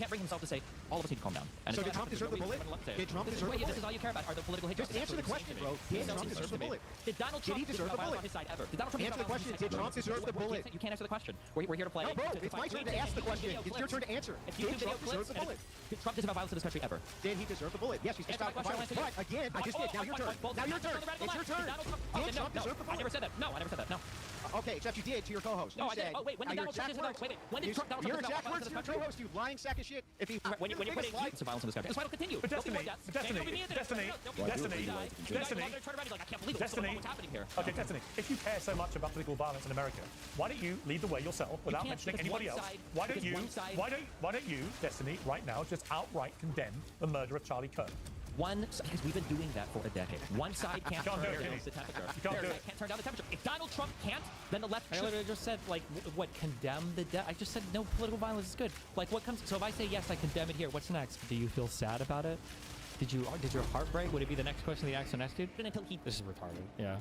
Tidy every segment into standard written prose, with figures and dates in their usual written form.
can't bring himself to say all of us need to calm down. And so did Trump deserve the bullet? Did Trump deserve the bullet? This is all you care about are the political hiccups. Just answer the question, bro. Did Trump deserve the bullet? Did Donald Trump deserve the bullet? On his side ever? Did Donald Trump answer the question? Did Trump deserve the bullet? You can't answer the question. We're here to play. No, bro. It's my turn to ask the question. It's your turn to answer. Did Trump deserve the bullet? Did Trump deserve violence in this country ever? Did he deserve the bullet? Yes, he's just got violence. But again, I just did. Now your turn. Now your turn. It's your turn. Did Trump deserve the bullet? I never said that. No, I never said that. No. Okay, except you did to your co-host. No, I did. Oh, wait. When did Donald Trump deserve the bullet? When did Donald Trump your exact words to your co-host, you lying sack of shit. If he when you put it violence in this country, this fight will continue. But Destiny. I can't believe what's happening here. Okay, Destiny. If you care so much about political violence in America, why don't you lead the way yourself without mentioning anybody else? Why don't you, Destiny, right now just outright condemn the murder of Charlie Kirk? Because we've been doing that for a decade. One side can't turn down the temperature. Can't turn down the temperature. If Donald Trump can't, then the left should. I literally just said, like, what, condemn the death? I just said no political violence is good. Like, what comes? So if I say yes, I condemn it here. What's next? Do you feel sad about it? Did your heart break? Would it be the next question the action next dude? Until he. This is retarded. Yeah.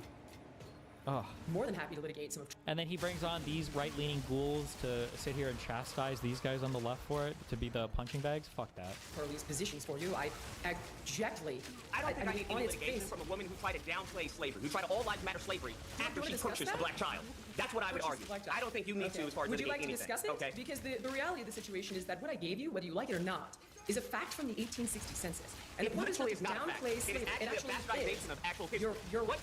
Oh. More than happy to litigate some of. And then he brings on these right-leaning ghouls to sit here and chastise these guys on the left for it, to be the punching bags. Fuck that. Charlie's positions for you. I abjectly. I don't think I need any litigation from a woman who tried to downplay slavery, who tried to all lives matter slavery after she purchased a black child. That's what I would argue. I don't think you need to as far as would you like to anything. discuss it? Okay. Because the reality of the situation is that what I gave you, whether you like it or not, is a fact from the 1860 census. And it literally is not a fact. It is actually a bastardization of actual history.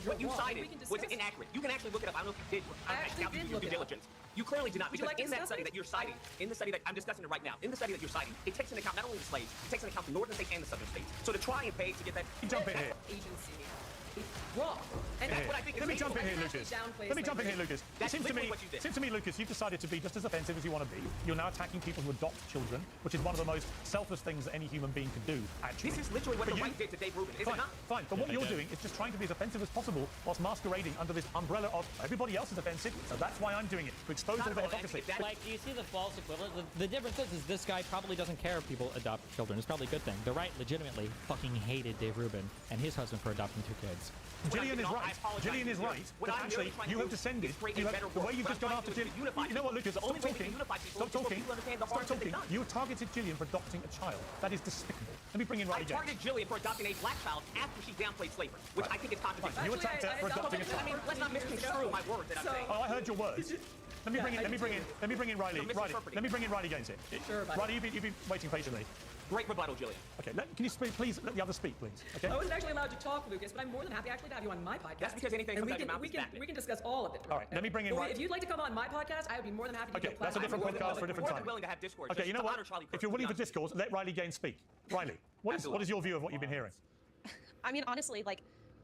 What you cited was inaccurate. You can actually look it up. I don't know if you did. I doubt you did due diligence. You clearly did not, because in that study that you're citing, in the study that I'm discussing it right now, in the study that you're citing, it takes into account not only the slaves, it takes into account the northern states and the southern states. So to try and pay to get that jump in here. Agency. Wrong. And that's what I think. Let me jump in here, Lucas. It seems to me, Lucas, you've decided to be just as offensive as you want to be. You're now attacking people who adopt children, which is one of the most selfish things that any human being can do, actually. This is literally what the right did to Dave Rubin, is it not? Fine, but what you're doing is just trying to be as offensive as possible whilst masquerading under this umbrella of everybody else is offensive, so that's why I'm doing it, to expose all the hypocrisy. Like, do you see the false equivalent? The difference is this guy probably doesn't care if people adopt children. It's probably a good thing. The right legitimately fucking hated Dave Rubin and his husband for adopting 2 kids. Gillian is right. Gillian is right. But actually, you have descended. The way you've just gone after Gillian. You know what, Lucas? Stop talking. Stop talking. Stop talking. You targeted Gillian for adopting a child. That is despicable. Let me bring in Riley James. I targeted Gillian for adopting a black child after she downplayed slavery, which I think is contradictory. You attacked her for adopting a child. I mean, let's not misconstrue my words that I'm saying. Oh, I heard your words. Let me bring in Riley. Let me bring in Riley Gaines here. Sure, Riley, you've been waiting patiently. Great rebuttal, Gillian. Okay, can you please let the others speak, please? Okay. I wasn't actually allowed to talk, Lucas, but I'm more than happy actually to have you on my podcast. That's because anything comes out of your mouth is we can discuss all of it. All right, let me bring in Riley. If you'd like to come on my podcast, I would be more than happy to. Okay, that's a different podcast for a different time. I'm willing to have discourse. Okay, you know what? If you're willing for discourse, let Riley Gaines speak. Riley, what is your view of what you've been hearing? I mean, honestly, like,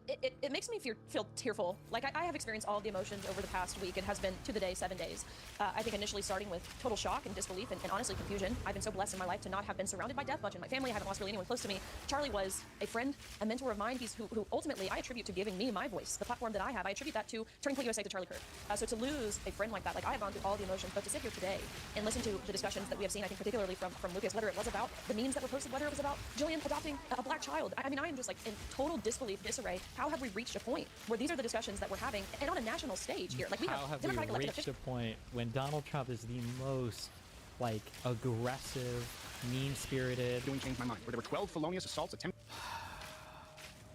it makes me feel tearful. Like, I have experienced all of the emotions over the past week. It has been, to the day, 7 days. I think initially starting with total shock and disbelief and honestly confusion. I've been so blessed in my life to not have been surrounded by death much in my family. I haven't lost really anyone close to me. Charlie was a friend, a mentor of mine. He's who ultimately I attribute to giving me my voice, the platform that I have. I attribute that to Turning Point USA, to Charlie Kirk. So to lose a friend like that, like, I have gone through all the emotions, but to sit here today and listen to the discussions that we have seen, I think particularly from Lucas, whether it was about the memes that were posted, whether it was about Gillian adopting a black child. I mean, I am just like in total disbelief, disarray. How have we reached a point where these are the discussions that we're having, and on a national stage here? Like, we have Democratic elected officials. Reached a point when Donald Trump is the most, like, aggressive, mean-spirited. Doing change my mind. Where there were 12 felonious assaults attempted.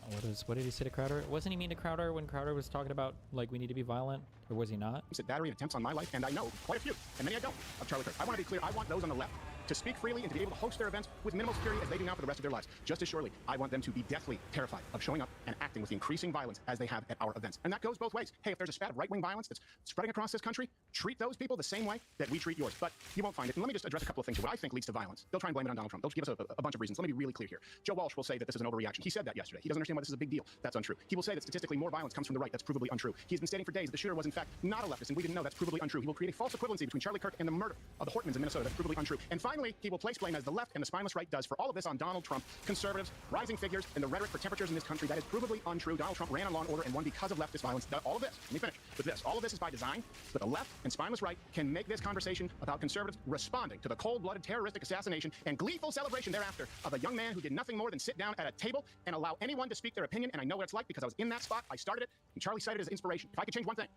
What did he say to Crowder? Wasn't he mean to Crowder when Crowder was talking about, like, we need to be violent? Or was he not? He said battery and attempts on my life, and I know quite a few, and many I don't, of Charlie Kirk. I want to be clear, I want those on the left to speak freely and to be able to host their events with minimal security as they do now for the rest of their lives. Just as surely, I want them to be deathly terrified of showing up and acting with the increasing violence as they have at our events. And that goes both ways. Hey, if there's a spat of right-wing violence that's spreading across this country, treat those people the same way that we treat yours. But you won't find it. And let me just address a couple of things. What I think leads to violence. They'll try and blame it on Donald Trump. They'll give us a bunch of reasons. Let me be really clear here. Joe Walsh will say that this is an overreaction. He said that yesterday. He doesn't understand why this is a big deal. That's untrue. He will say that statistically more violence comes from the right. That's provably untrue. He's been stating for days that the shooter was in fact not a leftist, and we didn't know. That's provably untrue. He will create a false equivalency between Charlie Kirk and the murder of the Hortmans in Minnesota. That's provably untrue. And finally, he will place blame, as the left and the spineless right does, for all of this on Donald Trump, conservatives, rising figures, and the rhetoric for temperatures in this country. That is provably untrue. Donald Trump ran on Law and Order and won because of leftist violence. All of this, let me finish with this. All of this is by design, so the left and spineless right can make this conversation about conservatives responding to the cold-blooded terroristic assassination and gleeful celebration thereafter of a young man who did nothing more than sit down at a table and allow anyone to speak their opinion. And I know what it's like because I was in that spot. I started it, and Charlie cited it as inspiration. If I could change one thing,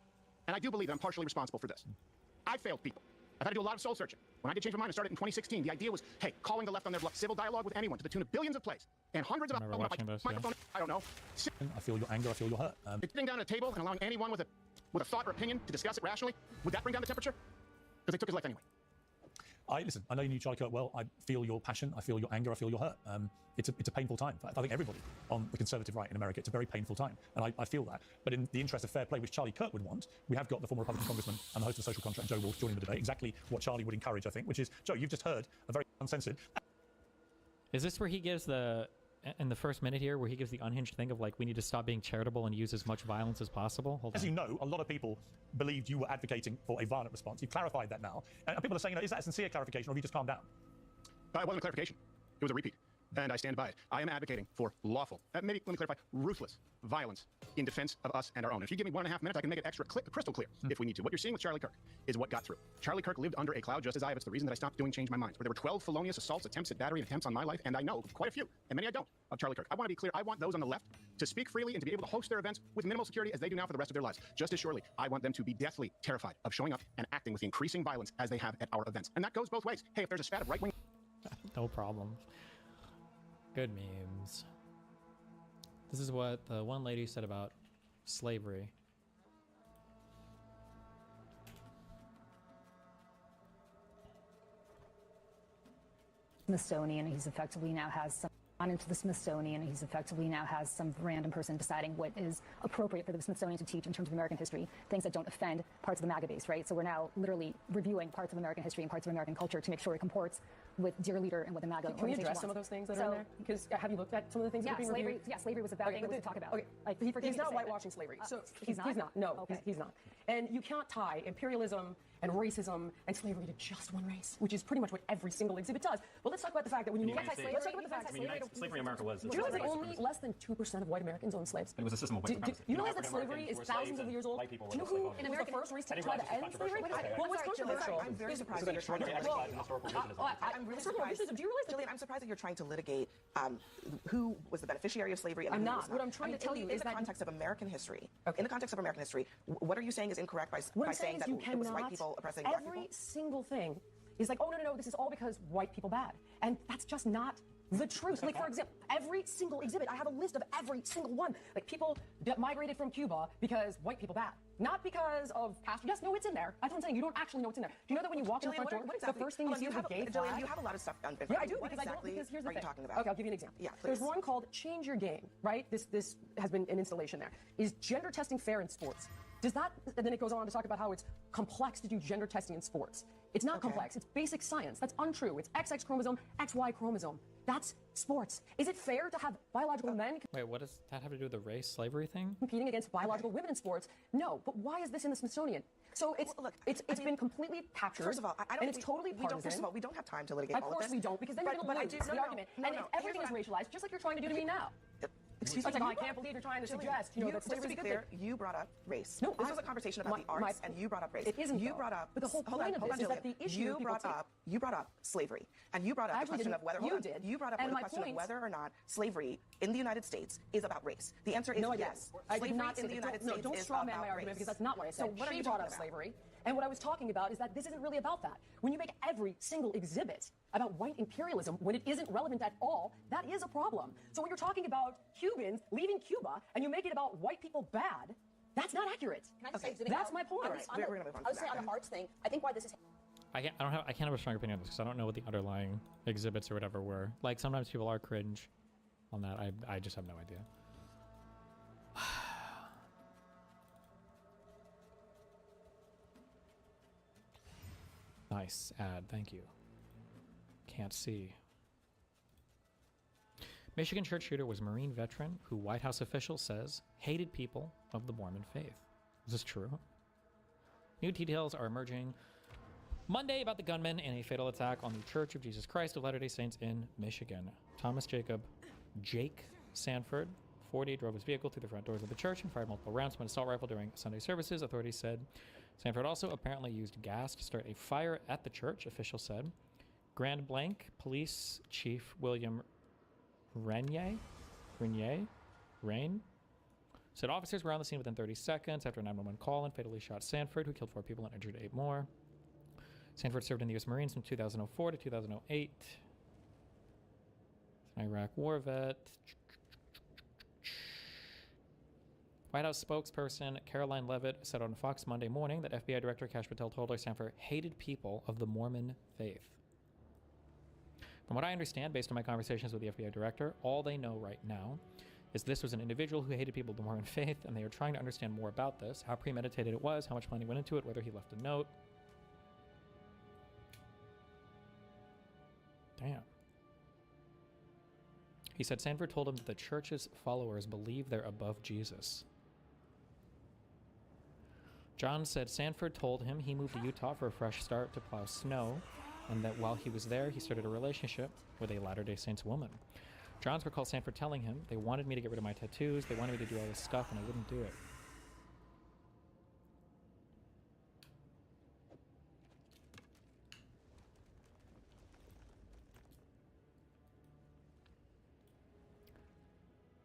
and I do believe that I'm partially responsible for this, I failed people. I've had to do a lot of soul searching. When I did change my mind and started in 2016, the idea was, hey, calling the left on their bluff, civil dialogue with anyone to the tune of billions of plays and hundreds of I remember watching those, yeah. microphone. I don't know. I feel your anger, I feel your hurt. Sitting down at a table and allowing anyone with a thought or opinion to discuss it rationally, would that bring down the temperature? Because they took his life anyway. Listen, I know you knew Charlie Kirk well. I feel your passion, I feel your anger, I feel your hurt. It's a painful time. I think everybody on the conservative right in America, it's a very painful time. And I feel that. But in the interest of fair play, which Charlie Kirk would want, we have got the former Republican congressman and the host of Social Contract, Joe Walsh, joining the debate. Exactly what Charlie would encourage, I think, which is, Joe, you've just heard a very uncensored... Is this where he gives in the first minute here, where he gives the unhinged thing of like, we need to stop being charitable and use as much violence as possible? Hold As on. you know, a lot of people believed you were advocating for a violent response. You've clarified that now. And people are saying, is that a sincere clarification, or have you just calmed down? It wasn't a clarification. It was a repeat. And I stand by it. I am advocating for lawful, maybe let me clarify, ruthless violence in defense of us and our own. If you give me 1.5 minutes, I can make it crystal clear if we need to. What you're seeing with Charlie Kirk is what got through. Charlie Kirk lived under a cloud just as I have. It's the reason that I stopped doing Change My Minds, where there were 12 felonious assaults, attempts at battery, and attempts on my life, and I know quite a few, and many I don't, of Charlie Kirk. I want to be clear. I want those on the left to speak freely and to be able to host their events with minimal security as they do now for the rest of their lives. Just as surely, I want them to be deathly terrified of showing up and acting with the increasing violence as they have at our events. And that goes both ways. Hey, if there's a spat of right-wing... No problem. Good memes. This is what the one lady said about slavery. Smithsonian, he's effectively now has some on into the Smithsonian, he's effectively now has some random person deciding what is appropriate for the Smithsonian to teach in terms of American history, things that don't offend parts of the MAGA base, right? So we're now literally reviewing parts of American history and parts of American culture to make sure it comports with dear leader and what the MAGA Can we organization address wants. some of those things that are in there? Because have you looked at some of the things that are being slavery. reviewed? Yeah, slavery was a bad thing to talk about. Okay, like, he's not whitewashing slavery. So he's not. No, okay. he's not. And you cannot tie imperialism and racism and slavery to just one race, which is pretty much what every single exhibit does. But let's talk about the fact that when you look at slavery, let's talk about the fact that slavery in America was... Do you realize that only less than 2% of white Americans own slaves? It was a system of white supremacy. You realize that slavery is thousands of years old? Do you know who was the first race to try to end slavery? Well, what's controversial? I'm very surprised that you're trying to... I'm really surprised. Do you realize that... Jillian, I'm surprised that you're trying to litigate who was the beneficiary of slavery and I'm who not. was not. What I'm trying to tell you is in the context of American history, in the context of American history, what are you saying is incorrect by saying that it was white people oppressing black people? Every single thing is like, oh, no, this is all because white people bad. And that's just not the truth. Like, for example, every single exhibit, I have a list of every single one. Like, people that migrated from Cuba because white people bad. Not because of past... Yes, no, it's in there. That's what I'm saying. You don't actually know what's in there. Do you know that when you walk in the front door, the first thing you see is a gay flag? Jillian, you have a lot of stuff done. Yeah, I do, because here's the thing. Are you talking about? Okay, I'll give you an example. Yeah, please. There's one called Change Your Game, right? This has been an installation there. Is gender testing fair in sports? Does that... And then it goes on to talk about how it's complex to do gender testing in sports. It's not complex. It's basic science. That's untrue. It's XX chromosome, XY chromosome. That's sports. Is it fair to have biological men Wait, what does that have to do with the race slavery thing? competing against biological women in sports? No, but why is this in the Smithsonian? So it's been completely captured. First of all, I don't. And it's totally partisan. First of all, we don't have time to litigate all of this. Of course we don't, because then you're going to lose the argument. And if everything is racialized, just like you're trying to do to me now. Excuse me. Like, I can't believe you're trying to suggest, that slavery is a good thing. You brought up race. No, this was a conversation about the arts, and you brought up race. It isn't. You brought up. But the whole point of this is that the issue you brought up slavery, and you brought up the question of whether you brought up the question of whether or not slavery in the United States is about race. The answer is yes. Slavery in the United States don't straw man my argument, because that's not what I said. So what are you brought talking up about? slavery. And what I was talking about is that this isn't really about that. When you make every single exhibit about white imperialism when it isn't relevant at all, that is a problem. So when you're talking about Cubans leaving Cuba and you make it about white people bad, that's not accurate. Can I just say, that's my point. We're going to move on. I would say on the arts thing, I think why this is... I can't have a strong opinion on this because I don't know what the underlying exhibits or whatever were. Like, sometimes people are cringe on that. I just have no idea. Nice ad, thank you. Can't see. Michigan church shooter was a Marine veteran who White House official says hated people of the Mormon faith. Is this true? New details are emerging Monday about the gunman in a fatal attack on the Church of Jesus Christ of Latter-day Saints in Michigan. Thomas Jake Sanford, 40, drove his vehicle through the front doors of the church and fired multiple rounds from an assault rifle during Sunday services, authorities said. Sanford also apparently used gas to start a fire at the church, officials said. Grand Blanc Police Chief William Rain said officers were on the scene within 30 seconds after a 911 call and fatally shot Sanford, who killed 4 people and injured 8 more. Sanford served in the U.S. Marines from 2004 to 2008. He's an Iraq war vet. White House spokesperson Caroline Leavitt said on Fox Monday morning that FBI Director Kash Patel told her Sanford hated people of the Mormon faith. From what I understand, based on my conversations with the FBI Director, all they know right now is this was an individual who hated people of the Mormon faith, and they are trying to understand more about this, how premeditated it was, how much planning went into it, whether he left a note. Damn. He said Sanford told him that the church's followers believe they're above Jesus. John said Sanford told him he moved to Utah for a fresh start to plow snow, and that while he was there, he started a relationship with a Latter-day Saints woman. Johns recalled Sanford telling him, they wanted me to get rid of my tattoos, they wanted me to do all this stuff, and I wouldn't do it.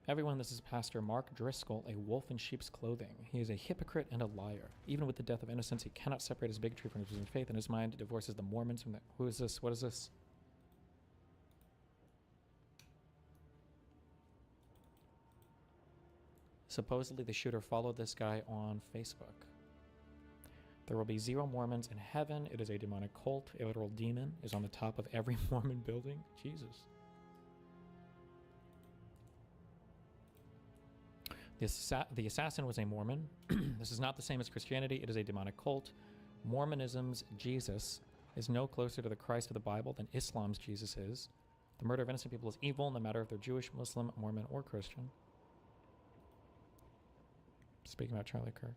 Everyone, this is Pastor Mark Driscoll, a wolf in sheep's clothing. He is a hypocrite and a liar. Even with the death of innocence, he cannot separate his bigotry from his faith. In his mind, he divorces the Mormons from the... Who is this? What is this? Supposedly, the shooter followed this guy on Facebook. There will be 0 Mormons in heaven. It is a demonic cult. A literal demon is on the top of every Mormon building. Jesus. The assassin was a Mormon. This is not the same as Christianity. It is a demonic cult. Mormonism's Jesus is no closer to the Christ of the Bible than Islam's Jesus is. The murder of innocent people is evil, no matter if they're Jewish, Muslim, Mormon, or Christian. Speaking about Charlie Kirk.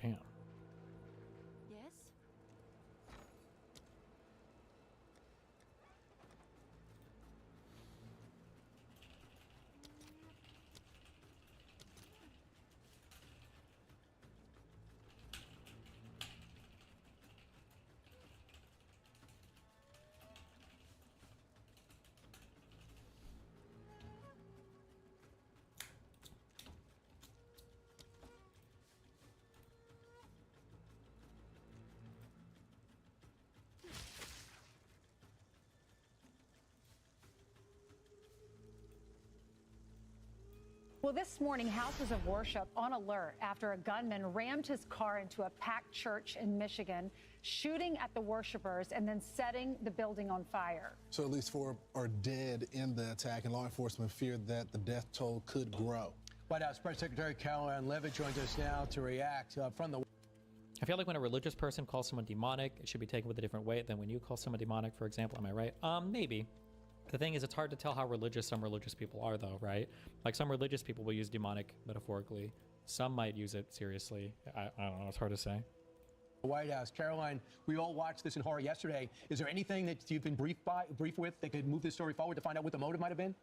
Damn. Yes? Well, this morning, houses of worship on alert after a gunman rammed his car into a packed church in Michigan, shooting at the worshipers and then setting the building on fire. So at least 4 are dead in the attack, and law enforcement feared that the death toll could grow. White House Press Secretary Caroline Leavitt joins us now to react from the... I feel like when a religious person calls someone demonic, it should be taken with a different weight than when you call someone demonic, for example. Am I right? Maybe. The thing is, it's hard to tell how religious some religious people are, though, right? Like, some religious people will use demonic metaphorically. Some might use it seriously. I don't know. It's hard to say. The White House. Caroline, we all watched this in horror yesterday. Is there anything that you've been briefed with that could move this story forward to find out what the motive might have been?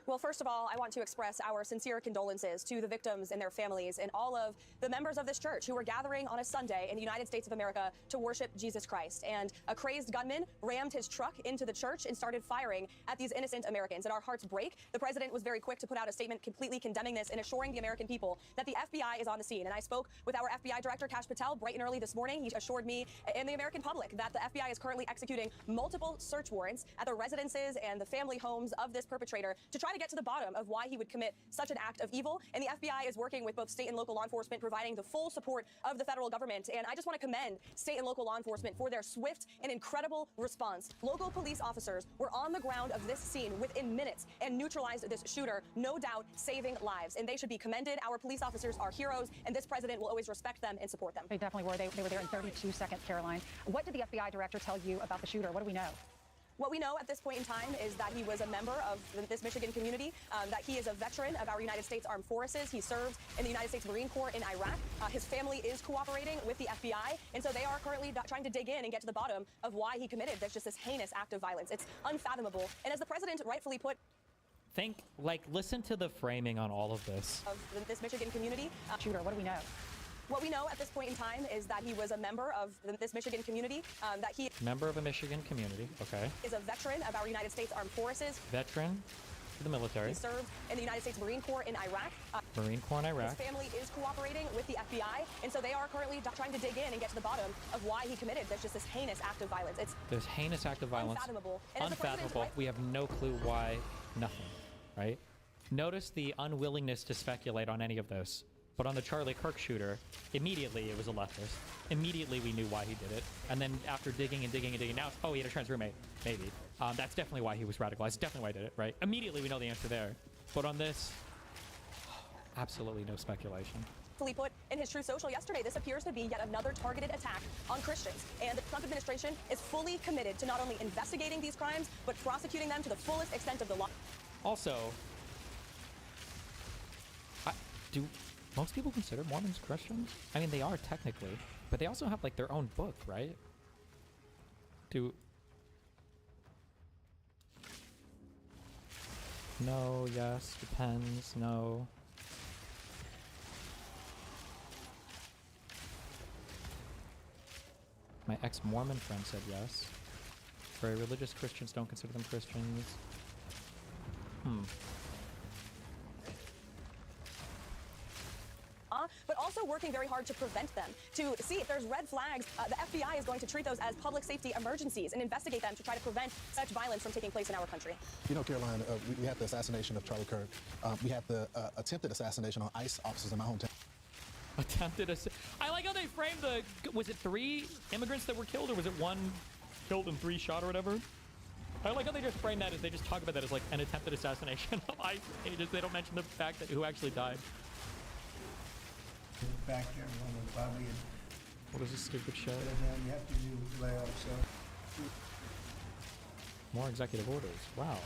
Well, first of all, I want to express our sincere condolences to the victims and their families and all of the members of this church who were gathering on a Sunday in the United States of America to worship Jesus Christ. And a crazed gunman rammed his truck into the church and started firing at these innocent Americans. And our hearts break. The president was very quick to put out a statement completely condemning this and assuring the American people that the FBI is on the scene. And I spoke with our FBI director, Kash Patel, bright and early this morning. He assured me and the American public that the FBI is currently executing multiple search warrants at the residences and the family homes of this perpetrator to try to get to the bottom of why he would commit such an act of evil. And the FBI is working with both state and local law enforcement, providing the full support of the federal government. And I just want to commend state and local law enforcement for their swift and incredible response. Local police officers were on the ground of this scene within minutes and neutralized this shooter, no doubt saving lives. And they should be commended. Our police officers are heroes, and this president will always respect them and support them. They definitely were. They were there in 32 seconds, Caroline. What did the FBI director tell you about the shooter? What do we know? What we know at this point in time is that he was a member of this Michigan community, that he is a veteran of our United States Armed Forces. He served in the United States Marine Corps in Iraq. His family is cooperating with the FBI, and so they are currently trying to dig in and get to the bottom of why he committed this heinous act of violence. It's unfathomable. And as the president rightfully put, listen to the framing on all of this. Of this Michigan community. Shooter, what do we know? What we know at this point in time is that he was a member of this Michigan community, that he Member of a Michigan community, okay. is a veteran of our United States Armed Forces. Veteran of the military. He served in the United States Marine Corps in Iraq. Marine Corps in Iraq. His family is cooperating with the FBI, and so they are currently trying to dig in and get to the bottom of why he committed just this heinous act of violence. It's This heinous act of violence. unfathomable. And as the president, Unfathomable. right? We have no clue why. Nothing, right? Notice the unwillingness to speculate on any of this. But on the Charlie Kirk shooter, immediately it was a leftist. Immediately we knew why he did it. And then after digging and digging and digging, now it's, oh, he had a trans roommate. Maybe. That's definitely why he was radicalized. Definitely why he did it, right? Immediately we know the answer there. But on this, absolutely no speculation. Put in his True Social yesterday, this appears to be yet another targeted attack on Christians. And the Trump administration is fully committed to not only investigating these crimes, but prosecuting them to the fullest extent of the law. Also, do most people consider Mormons Christians? I mean, they are technically, but they also have like their own book, right? No, yes, depends, no. My ex-Mormon friend said yes. Very religious Christians don't consider them Christians. But also working very hard to prevent them, to see if there's red flags. The FBI is going to treat those as public safety emergencies and investigate them to try to prevent such violence from taking place in our country. You know, Caroline, we had the assassination of Charlie Kirk. We had the attempted assassination on ICE officers in my hometown. I like how they framed the, was it 3 immigrants that were killed, or was it 1 killed and 3 shot or whatever? I like how they just frame that as, they just talk about that as like an attempted assassination of ICE agents. They don't mention the fact that who actually died. Back there, one of Bobby and What is this stupid shit? you have to do layoffs, so. More executive orders. Wow.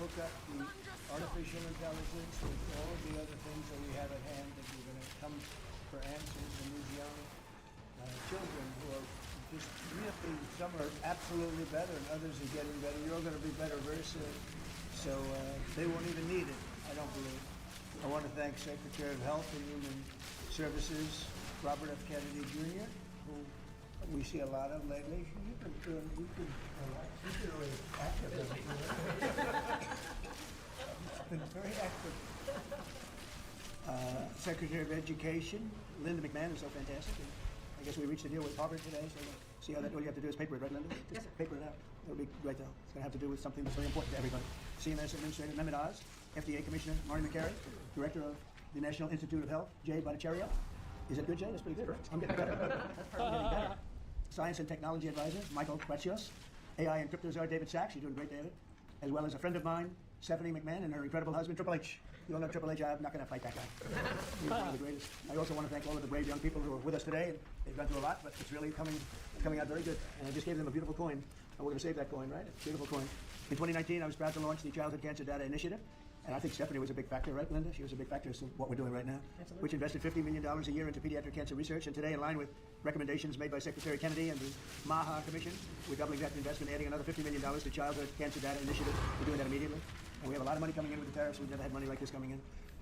Hook up the artificial intelligence with all of the other things that we have at hand that we're going to come for answers. And these young children who are just really, some are absolutely better and others are getting better. You're all going to be better very soon. So they won't even need it, I don't believe. I want to thank Secretary of Health and Human Services, Robert F. Kennedy Jr., who we see a lot of lately. You've been really active. You've been very active. Secretary of Education, Linda McMahon, is so fantastic. And I guess we reached a deal with Harvard today, so see how that, all you have to do is paper it, right, Linda? Just paper it out. It'll be great, though. It's going to have to do with something that's very important to everybody. CMS Administrator Mehmet Oz, FDA Commissioner Marty McCary, Director of the National Institute of Health, Jay Bhattacharya. Is that good, Jay? That's pretty good. I'm getting better. I'm getting better. Science and Technology Advisor, Michael Kratsios. AI and Crypto Czar, David Sachs. You're doing great, David. As well as a friend of mine, Stephanie McMahon, and her incredible husband, Triple H. You all know Triple H. I'm not going to fight that guy. He's one of the greatest. I also want to thank all of the brave young people who are with us today. They've gone through a lot, but it's really coming out very good. And I just gave them a beautiful coin. And we're going to save that coin, right? Beautiful coin. In 2019, I was proud to launch the Childhood Cancer Data Initiative. And I think Stephanie was a big factor, right, Linda? She was a big factor in what we're doing right now. Absolutely. Which invested $50 million a year into pediatric cancer research. And today, in line with recommendations made by Secretary Kennedy and the MAHA Commission, we're doubling that investment, adding another $50 million to Childhood Cancer Data Initiative. We're doing that immediately. And we have a lot of money coming in with the tariffs. We've never had money like this coming in.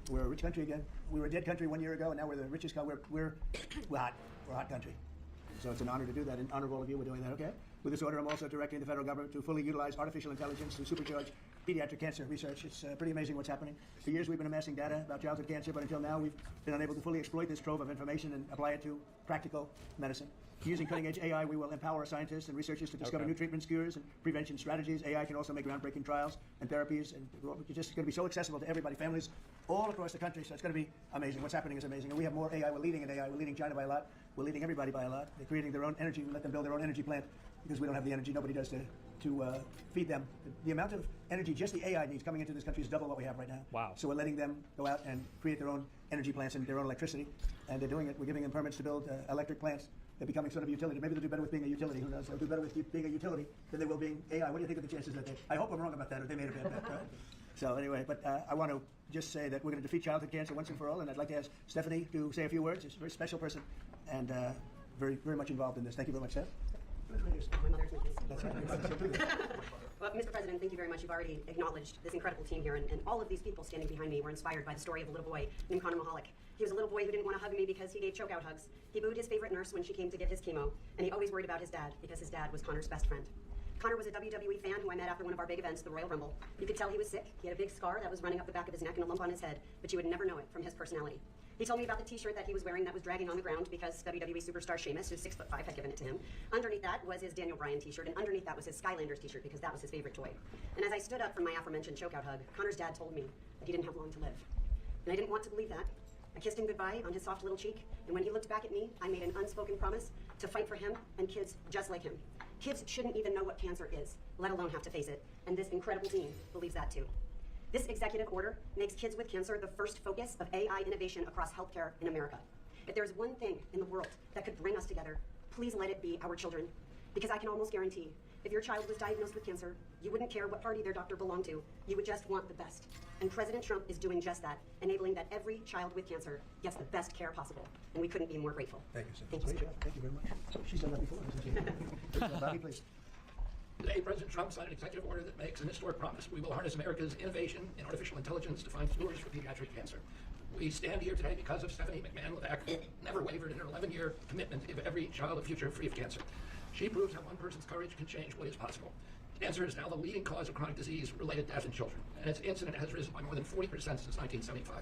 We're a rich country again. We were a dead country 1 year ago, and now we're the richest country. We're hot. We're a hot country. So it's an honor to do that. In honor of all of you, we're doing that, okay? With this order, I'm also directing the federal government to fully utilize artificial intelligence to supercharge pediatric cancer research. It's pretty amazing what's happening. For years, we've been amassing data about childhood cancer, but until now, we've been unable to fully exploit this trove of information and apply it to practical medicine. Using cutting-edge AI, we will empower scientists and researchers to discover new treatments, cures, and prevention strategies. AI can also make groundbreaking trials and therapies, and it's just going to be so accessible to everybody, families all across the country. So it's going to be amazing. What's happening is amazing. And we have more AI. We're leading in AI. We're leading China by a lot. We're leading everybody by a lot. They're creating their own energy. We let them build their own energy plant because we don't have the energy. Nobody does to feed them. The amount of energy just the AI needs coming into this country is double what we have right now. Wow. So we're letting them go out and create their own energy plants and their own electricity. And they're doing it. We're giving them permits to build electric plants. They're becoming sort of a utility. Maybe they'll do better with being a utility. Who knows? They'll do better with being a utility than they will being AI. What do you think of the chances that they... I hope I'm wrong about that, or they made a bad bet, right? So anyway, but I want to just say that we're going to defeat childhood cancer once and for all, and I'd like to ask Stephanie to say a few words. She's a very special person and very, very much involved in this. Thank you very much, Steph. My mother's Mackenzie. Well, Mr. President, thank you very much. You've already acknowledged this incredible team here, and all of these people standing behind me were inspired by the story of a little boy named Connor Mahalik. He was a little boy who didn't want to hug me because he gave choke-out hugs. He booed his favorite nurse when she came to get his chemo, and he always worried about his dad because his dad was Connor's best friend. Connor was a WWE fan who I met after one of our big events, the Royal Rumble. You could tell he was sick. He had a big scar that was running up the back of his neck and a lump on his head, but you would never know it from his personality. He told me about the t-shirt that he was wearing that was dragging on the ground because WWE superstar Sheamus, who's 6'5", had given it to him. Underneath that was his Daniel Bryan t-shirt, and underneath that was his Skylanders t-shirt because that was his favorite toy. And as I stood up from my aforementioned chokeout hug, Connor's dad told me that he didn't have long to live. And I didn't want to believe that. I kissed him goodbye on his soft little cheek, and when he looked back at me, I made an unspoken promise to fight for him and kids just like him. Kids shouldn't even know what cancer is, let alone have to face it, and this incredible team believes that too. This executive order makes kids with cancer the first focus of AI innovation across healthcare in America. If there's one thing in the world that could bring us together, please let it be our children. Because I can almost guarantee, if your child was diagnosed with cancer, you wouldn't care what party their doctor belonged to. You would just want the best. And President Trump is doing just that, enabling that every child with cancer gets the best care possible. And we couldn't be more grateful. Thank you, sir. Thank you, sir. Thank you very much. She's done that before, hasn't she? Bobby, please. Today, President Trump signed an executive order that makes an historic promise. We will harness America's innovation in artificial intelligence to find cures for pediatric cancer. We stand here today because of Stephanie McMahon-Levac, who never wavered in her 11-year commitment to give every child a future free of cancer. She proves how one person's courage can change what is possible. Cancer is now the leading cause of chronic disease-related death in children, and its incidence has risen by more than 40% since 1975.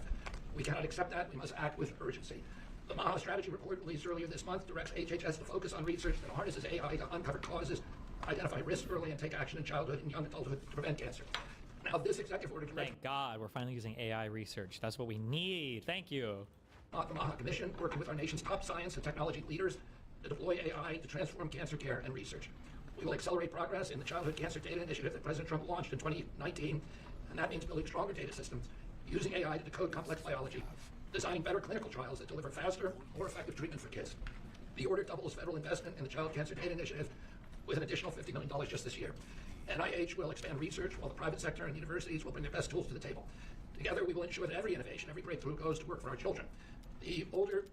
We cannot accept that. We must act with urgency. The MAHA strategy report released earlier this month directs HHS to focus on research that harnesses AI to uncover causes, identify risks early, and take action in childhood and young adulthood to prevent cancer. Now, this executive order directs... Thank God we're finally using AI research. That's what we need. Thank you. The MAHA Commission, working with our nation's top science and technology leaders to deploy AI to transform cancer care and research. We will accelerate progress in the Childhood Cancer Data Initiative that President Trump launched in 2019, and that means building stronger data systems, using AI to decode complex biology, designing better clinical trials that deliver faster, more effective treatment for kids. The order doubles federal investment in the Child Cancer Data Initiative with an additional $50 million just this year. NIH will expand research while the private sector and universities will bring their best tools to the table. Together, we will ensure that every innovation, every breakthrough goes to work for our children. The order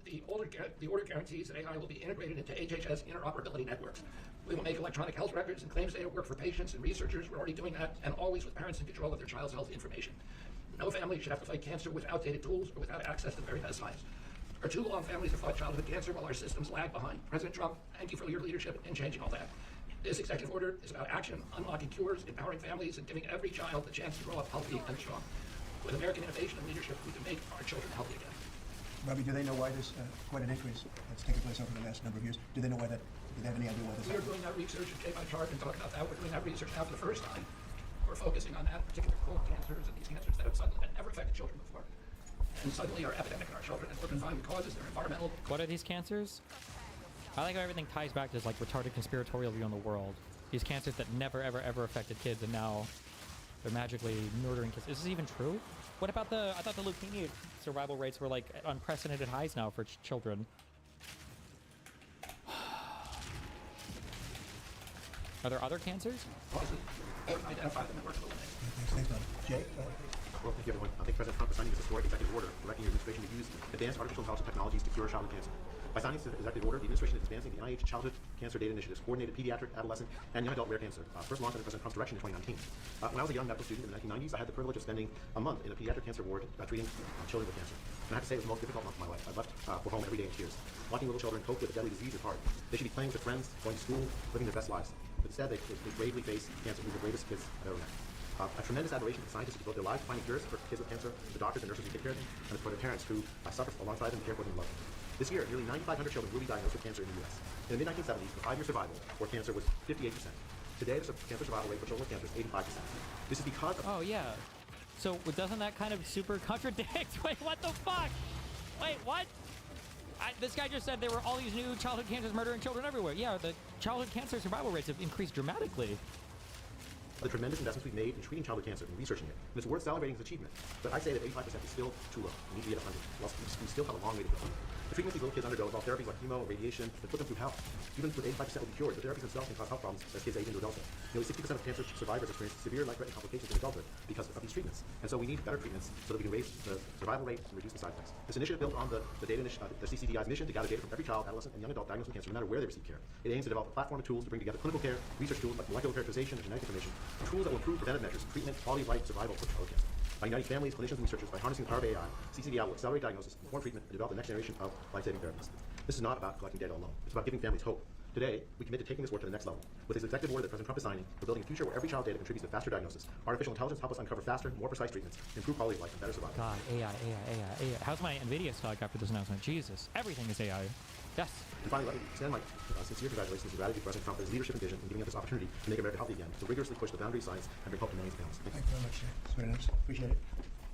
guarantees that AI will be integrated into HHS interoperability networks. We will make electronic health records and claims data work for patients and researchers. We're already doing that, and always with parents in control of their child's health information. No family should have to fight cancer with outdated tools or without access to the very best science. For too long, families have fought childhood cancer while our systems lag behind. President Trump, thank you for your leadership in changing all that. This executive order is about action, unlocking cures, empowering families, and giving every child the chance to grow up healthy and strong. With American innovation and leadership, we can make our children healthy again. Robbie, do they know why this, quite an increase that's taken place over the last number of years? Do they know why that, do they have any idea why this We are doing that research, and Jay Chart can talk about that. We're doing that research now for the first time. We're focusing on that particular colon cancers and these cancers that have suddenly had never affected children before. And suddenly are epidemic in our children, and we're going to find the causes. They're environmental. What are these cancers? I like how everything ties back to this like retarded conspiratorial view on the world. These cancers that never, ever, ever affected kids, and now they're magically murdering kids. Is this even true? What about I thought the leukemia survival rates were like unprecedented highs now for children. Are there other cancers? Identify them and work with them. Thanks, Bob. Jay? Well, thank you, everyone. I thank President Trump for signing this historic executive order directing your administration to use advanced artificial intelligence technologies to cure childhood cancer. By signing this executive order, the administration is advancing the NIH Childhood Cancer Data Initiative's coordinated pediatric, adolescent, and young adult rare cancer, first launched under President Trump's direction in 2019. When I was a young medical student in the 1990s, I had the privilege of spending a month in a pediatric cancer ward treating children with cancer. And I have to say it was the most difficult month of my life. I left for home every day in tears. Watching little children cope with a deadly disease is hard. They should be playing with their friends, going to school, living their best lives. But instead, they bravely face cancer with the bravest kids I've ever met. A tremendous adoration for scientists who devote their lives to finding cures for kids with cancer, the doctors and nurses who take care of them, and for their parents who suffer alongside them and care for them and love them. This year, nearly 9,500 children will be diagnosed with cancer in the U.S. In the mid-1970s, the 5-year survival for cancer was 58%. Today, the cancer survival rate for children with cancer is 85%. This is because of... Oh, yeah. So doesn't that kind of super contradict? Wait, what the fuck? Wait, what? This guy just said there were all these new childhood cancers murdering children everywhere. Yeah, the childhood cancer survival rates have increased dramatically. of the tremendous investments we've made in treating childhood cancer and researching it. And it's worth celebrating its achievement. But I say that 85% is still too low. We need to be at 100. We still have a long way to go. The treatments these little kids undergo involve therapies like chemo, radiation, that put them through hell. Even with 85% will be cured, the therapies themselves can cause health problems as kids age into adulthood. Nearly 60% of cancer survivors experience severe life-threatening complications in adulthood because of these treatments. And so we need better treatments so that we can raise the survival rate and reduce the side effects. This initiative built on the CCDI's mission to gather data from every child, adolescent, and young adult diagnosed with cancer, no matter where they receive care. It aims to develop a platform of tools to bring together clinical care, research tools like molecular characterization and genetic information, tools that will improve preventive measures, treatment, quality of life, survival for childhood cancer. By uniting families, clinicians, and researchers by harnessing the power of AI, CCDI will accelerate diagnosis, inform treatment, and develop the next generation of life-saving therapies. This is not about collecting data alone. It's about giving families hope. Today, we commit to taking this work to the next level. With this executive order that President Trump is signing, we're building a future where every child data contributes to faster diagnosis. Artificial intelligence helps us uncover faster, more precise treatments, improve quality of life, and better survival. God, AI. How's my NVIDIA stock after this announcement? Jesus, everything is AI. Yes. And finally, let me extend my sincere congratulations and gratitude to President Trump for his leadership and vision in giving us this opportunity to make America healthy again, to rigorously push the boundaries of science and bring hope to millions of families. Thank you very much, sir. It's very nice. Appreciate it.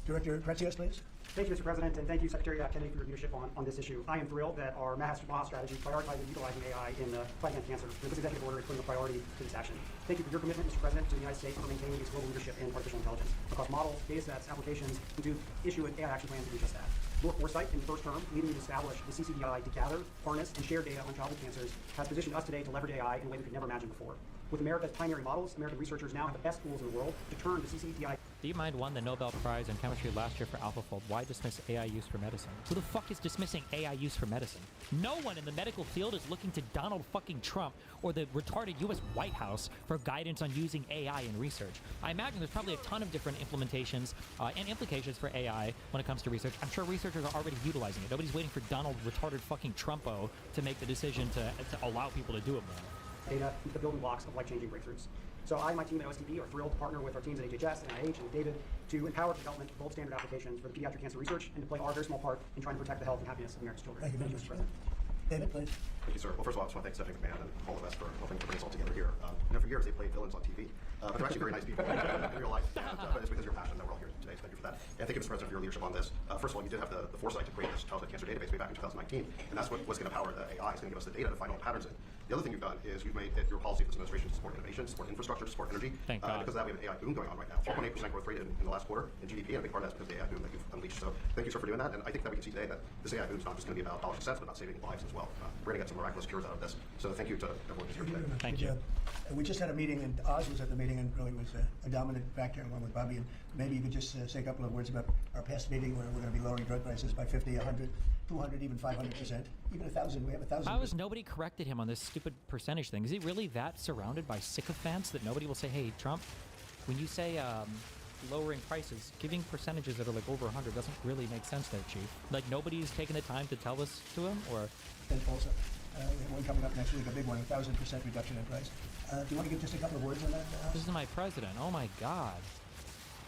Director Prencios, please. Thank you, Mr. President, and thank you, Secretary Kennedy, for your leadership on this issue. I am thrilled that our Mass Law strategy prioritizes utilizing AI in the fight against cancer. And this executive order is putting a priority to this action. Thank you for your commitment, Mr. President, to the United States for maintaining its global leadership in artificial intelligence. Across models, data sets, applications, we do issue an AI action plan to do just that. Your foresight in the first term, leading you to establish the CCDI to gather, harness, and share data on childhood cancers, has positioned us today to leverage AI in a way we could never imagine before. With America's pioneering models, American researchers now have the best tools in the world to turn the CCDI. DeepMind won the Nobel Prize in Chemistry last year for AlphaFold. Why dismiss AI use for medicine? Who the fuck is dismissing AI use for medicine? No one in the medical field is looking to Donald fucking Trump or the retarded U.S. White House for guidance on using AI in research. I imagine there's probably a ton of different implementations and implications for AI when it comes to research. I'm sure researchers are already utilizing it. Nobody's waiting for Donald retarded fucking Trumpo to make the decision to allow people to do it more. Data into the building blocks of life-changing breakthroughs. So I and my team at OSTP are thrilled to partner with our teams at HHS and NIH and David to empower the development of gold standard applications for the pediatric cancer research and to play our very small part in trying to protect the health and happiness of America's children. Thank you, Mr. President. David, please. Thank you, sir. Well, first of all, I just want to thank Stephanie McMahon and all of us for helping to bring us all together here. For years, they played villains on TV, but they're actually very nice people in real life, but it's because of your passion that we're all here today, so thank you for that. And thank you, Mr. President, for your leadership on this. First of all, you did have the foresight to create this childhood cancer database way back in 2019, and that's what's going to power the AI. It's going to give us the data to find all the patterns in. The other thing you've done is you've made it your policy of this administration to support innovation, support infrastructure, support energy. Because of that, we have an AI boom going on right now. 4.8% growth rate in the last quarter in GDP, and a big part of that's because of the AI boom that you've unleashed. So thank you, sir, for doing that. And I think that we can see today that this AI boom is not just going to be about dollars and cents, but about saving lives as well. We're going to get some miraculous cures out of this. So thank you to everyone who's here today. Thank you. We just had a meeting, and Oz was at the meeting, and really was a dominant factor along with Bobby. And maybe you could just say a couple of words about our past meeting where we're going to be lowering drug prices by 50, 100, 200, even 500%, even 1,000. We have 1,000. How has nobody corrected him on this stupid percentage thing? Is he really that surrounded by sycophants that nobody will say, hey, Trump, when you say lowering prices, giving percentages that are like over 100 doesn't really make sense there, Chief? Like nobody's taken the time to tell this to him? Or And also, we have one coming up next week, a big one, 1,000% reduction in price. Do you want to give just a couple of words on that? This is my president. Oh my God.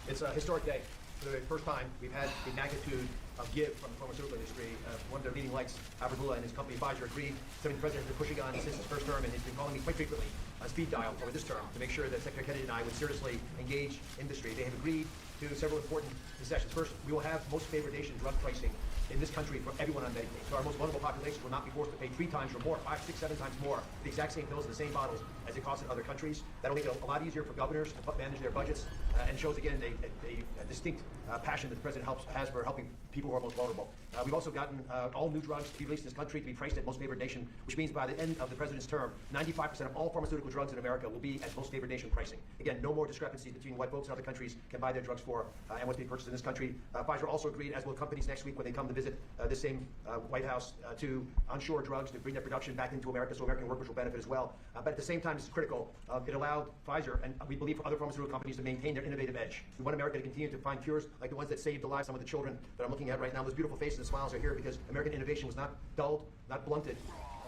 It's a historic day. For the first time, we've had the magnitude of give from the pharmaceutical industry. One of their leading lights, Abdullah and his company Pfizer, agreed. Something the president has been pushing on since his first term, and he's been calling me quite frequently on speed dial over this term to make sure that Secretary Kennedy and I would seriously engage industry. They have agreed to several important concessions. First, we will have most favored nation drug pricing in this country for everyone on Medicaid. So our most vulnerable populations will not be forced to pay 3 times or more, 5, 6, 7 times more, the exact same pills in the same bottles as it costs in other countries. That'll make it a lot easier for governors to manage their budgets and shows again a distinct passion that the president has for helping people who are most vulnerable. We've also gotten all new drugs to be released in this country to be priced at most favored nation, which means by the end of the president's term, 95% of all pharmaceutical drugs in America will be at most favored nation pricing. Again, no more discrepancies between what folks in other countries can buy their drugs for and what's being purchased in this country. Pfizer also agreed, as will companies next week when they come to visit this same White House, to onshore drugs, to bring their production back into America so American workers will benefit as well. But at the same time, this is critical. It allowed Pfizer, and we believe other pharmaceutical companies, to maintain their innovative edge. We want America to continue to find cures like the ones that saved the lives of some of the children that I'm looking at right now. Those beautiful faces and smiles are here because American innovation was not dulled, not blunted.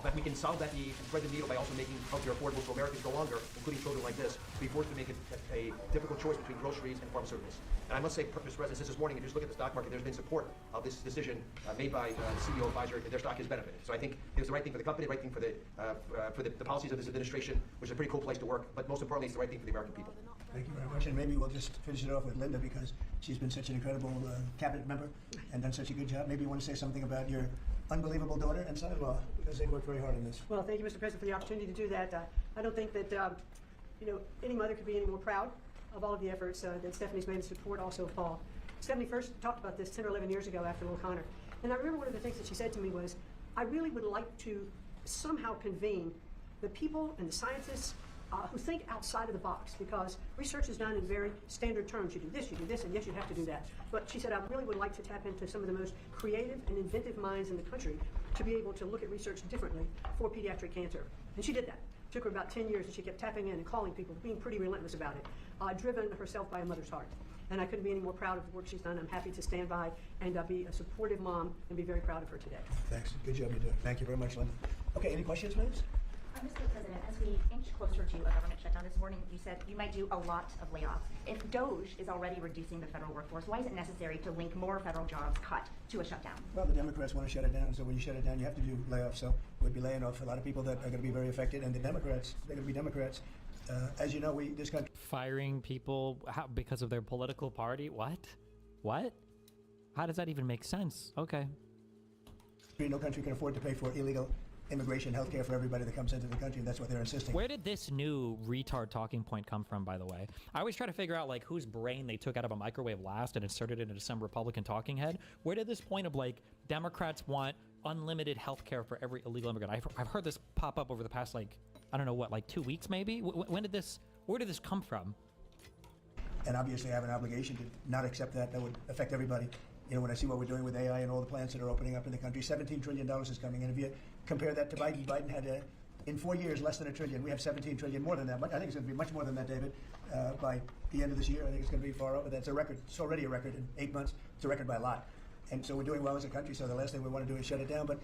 But we can solve that need and thread the needle by also making healthcare affordable so Americans no longer, including children like this, be forced to make a difficult choice between groceries and pharmaceuticals. And I must say, Mr. President, since this morning, if you just look at the stock market, there's been support of this decision made by the CEO of Pfizer, that their stock has benefited. So I think it was the right thing for the company, the right thing for the policies of this administration, which is a pretty cool place to work. But most importantly, it's the right thing for the American people. Thank you very much. And maybe we'll just finish it off with Linda because she's been such an incredible cabinet member and done such a good job. Maybe you want to say something about your unbelievable daughter and son-in-law because they worked very hard on this. Well, thank you, Mr. President, for the opportunity to do that. I don't think that any mother could be any more proud of all of the efforts that Stephanie's made to support also Paul. Stephanie first talked about this 10 or 11 years ago after Will Connor. And I remember one of the things that she said to me was, I really would like to somehow convene the people and the scientists who think outside of the box, because research is done in very standard terms. You do this, and yes, you have to do that. But she said, I really would like to tap into some of the most creative and inventive minds in the country to be able to look at research differently for pediatric cancer. And she did that. It took her about 10 years, and she kept tapping in and calling people, being pretty relentless about it, driven herself by a mother's heart. And I couldn't be any more proud of the work she's done. I'm happy to stand by and be a supportive mom and be very proud of her today. Thanks. Good job you're doing. Thank you very much, Linda. Okay, any questions, please? Mr. President, as we inch closer to a government shutdown this morning, you said you might do a lot of layoffs. If DOGE is already reducing the federal workforce, why is it necessary to link more federal jobs cut to a shutdown? Well, the Democrats want to shut it down, so when you shut it down, you have to do layoffs. So we'd be laying off a lot of people that are going to be very affected, and the Democrats, they're going to be Democrats. As you know, this country... Firing people because of their political party? What? How does that even make sense? Okay. No country can afford to pay for illegal immigration, health care for everybody that comes into the country, and that's what they're insisting. Where did this new retard talking point come from, by the way? I always try to figure out, like, whose brain they took out of a microwave last and inserted it into some Republican talking head. Where did this point of, like, Democrats want unlimited health care for every illegal immigrant? I've heard this pop up over the past, like, I don't know what, like 2 weeks maybe? Where did this come from? And obviously I have an obligation to not accept that. That would affect everybody. When I see what we're doing with AI and all the plants that are opening up in the country, $17 trillion is coming in. If you compare that to Biden had in 4 years less than $1 trillion. We have 17 trillion, more than that. I think it's going to be much more than that, David, by the end of this year. I think it's going to be far over that. It's a record. It's already a record in 8 months. It's a record by a lot. And so we're doing well as a country, so the last thing we want to do is shut it down. But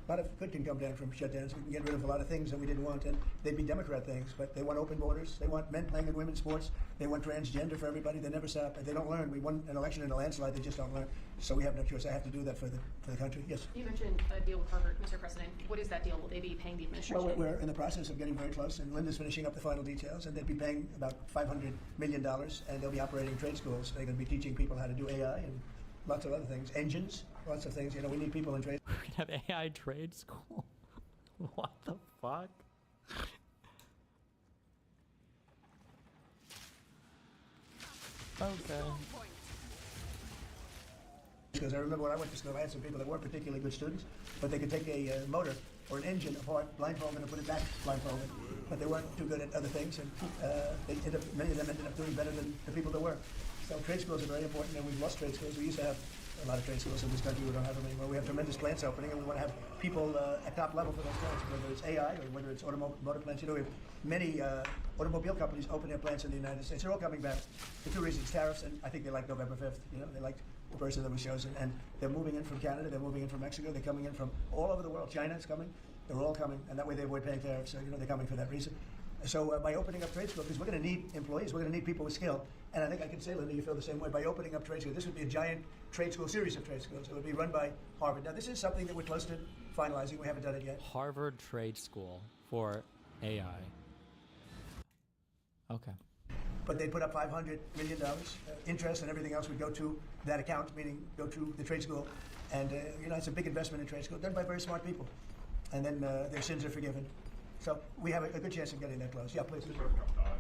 a lot of good can come down from shutdowns. We can get rid of a lot of things that we didn't want, and they'd be Democrat things, but they want open borders. They want men playing in women's sports. They want transgender for everybody. They never stop. They don't learn. We won an election in a landslide. They just don't learn. So we have no choice. I have to do that for the country. Yes? You mentioned a deal with Harvard, Mr. President. What is that deal? Will they be paying the administration? Well, we're in the process of getting very close, and Linda's finishing up the final details, and they'll be paying about $500 million, and they'll be operating trade schools. They're going to be teaching people how to do AI and lots of other things. Engines, lots of things. We need people in trade. We can have AI trade school. What the fuck? Okay. Because I remember when I went to school, I had some people that weren't particularly good students, but they could take a motor or an engine apart blindfolded and put it back blindfolded. But they weren't too good at other things, and many of them ended up doing better than the people that were. So trade schools are very important, and we've lost trade schools. We used to have a lot of trade schools in this country. We don't have them anymore. We have tremendous plants opening, and we want to have people at top level for those plants, whether it's AI or whether it's automotive plants. We have many automobile companies open their plants in the United States. They're all coming back for two reasons: tariffs, and I think they like November 5th. They liked the person that was chosen, and they're moving in from Canada. They're moving in from Mexico. They're coming in from all over the world. China is coming. They're all coming, and that way they avoid paying tariffs. So they're coming for that reason. So by opening up trade schools, because we're going to need employees, we're going to need people with skill. And I think I can say, Linda, you feel the same way. By opening up trade schools, this would be a giant trade school, series of trade schools. It would be run by Harvard. Now, this is something that we're close to finalizing. We haven't done it yet. Harvard Trade School for AI. Okay. But they put up $500 million. Interest and everything else would go to that account, meaning go to the trade school. And, it's a big investment in trade school, done by very smart people. And then their sins are forgiven. So we have a good chance of getting that close. Yeah, please.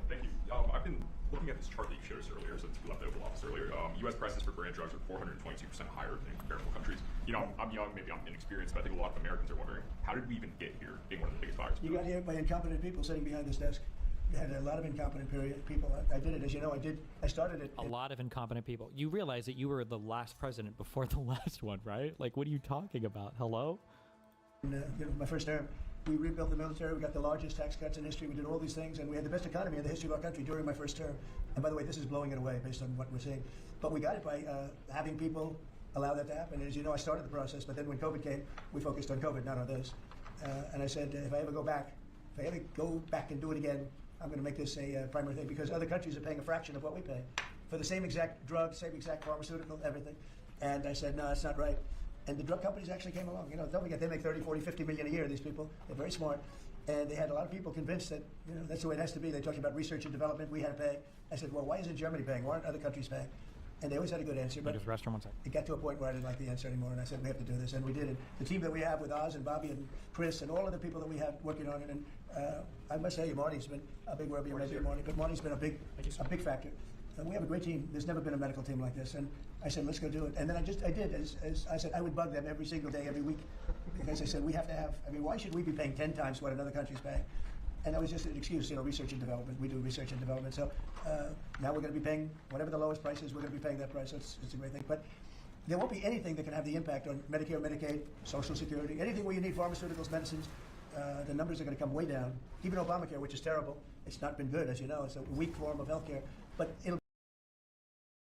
Thank you. I've been looking at this chart that you showed us earlier since we left the Oval Office earlier. U.S. prices for brand drugs are 422% higher than comparable countries. I'm young, maybe I'm inexperienced, but I think a lot of Americans are wondering, how did we even get here, being one of the biggest buyers? You got here by incompetent people sitting behind this desk. You had a lot of incompetent people. I did it, as you know. I started it. A lot of incompetent people. You realize that you were the last president before the last one, right? Like, what are you talking about? Hello? My first term, we rebuilt the military. We got the largest tax cuts in history. We did all these things, and we had the best economy in the history of our country during my first term. And by the way, this is blowing it away based on what we're seeing. But we got it by having people allow that to happen. And as you know, I started the process, but then when COVID came, we focused on COVID, not on this. And I said, if I ever go back and do it again, I'm going to make this a primary thing, because other countries are paying a fraction of what we pay for the same exact drug, same exact pharmaceutical, everything. And I said, no, that's not right. And the drug companies actually came along. Don't forget, they make 30, 40, 50 million a year, these people. They're very smart. And they had a lot of people convinced that, that's the way it has to be. They talked about research and development. We had to pay. I said, well, why isn't Germany paying? Why aren't other countries paying? And they always had a good answer. But it got to a point where I didn't like the answer anymore, and I said, we have to do this. And we did it. The team that we have with Oz and Bobby and Chris and all of the people that we have working on it, and I must say, Marty's been a big, wherever you may be, Marty, but Marty's been a big factor. We have a great team. There's never been a medical team like this, and I said, let's go do it. And then I did. As I said, I would bug them every single day, every week, because I said, we have to have, I mean, why should we be paying 10 times what another country's paying? And that was just an excuse, research and development. We do research and development. So now we're going to be paying, whatever the lowest price is, we're going to be paying that price. So it's a great thing. But there won't be anything that can have the impact on Medicare, Medicaid, Social Security, anything where you need pharmaceuticals, medicines. The numbers are going to come way down. Even Obamacare, which is terrible, it's not been good, as you know. It's a weak form of health care. But it'll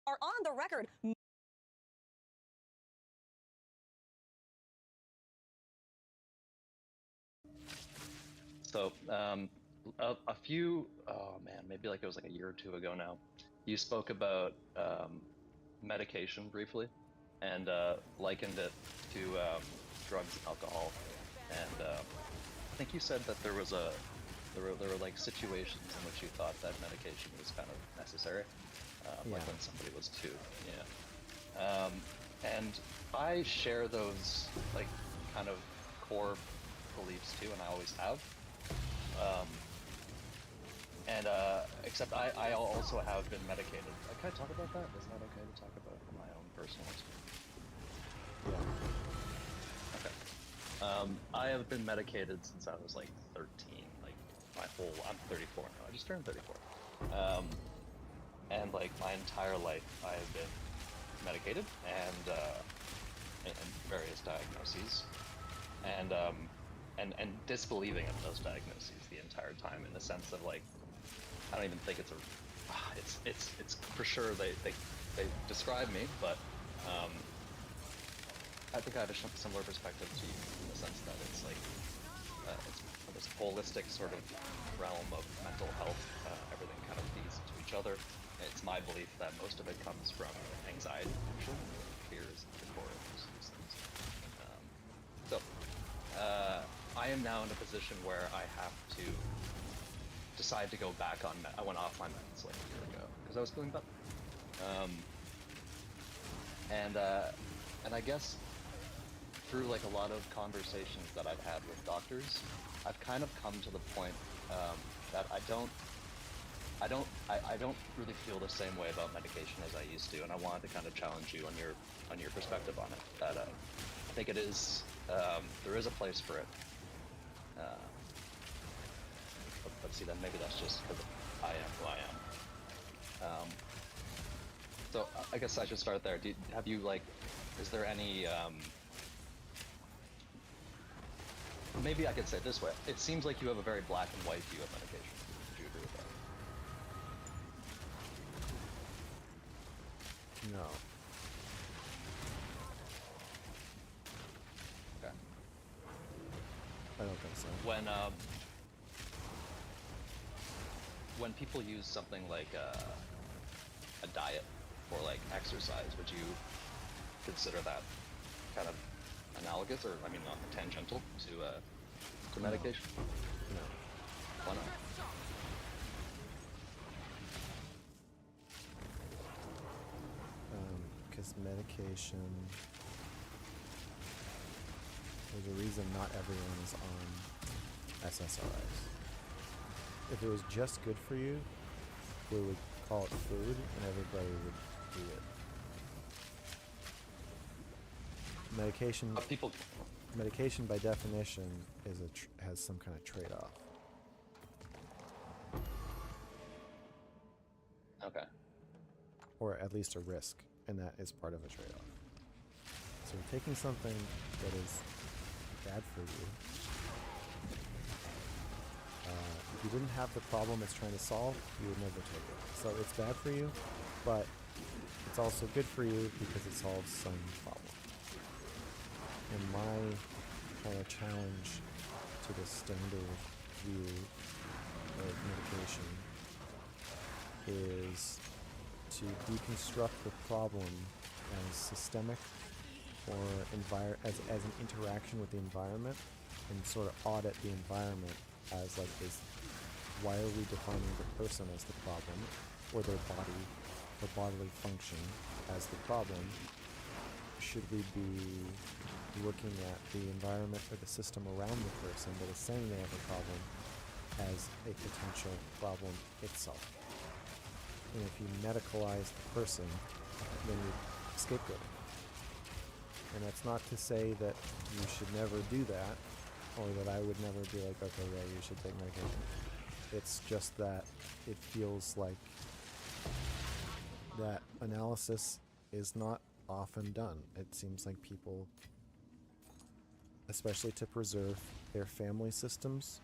are on the record. So, a few, oh man, maybe like it was like a year or two ago now, you spoke about medication briefly and likened it to drugs and alcohol. And I think you said that there were like situations in which you thought that medication was kind of necessary, like when somebody was too, and I share those like kind of core beliefs too, and I always have. Except I also have been medicated. Can I talk about that? Isn't that okay to talk about my own personal experience? Yeah. Okay. I have been medicated since I was like 13. Like I'm 34 now. I just turned 34. And like my entire life, I have been medicated and various diagnoses, and disbelieving of those diagnoses the entire time, in the sense of like, I don't even think it's for sure they describe me, but I think I have a similar perspective to you, in the sense that it's like it's this holistic sort of realm of mental health. Everything kind of feeds into each other. It's my belief that most of it comes from anxiety, actually, fears, the core of these things. I am now in a position where I have to decide to go back on I went off my meds like a year ago because I was feeling better. And I guess through like a lot of conversations that I've had with doctors, I've kind of come to the point that I don't really feel the same way about medication as I used to, and I wanted to kind of challenge you on your perspective on it. That I think it is there is a place for it. But see, then maybe that's just because I am who I am. So I guess I should start there. Have you like? Is there any? Maybe I could say it this way. It seems like you have a very black and white view of medication. Would you agree with that? No. Okay. I don't think so. When people use something like a diet or like exercise, would you consider that kind of analogous, or I mean, not tangential to medication? No. Why not? Because medication, there's a reason not everyone is on SSRIs. If it was just good for you, we would call it food and everybody would do it. Medication by definition is has some kind of trade-off. Okay. Or at least a risk, and that is part of a trade-off. So you're taking something that is bad for you. If you didn't have the problem it's trying to solve, you would never take it. So it's bad for you, but it's also good for you because it solves some problem. And my kind of challenge to the standard view of medication is to deconstruct the problem as systemic or as an interaction with the environment, and sort of audit the environment as like this. Why are we defining the person as the problem, or their body or bodily function as the problem? Should we be looking at the environment or the system around the person that is saying they have a problem as a potential problem itself. And if you medicalize the person, then you're scapegoating. And that's not to say that you should never do that, or that I would never be like, okay, yeah, you should take medication. It's just that it feels like that analysis is not often done. It seems like people, especially to preserve their family systems,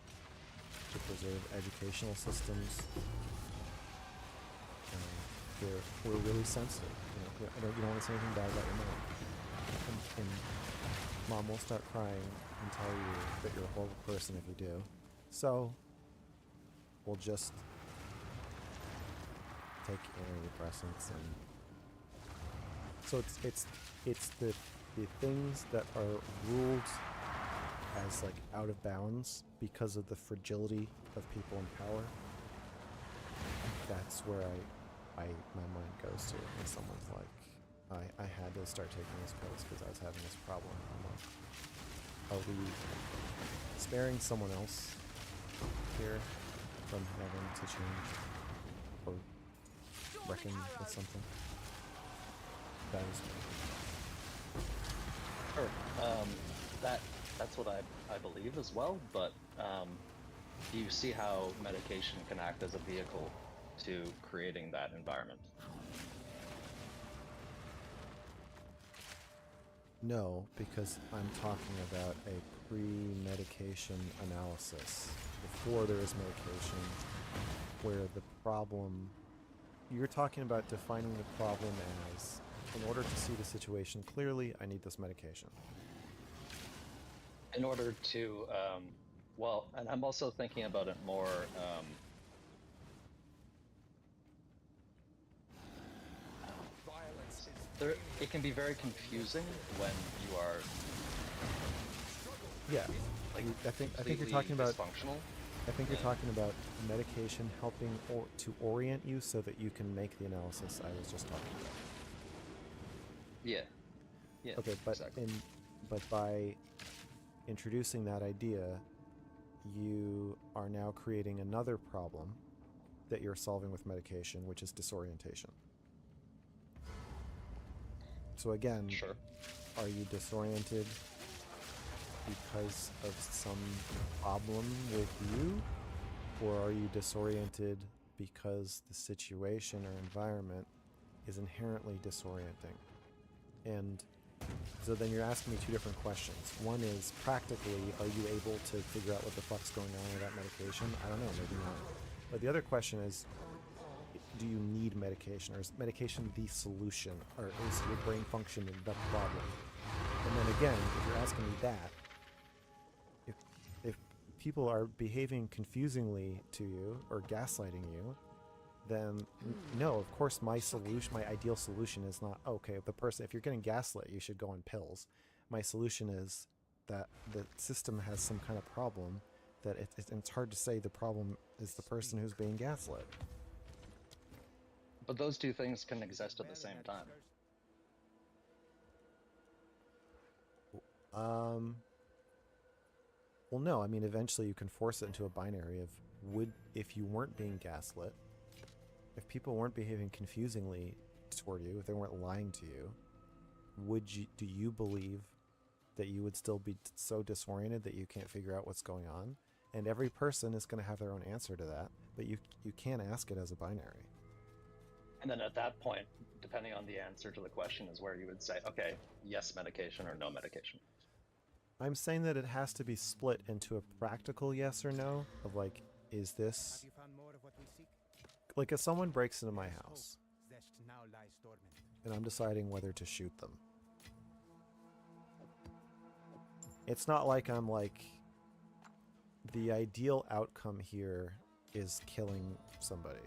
to preserve educational systems, we're really sensitive. You don't want to say anything bad about your mom. And mom will start crying and tell you that you're a horrible person if you do. So we'll just take antidepressants, and so it's the things that are ruled as like out of bounds because of the fragility of people in power. That's where my mind goes to when someone's like, I had to start taking these pills because I was having this problem. I'm like, are we sparing someone else here from having to change or reckon with something? That is Sure. That's what I believe as well, but do you see how medication can act as a vehicle to creating that environment? No, because I'm talking about a pre-medication analysis before there is medication, where the problem, you're talking about defining the problem as, in order to see the situation clearly, I need this medication. In order to, well, and I'm also thinking about it more, it can be very confusing when you are, yeah, like, I think you're talking about dysfunctional. I think you're talking about medication helping to orient you so that you can make the analysis I was just talking about. Yeah. Yeah. Okay, but exactly. but by introducing that idea, you are now creating another problem that you're solving with medication, which is disorientation. So again, sure. Are you disoriented because of some problem with you? Or are you disoriented because the situation or environment is inherently disorienting? And so then you're asking me two different questions. One is, practically, are you able to figure out what the fuck's going on with that medication? I don't know, maybe not. But the other question is, do you need medication? Or is medication the solution? Or is your brain function the problem? And then again, if you're asking me that, if people are behaving confusingly to you or gaslighting you, then no, of course my ideal solution is not, okay, if you're getting gaslit, you should go on pills. My solution is that the system has some kind of problem, that it's hard to say the problem is the person who's being gaslit. But those two things can exist at the same time. Well, no, I mean, eventually you can force it into a binary of, if you weren't being gaslit, if people weren't behaving confusingly toward you, if they weren't lying to you, do you believe that you would still be so disoriented that you can't figure out what's going on? And every person is going to have their own answer to that, but you can't ask it as a binary. And then at that point, depending on the answer to the question, is where you would say, okay, yes medication or no medication. I'm saying that it has to be split into a practical yes or no, of like, is this... Like, if someone breaks into my house, and I'm deciding whether to shoot them, it's not like I'm like, the ideal outcome here is killing somebody.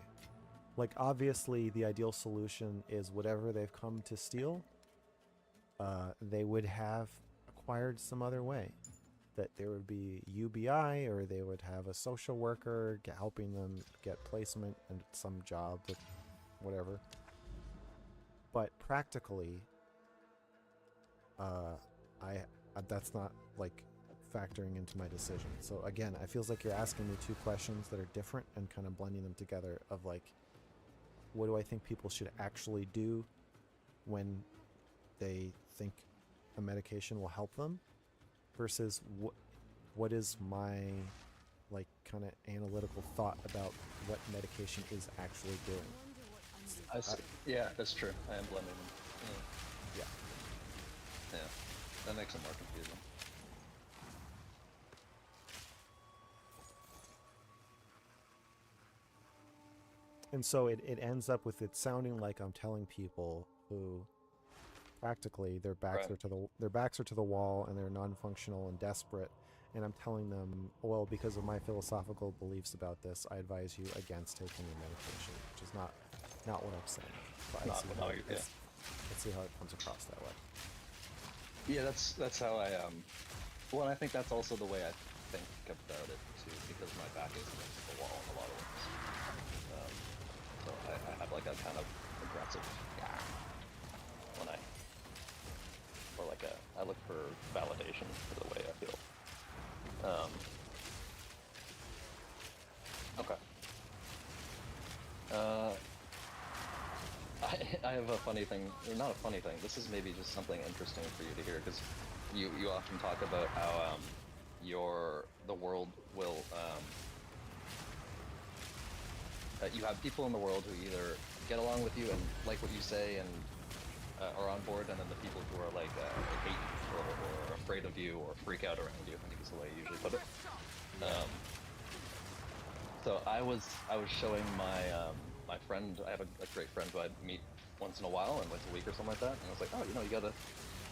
Like, obviously, the ideal solution is whatever they've come to steal, they would have acquired some other way. That there would be UBI, or they would have a social worker helping them get placement and some job, whatever. But practically, that's not like factoring into my decision. So again, it feels like you're asking me two questions that are different and kind of blending them together of like, what do I think people should actually do when they think a medication will help them versus what is my like kind of analytical thought about what medication is actually doing. I see. Yeah, that's true. I am blending them. Yeah. Yeah. That makes it more confusing. And so it ends up with it sounding like I'm telling people who practically their backs are to the wall and they're non-functional and desperate, and I'm telling them, well, because of my philosophical beliefs about this, I advise you against taking your medication, which is not what I'm saying. But let's see how it comes across that way. Yeah, that's how I well, and I think that's also the way I think about it too, because my back is against the wall in a lot of ways. So I have like a kind of aggressive when I look for validation for the way I feel. Okay. I have a funny thing, or not a funny thing, this is maybe just something interesting for you to hear, because you often talk about how the world will you have people in the world who either get along with you and like what you say and are on board, and then the people who are like hate or afraid of you or freak out around you, I think is the way I usually put it. So I was showing my friend, I have a great friend who I meet once in a while and once a week or something like that, and I was like, oh, you gotta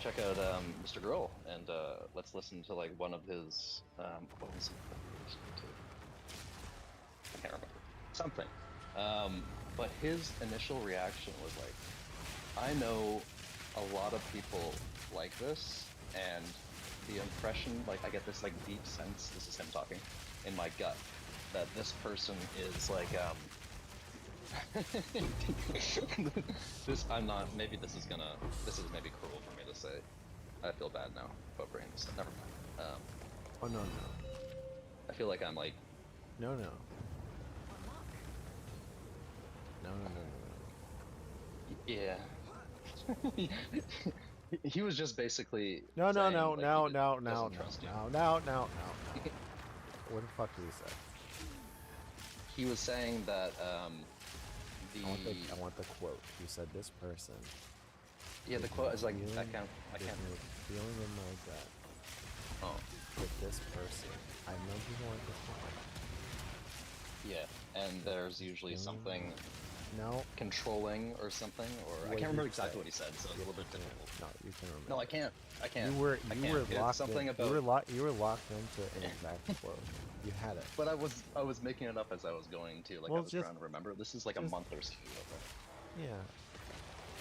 check out Mr. Girl, and let's listen to like one of his what was it that we listened to? I can't remember. Something. But his initial reaction was like, I know a lot of people like this, and the impression, like I get this like deep sense, this is him talking, in my gut, that this person is like maybe this is maybe cruel for me to say. I feel bad now about bringing this up. Never mind. Oh no. I feel like I'm like No. Yeah. He was just basically No. saying, Where like, the fuck did he say? He was saying that I want the quote. You said this person. Yeah, the quote is like I can't. Feeling in my gut. Oh. With this person, I know people like this one. Yeah, and there's usually something. No. Controlling or something, or I can't remember exactly what he said, so it's a little bit difficult. No, you can remember. No, I can't. You were locked something in. About... You were locked into an exact quote. You had it. But I was making it up as I was going to, like, I was trying to remember. This is like a month or so ago. Yeah.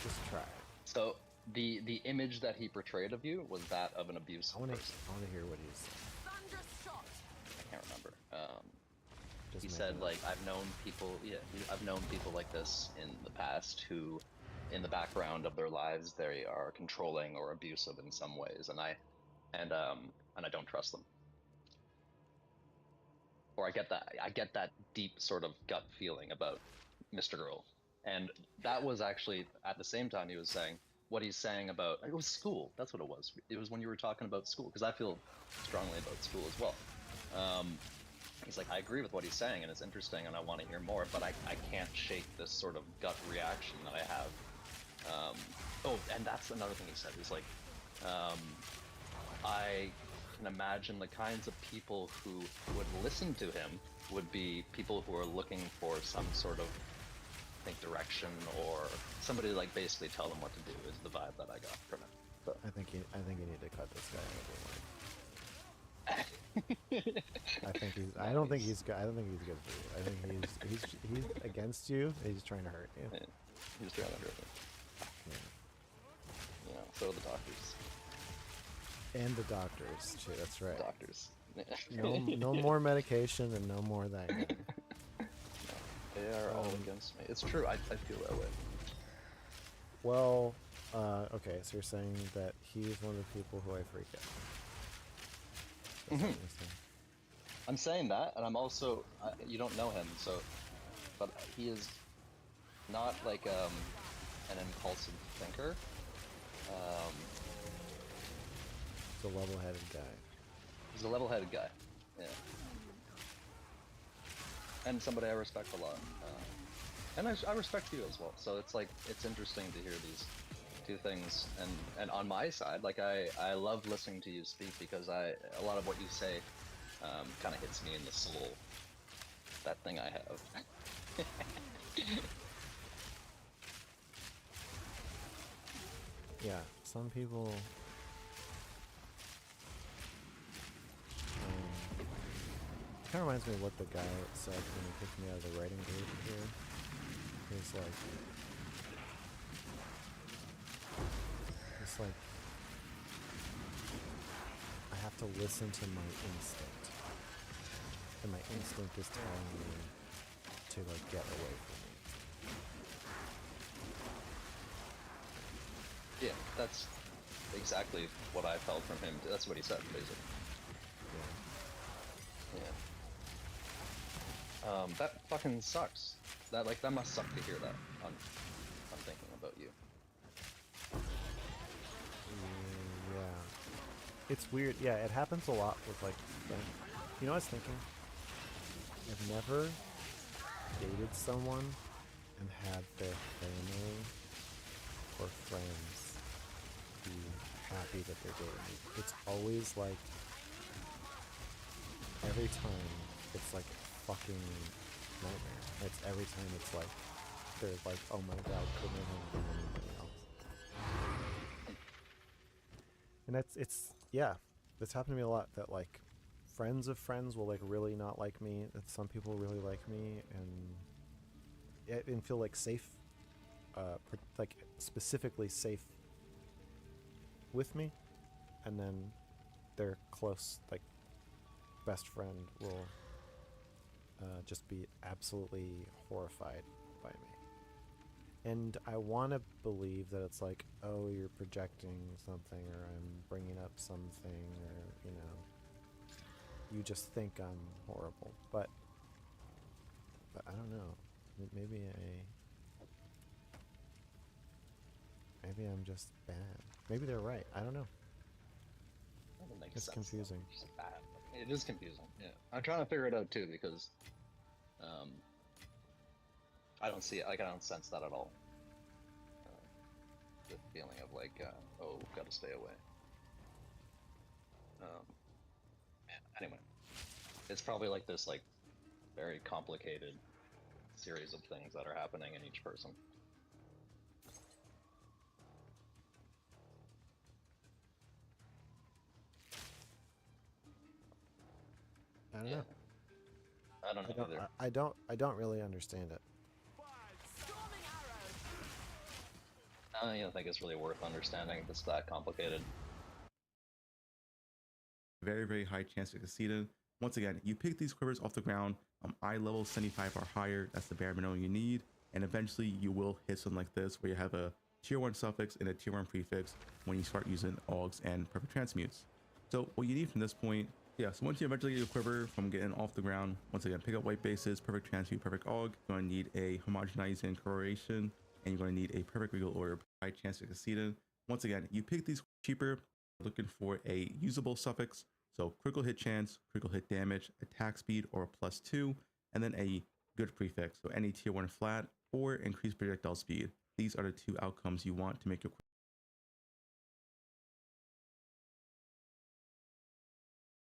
Just try it. So the image that he portrayed of you was that of an abusive person. I want to hear what he said. I can't remember. He said, like, I've known people like this in the past who, in the background of their lives, they are controlling or abusive in some ways, and I don't trust them. Or I get that deep sort of gut feeling about Mr. Girl. And that was actually, at the same time, he was saying, what he's saying about, it was school, that's what it was. It was when you were talking about school, because I feel strongly about school as well. He's like, I agree with what he's saying, and it's interesting, and I want to hear more, but I can't shake this sort of gut reaction that I have. Oh, and that's another thing he said. He's like, I can imagine the kinds of people who would listen to him would be people who are looking for some sort of, I think, direction, or somebody to, like, basically tell them what to do, is the vibe that I got from it. So. I think you need to cut this guy out. I don't think he's good for you. I think he's against you. He's trying to hurt you. Yeah, he's trying to hurt me. Yeah. So are the doctors. And the doctors too. That's right. Doctors. No more medication and no more that. No, they are all against me. It's true. I feel that way. Well, okay. So you're saying that he's one of the people who I freak out. That's what you're saying. I'm saying that, and I'm also you don't know him, so but he is not like an impulsive thinker. He's a level-headed guy. He's a level-headed guy, yeah, and somebody I respect a lot, and I respect you as well. So it's like it's interesting to hear these two things, and on my side, like I love listening to you speak because a lot of what you say kind of hits me in the soul. That thing I have. Yeah, some people. Kind of reminds me of what the guy said when he kicked me out of the writing group here. He's like, I have to listen to my instinct, and my instinct is telling me to like get away from me. Yeah, that's exactly what I felt from him. That's what he said, basically. Yeah. That fucking sucks. That must suck to hear that. I'm thinking about you. Yeah. It's weird. Yeah, it happens a lot with like friends. You know what I was thinking? I've never dated someone and had their family or friends be happy that they're dating me. It's always like every time it's like fucking nightmare. It's every time it's like they're like, oh my god, couldn't have been anybody else. And that's happened to me a lot, that like friends of friends will like really not like me, that some people really like me and feel like safe, like specifically safe with me, and then their close like best friend will just be absolutely horrified by me. And I want to believe that it's like, oh, you're projecting something, or I'm bringing up something, or, you know, you just think I'm horrible. But I don't know. Maybe I'm just bad. Maybe they're right. I don't know. It's confusing. It is confusing. Yeah, I'm trying to figure it out too, because I don't see it. Like, I don't sense that at all. The feeling of like, oh, gotta stay away. Anyway, it's probably like this like very complicated series of things that are happening in each person. I don't know. I don't know either. I don't really understand it. I don't think it's really worth understanding if it's that complicated. Very, very high chance to succeed. Once again, you pick these quivers off the ground, eye level 75 or higher, that's the bare minimum you need, and eventually you will hit something like this, where you have a tier 1 suffix and a tier 1 prefix when you start using augs and perfect transmutes. So what you need from this point, so once you eventually get your quiver from getting off the ground, once again, pick up white bases, perfect transmute, perfect aug, you're going to need a homogenizing correlation, and you're going to need a perfect regal order. High chance to succeed in. Once again, you pick these cheaper, looking for a usable suffix, so critical hit chance, critical hit damage, attack speed, or a +2, and then a good prefix, so any tier 1 flat or increased projectile speed. These are the two outcomes you want to make your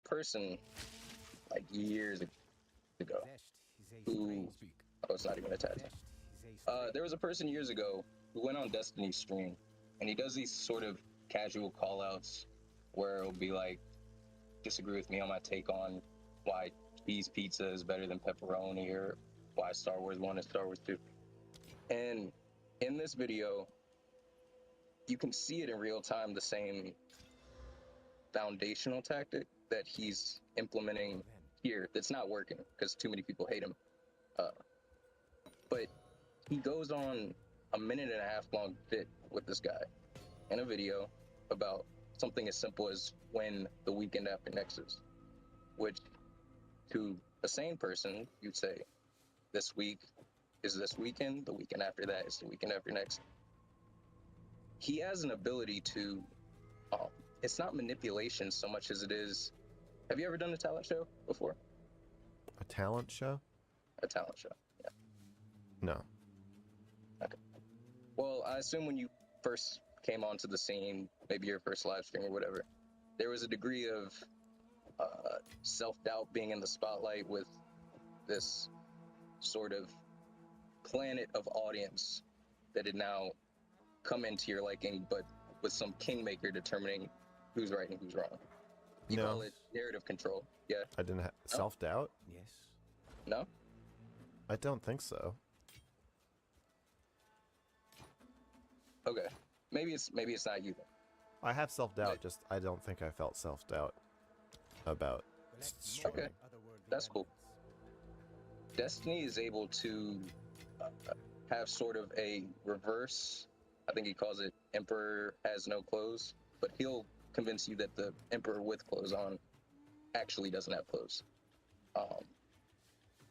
person like years ago who it's not even a tattoo. There was a person years ago who went on Destiny's stream, and he does these sort of casual call outs where it'll be like, disagree with me on my take on why cheese pizza is better than pepperoni, or why Star Wars 1 is Star Wars 2. And in this video, you can see it in real time, the same foundational tactic that he's implementing here that's not working because too many people hate him. But he goes on a 1.5-minute long bit with this guy in a video about something as simple as when the weekend after next is. which to a sane person, you'd say, this week is this weekend, the weekend after that is the weekend after next. He has an ability to, it's not manipulation so much as it is, have you ever done a talent show before? A talent show? A talent show, yeah. No. Okay. Well, I assume when you first came onto the scene, maybe your first live stream or whatever, there was a degree of self-doubt being in the spotlight with this sort of planet of audience that had now come into your liking, but with some kingmaker determining who's right and who's wrong. You call it narrative control, yeah? I didn't have self-doubt? Yes. No? I don't think so. Okay. Maybe it's not you then. I have self-doubt, just I don't think I felt self-doubt about streaming. Okay, that's cool. Destiny is able to have sort of a reverse, I think he calls it Emperor has no clothes, but he'll convince you that the Emperor with clothes on actually doesn't have clothes.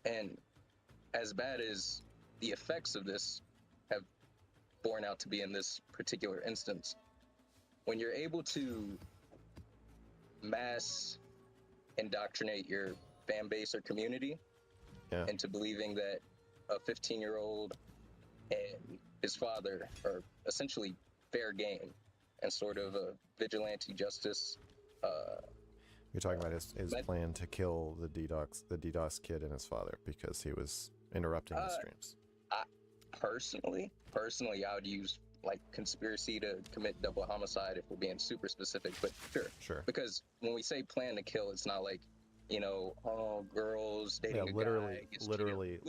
And as bad as the effects of this have borne out to be in this particular instance, when you're able to mass indoctrinate your fan base or community into believing that a 15-year-old and his father are essentially fair game and sort of a vigilante justice. You're talking about his plan to kill the DDoS kid and his father because he was interrupting his streams. Personally, I would use like conspiracy to commit double homicide if we're being super specific, but sure. Because when we say plan to kill, it's not like, girls dating a guy. Literally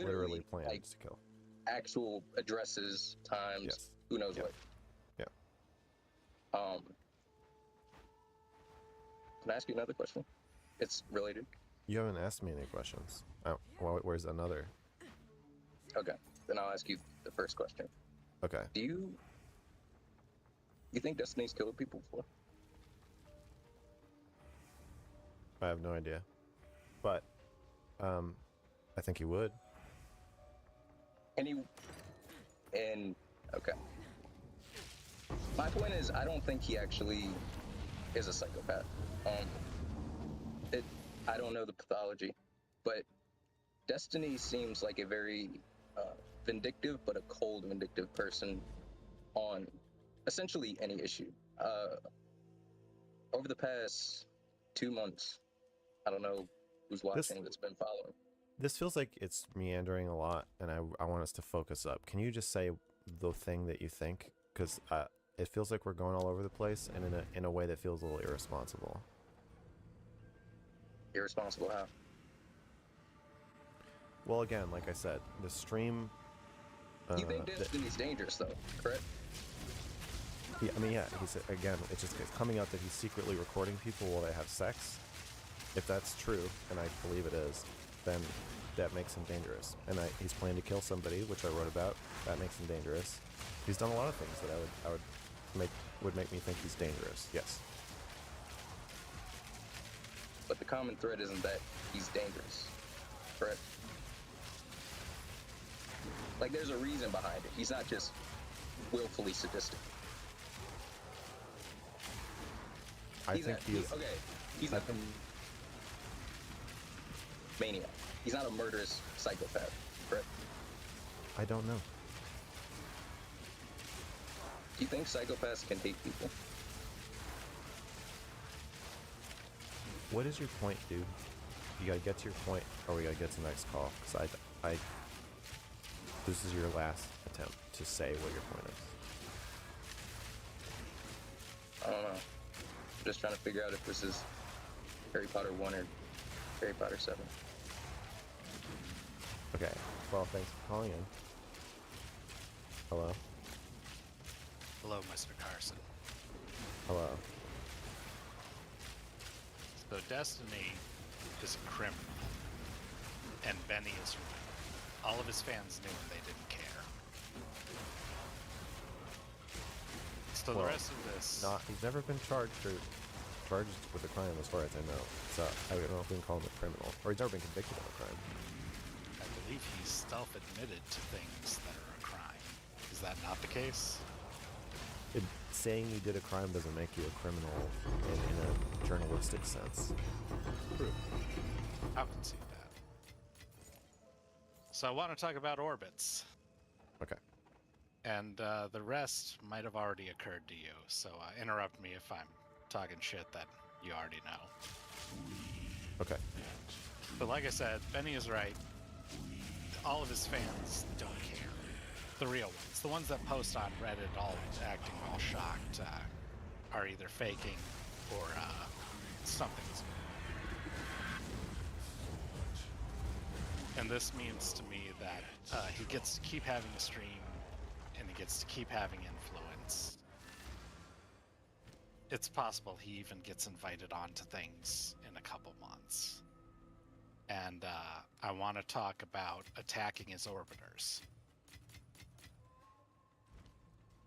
plans like, to kill. Actual addresses, times, who knows what. Yeah. Can I ask you another question? It's related. You haven't asked me any questions. Oh, well, where's another? Okay, then I'll ask you the first question. Okay. Do you think Destiny's killed people before? I have no idea, but I think he would. Okay. My point is, I don't think he actually is a psychopath. I don't know the pathology, but Destiny seems like a very vindictive, but a cold vindictive person on essentially any issue. Over the past 2 months, I don't know who's watching that's been following. This feels like it's meandering a lot, and I want us to focus up. Can you just say the thing that you think? Because it feels like we're going all over the place, and in a way that feels a little irresponsible. Irresponsible how? Well, again, like I said, the stream... you think Destiny's dangerous, though, correct? Yeah, I mean, yeah, it's coming out that he's secretly recording people while they have sex. If that's true, and I believe it is, then that makes him dangerous. And he's planning to kill somebody, which I wrote about. That makes him dangerous. He's done a lot of things that would make me think he's dangerous. Yes. But the common thread isn't that he's dangerous, correct? Like, there's a reason behind it. He's not just willfully sadistic. He's a maniac. He's not a murderous psychopath, correct? I don't know. Do you think psychopaths can hate people? What is your point, dude? You gotta get to your point, or we gotta get to the next call. Because this is your last attempt to say what your point is. I don't know. I'm just trying to figure out if this is Harry Potter 1 or Harry Potter 7. Okay. Well, thanks for calling in. Hello? Hello, Mr. Carson. Hello. So Destiny is a criminal, and Benny is right. All of his fans knew and they didn't care. So the rest of this... He's never been charged or charged with a crime as far as I know. So I don't know if we can call him a criminal, or he's never been convicted of a crime. I believe he's self-admitted to things that are a crime. Is that not the case? Saying you did a crime doesn't make you a criminal in a journalistic sense. True. I can see that. So I want to talk about orbits. Okay. And the rest might have already occurred to you, so interrupt me if I'm talking shit that you already know. Okay. But like I said, Benny is right. All of his fans don't care. The real ones, the ones that post on Reddit all acting all shocked, are either faking or something's. And this means to me that he gets to keep having a stream, and he gets to keep having influence. It's possible he even gets invited onto things in a couple months. And I want to talk about attacking his orbiters.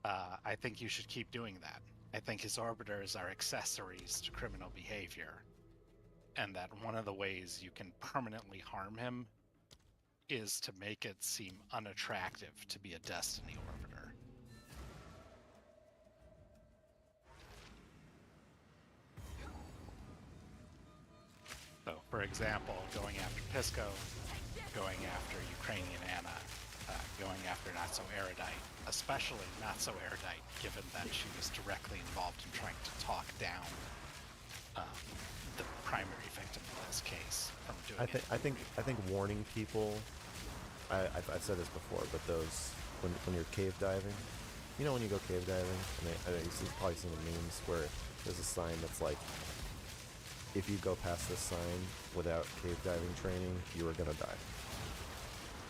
I think you should keep doing that. I think his orbiters are accessories to criminal behavior, and that one of the ways you can permanently harm him is to make it seem unattractive to be a Destiny orbiter. So, for example, going after Pisco, going after Ukrainian Anna, going after Not So Erudite, especially Not So Erudite, given that she was directly involved in trying to talk down the primary victim in this case from doing it. I think warning people. I've said this before, but those when you're cave diving, you know when you go cave diving, and you've probably seen the memes where there's a sign that's like, if you go past this sign without cave diving training, you are gonna die.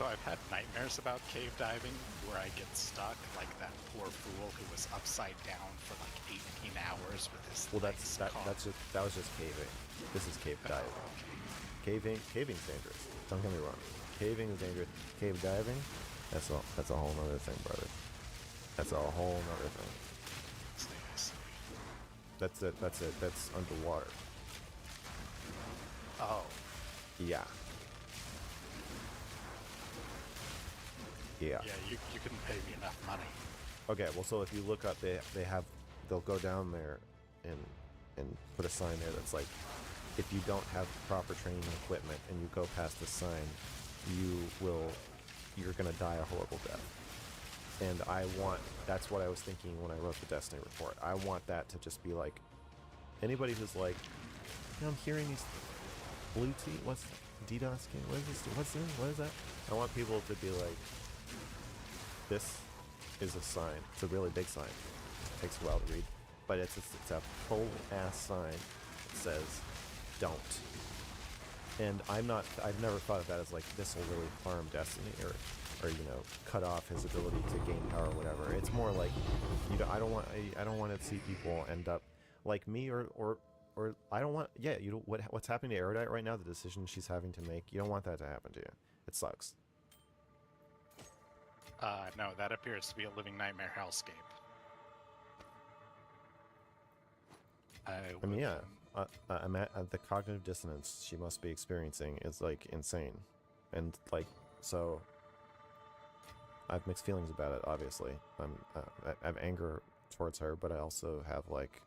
So I've had nightmares about cave diving where I get stuck, like that poor fool who was upside down for like 18 hours with his legs that was just caving. This is cave diving. Caving's dangerous. Don't get me wrong. Caving is dangerous. Cave diving, that's a whole nother thing, brother. That's a whole nother thing. That's it. That's underwater. Oh. Yeah. Yeah. Yeah, you couldn't pay me enough money. Okay, well, so if you look up, they'll go down there and put a sign there that's like, if you don't have proper training and equipment and you go past the sign, you're gonna die a horrible death. And that's what I was thinking when I wrote the Destiny report. I want that to just be like, anybody who's like, I'm hearing these blue tea, what's DDoS game? What is this? What's this? What is that? I want people to be like, this is a sign. It's a really big sign. It takes a while to read, but it's a full ass sign that says, don't. And I've never thought of that as like, this will really harm Destiny or cut off his ability to gain power or whatever. It's more like, I don't want to see people end up like me or I don't want, what's happening to Erudite right now, the decision she's having to make, you don't want that to happen to you. It sucks. No, that appears to be a living nightmare hellscape. I mean, yeah, the cognitive dissonance she must be experiencing is like insane, and like, so I have mixed feelings about it. Obviously, I have anger towards her, but I also have like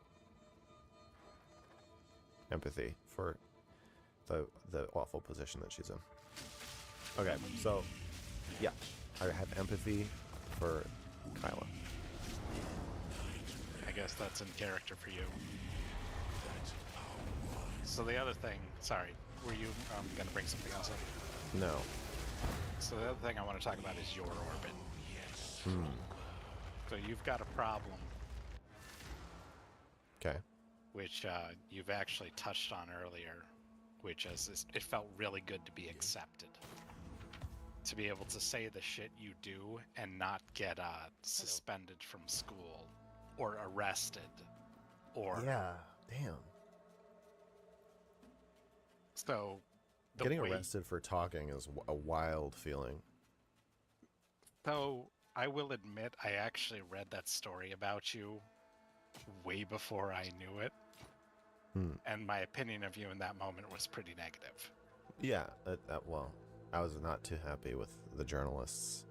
empathy for the awful position that she's in. Okay, so yeah, I have empathy for Kyla. I guess that's in character for you. So the other thing, sorry, were you going to bring something else up? No. So the other thing I want to talk about is your orbit. So you've got a problem. Okay. Which you've actually touched on earlier, which is it felt really good to be accepted. To be able to say the shit you do and not get suspended from school or arrested or... Yeah, damn. So... Getting arrested for talking is a wild feeling. Though, I will admit, I actually read that story about you way before I knew it. And my opinion of you in that moment was pretty negative. Yeah, well, I was not too happy with the journalists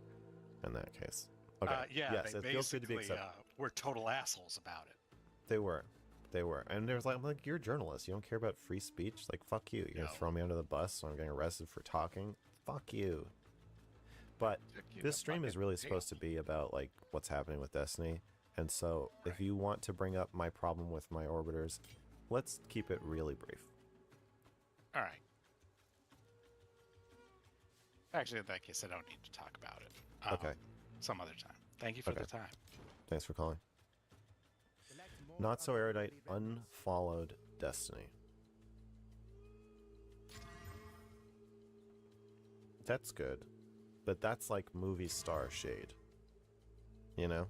in that case. Okay. Yeah, yes, they it feels good to be basically accepted. were total assholes about it. They were. And there's I'm like, you're a journalist. You don't care about free speech? Like, fuck you. You're going to throw me under the bus so I'm getting arrested for talking? Fuck you. But this stream is really supposed to be about, like, what's happening with Destiny. And so if you want to bring up my problem with my orbiters, let's keep it really brief. All right. Actually, in that case, I don't need to talk about it. Okay. Some other time. Thank you for the time. Thanks for calling. Not so erudite unfollowed Destiny. That's good, but that's like movie star shade. You know?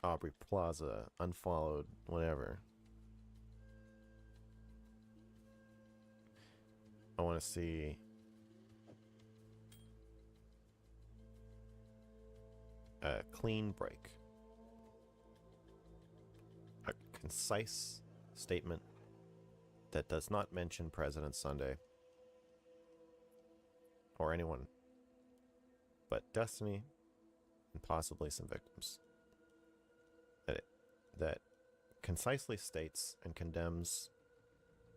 Aubrey Plaza, unfollowed, whatever. I want to see a clean break. A concise statement that does not mention President Sunday or anyone but Destiny and possibly some victims. That concisely states and condemns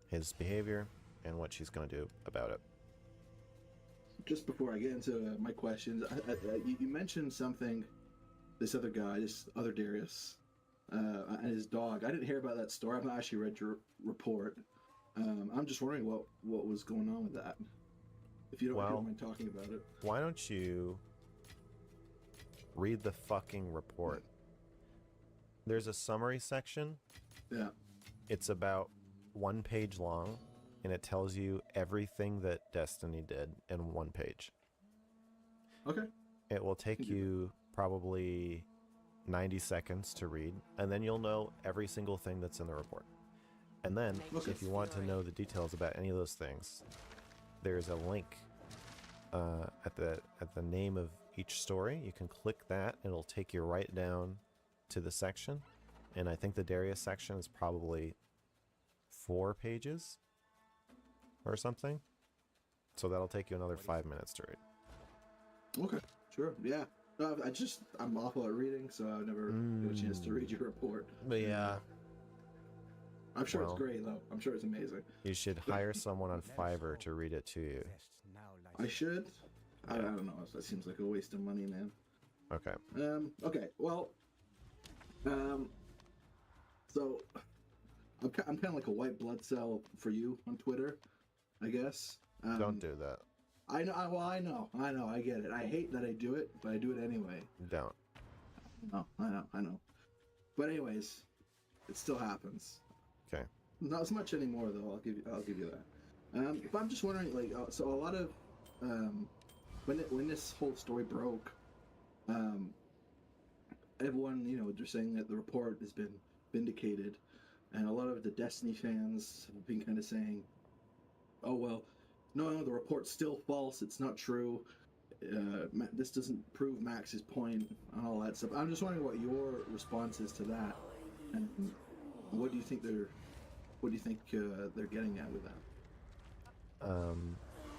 his behavior and what she's going to do about it. Just before I get into my questions, you mentioned something, this other guy, this other Darius, and his dog. I didn't hear about that story. I've not actually read your report. I'm just wondering what was going on with that. If you don't mind talking about it. Why don't you read the fucking report? There's a summary section. Yeah. It's about 1 page long, and it tells you everything that Destiny did in 1 page. Okay. It will take you probably 90 seconds to read, and then you'll know every single thing that's in the report. And then, if you want to know the details about any of those things, there's a link at the name of each story. You can click that, and it'll take you right down to the section. And I think the Darius section is probably 4 pages or something. So that'll take you another 5 minutes to read. Okay, sure, yeah. I'm awful at reading, so I've never had a chance to read your report. But yeah. I'm sure it's great, though. I'm sure it's amazing. You should hire someone on Fiverr to read it to you. I should? I don't know. That seems like a waste of money, man. Okay. Okay, well, so I'm kind of like a white blood cell for you on Twitter, I guess. Don't do that. I know. Well, I know. I get it. I hate that I do it, but I do it anyway. Don't. No, I know. But anyways, it still happens. Okay. Not as much anymore, though. I'll give you that. But I'm just wondering, like, so a lot of when this whole story broke, everyone, they're saying that the report has been vindicated, and a lot of the Destiny fans have been kind of saying, "Oh well, no, the report's still false. It's not true. This doesn't prove Max's point," and all that stuff. I'm just wondering what your response is to that, and what do you think they're getting at with that?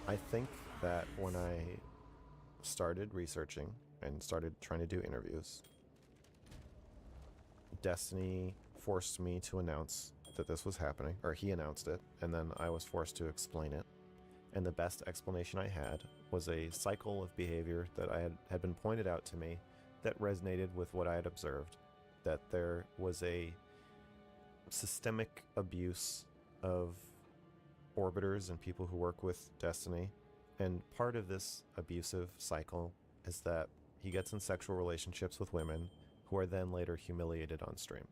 I think that when I started researching and started trying to do interviews, Destiny forced me to announce that this was happening, or he announced it, and then I was forced to explain it. And the best explanation I had was a cycle of behavior that had been pointed out to me that resonated with what I had observed, that there was a systemic abuse of orbiters and people who work with Destiny. And part of this abusive cycle is that he gets in sexual relationships with women who are then later humiliated on stream.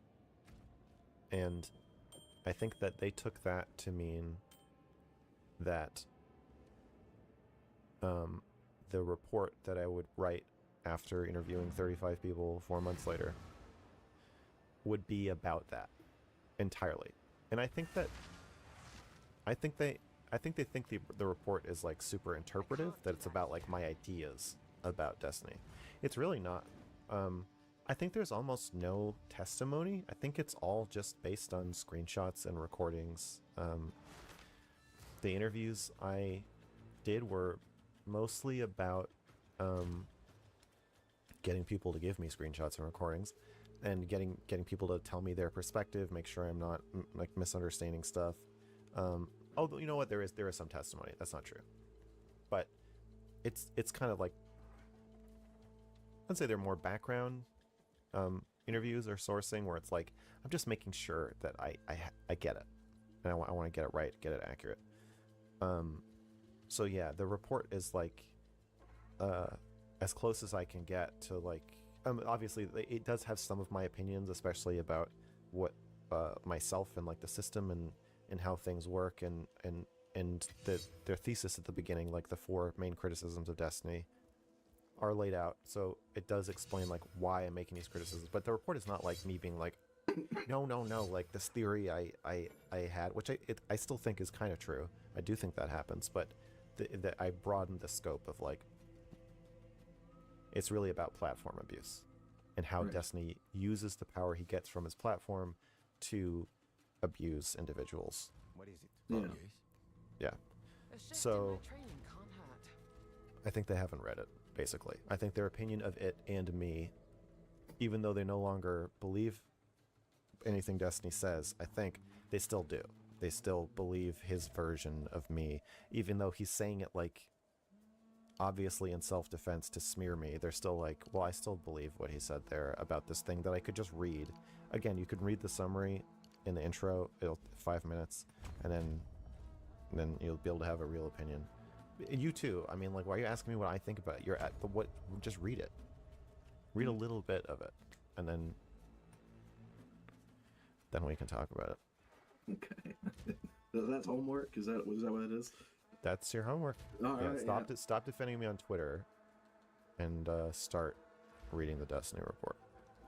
And I think that they took that to mean that the report that I would write after interviewing 35 people 4 months later would be about that entirely. And I think they think the report is like super interpretive, that it's about like my ideas about Destiny. It's really not. I think there's almost no testimony. I think it's all just based on screenshots and recordings. The interviews I did were mostly about getting people to give me screenshots and recordings, and getting people to tell me their perspective, make sure I'm not like misunderstanding stuff. Although, you know what, there is some testimony. That's not true, but it's kind of like, I'd say they're more background interviews or sourcing, where it's like I'm just making sure that I get it, and I want to get it right, get it accurate. So yeah, the report is like as close as I can get to like, obviously it does have some of my opinions, especially about what myself and like the system and how things work, and their thesis at the beginning, like the 4 main criticisms of Destiny, are laid out. So it does explain like why I'm making these criticisms, but the report is not like me being like, no, like this theory I had, which I still think is kind of true. I do think that happens, but I broadened the scope of like, it's really about platform abuse and how Destiny uses the power he gets from his platform to abuse individuals. What is it? Yeah. So I think they haven't read it, basically. I think their opinion of it and me, even though they no longer believe anything Destiny says, I think they still do. They still believe his version of me, even though he's saying it like obviously in self-defense to smear me. They're still like, well, I still believe what he said there about this thing that I could just read. Again, you could read the summary in the intro, it'll 5 minutes, and then you'll be able to have a real opinion. You too. I mean, like, why are you asking me what I think about it? You're at the what? Just read it. Read a little bit of it, and then we can talk about it. Okay. That's homework? Is that what it is? That's your homework. All yeah, right, stop defending me on Twitter, and start reading the Destiny report.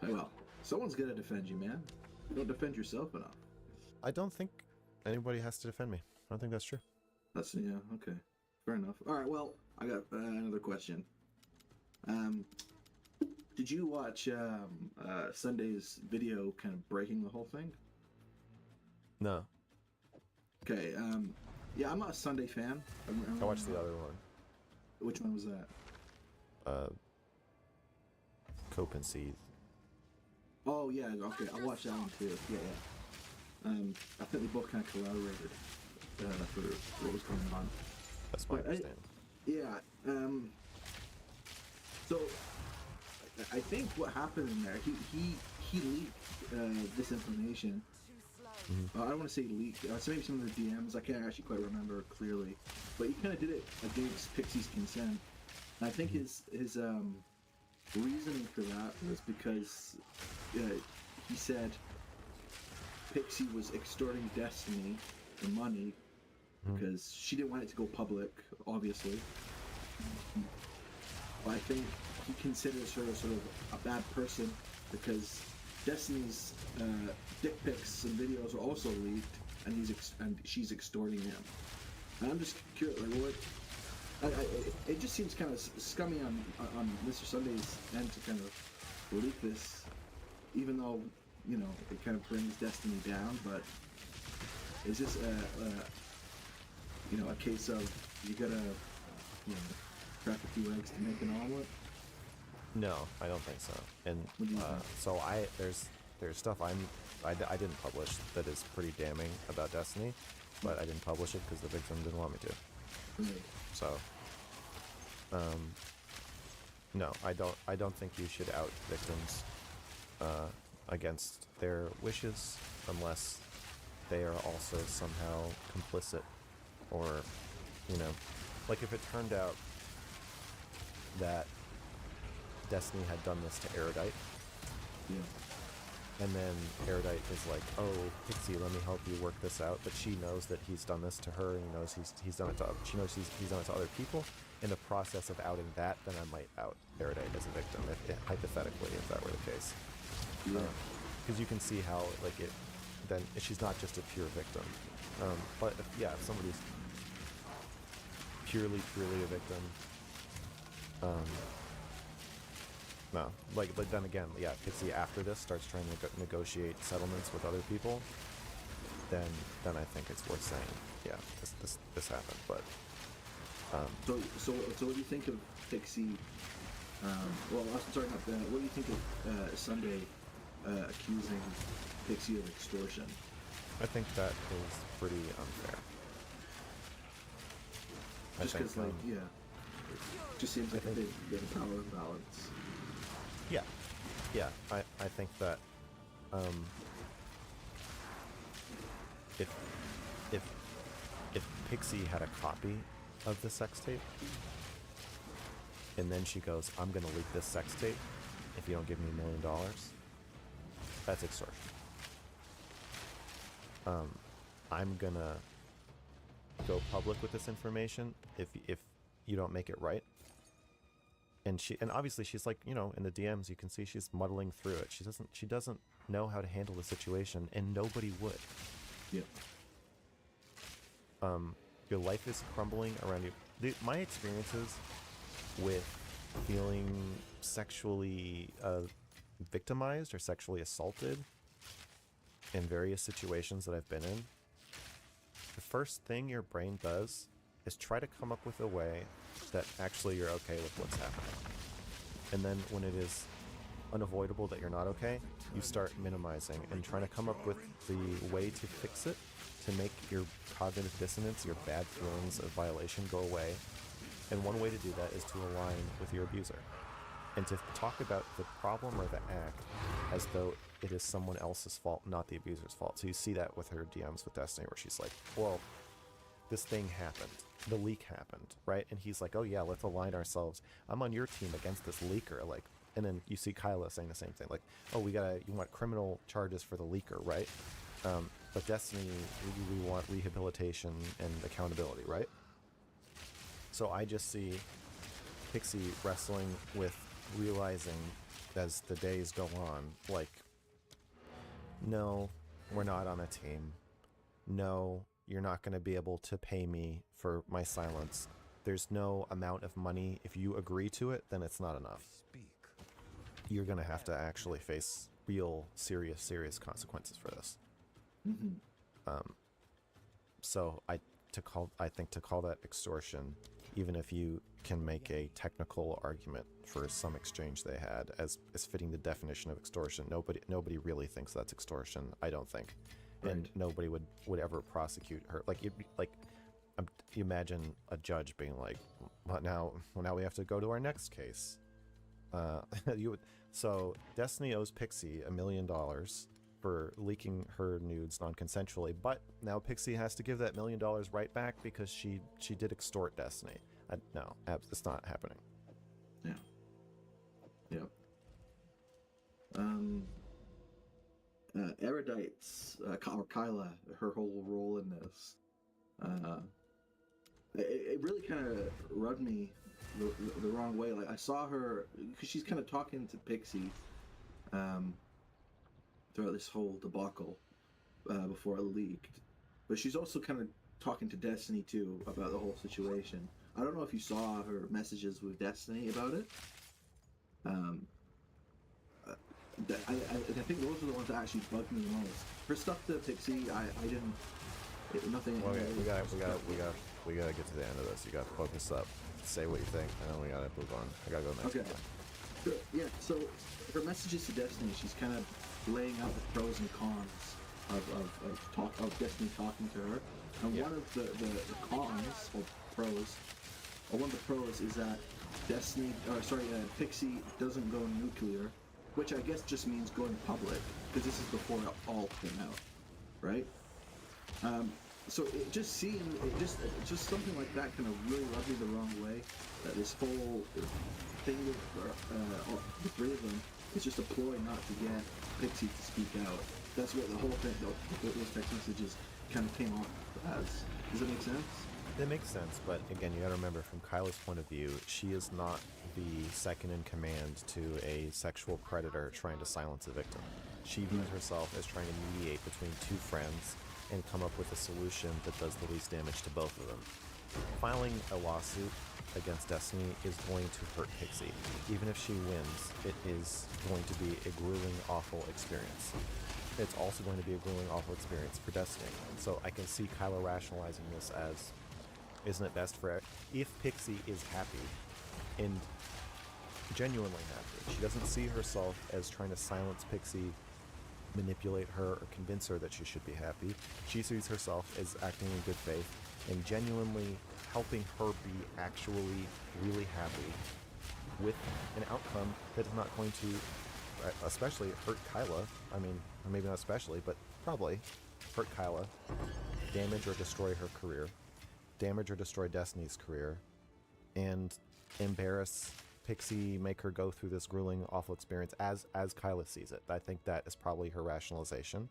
Hey, well, someone's gonna defend you, man. You don't defend yourself enough. I don't think anybody has to defend me. I don't think that's true. That's okay. Fair enough. All right. Well, I got another question. Did you watch Sunday's video, kind of breaking the whole thing? No. Okay. Yeah, I'm not a Sunday fan. I watched the other one. Which one was that? Cope and Seethe. Oh yeah. Okay, I watched that one too. Yeah. I think we both kind of collaborated for what was going on. That's my understanding. Yeah. So I think what happened in there, he leaked this information. I don't want to say leaked. So maybe some of the DMs. I can't actually quite remember clearly, but he kind of did it against Pixie's consent. And I think his reasoning for that was because he said Pixie was extorting Destiny for money because she didn't want it to go public, obviously. But I think he considers her sort of a bad person because Destiny's dick pics and videos are also leaked, and she's extorting him. And I'm just curious, like, what? It just seems kind of scummy on Mr. Sunday's end to kind of leak this, even though it kind of brings Destiny down. But is this a case of you gotta crack a few eggs to make an omelet? No, I don't think so. And so there's stuff I didn't publish that is pretty damning about Destiny, but I didn't publish it because the victim didn't want me to. So, no, I don't think you should out victims against their wishes unless they are also somehow complicit, or like if it turned out that Destiny had done this to Erudite. And then Erudite is like, oh, Pixie, let me help you work this out. But she knows that he's done this to her, and he knows he's done it to. She knows he's done it to other people. In the process of outing that, then I might out Erudite as a victim, hypothetically, if that were the case. Because you can see how then she's not just a pure victim. But if somebody's purely a victim, No, like then again, yeah, Pixie after this starts trying to negotiate settlements with other people. Then I think it's worth saying, yeah, this happened. But so what do you think of Pixie? Well, I'm sorry, not that. What do you think of Sunday accusing Pixie of extortion? I think that is pretty unfair. Just because, like, yeah, it just seems like a bit of power imbalance. Yeah, I think that if Pixie had a copy of the sex tape, and then she goes, "I'm gonna leak this sex tape if you don't give me $1 million," that's extortion. I'm gonna go public with this information if you don't make it right. And obviously she's like, you know, in the DMs you can see she's muddling through it. She doesn't know how to handle the situation, and nobody would. Yeah. Your life is crumbling around you. My experiences with feeling sexually victimized or sexually assaulted in various situations that I've been in, the first thing your brain does is try to come up with a way that actually you're okay with what's happening. And then when it is unavoidable that you're not okay, you start minimizing and trying to come up with the way to fix it, to make your cognitive dissonance, your bad feelings of violation go away. And one way to do that is to align with your abuser and to talk about the problem or the act as though it is someone else's fault, not the abuser's fault. So you see that with her DMs with Destiny, where she's like, well, this thing happened. The leak happened, right? And he's like, oh yeah, let's align ourselves. I'm on your team against this leaker. Like, and then you see Kyla saying the same thing. Like, oh, you want criminal charges for the leaker, right? But Destiny, we want rehabilitation and accountability, right? So I just see Pixie wrestling with realizing as the days go on, like, no, we're not on a team. No, you're not going to be able to pay me for my silence. There's no amount of money. If you agree to it, then it's not enough. You're going to have to actually face real, serious consequences for this. Mm-hmm. So I think to call that extortion, even if you can make a technical argument for some exchange they had as fitting the definition of extortion, nobody really thinks that's extortion, I don't think. Right. And nobody would ever prosecute her. You imagine a judge being like, well, now we have to go to our next case. So Destiny owes Pixie $1 million for leaking her nudes non-consensually, but now Pixie has to give that $1 million right back because she did extort Destiny. No, it's not happening. Yeah. Yep. Erudite's or Kyla, her whole role in this, it really kind of rubbed me the wrong way. Like, I saw her because she's kind of talking to Pixie throughout this whole debacle before it leaked, but she's also kind of talking to Destiny too about the whole situation. I don't know if you saw her messages with Destiny about it. I think those are the ones that actually bugged me the most. Her stuff to Pixie, I didn't. Nothing. Well, we gotta get to the end of this. You gotta focus up, say what you think, and then we gotta move on. I gotta go next. Okay. Sure. Yeah. So her messages to Destiny, she's kind of laying out the pros and cons of Destiny talking to her, and one of the cons or pros, or one of the pros is that Pixie doesn't go nuclear, which I guess just means going public, because this is before it all came out, right? So it just something like that kind of really rubbed me the wrong way. That this whole thing with the three of them is just a ploy not to get Pixie to speak out. That's what the whole thing, those text messages kind of came off as. Does that make sense? It makes sense, but again, you gotta remember, from Kyla's point of view, she is not the second in command to a sexual predator trying to silence a victim. She views herself as trying to mediate between two friends and come up with a solution that does the least damage to both of them. Filing a lawsuit against Destiny is going to hurt Pixie. Even if she wins, it is going to be a grueling, awful experience. It's also going to be a grueling, awful experience for Destiny. So I can see Kylo rationalizing this as, isn't it best for if Pixie is happy and genuinely happy, she doesn't see herself as trying to silence Pixie, manipulate her, or convince her that she should be happy. She sees herself as acting in good faith and genuinely helping her be actually really happy with an outcome that is not going to especially hurt Kyla. I mean, maybe not especially, but probably hurt Kyla, damage or destroy her career, damage or destroy Destiny's career, and embarrass Pixie, make her go through this grueling, awful experience as Kyla sees it. I think that is probably her rationalization,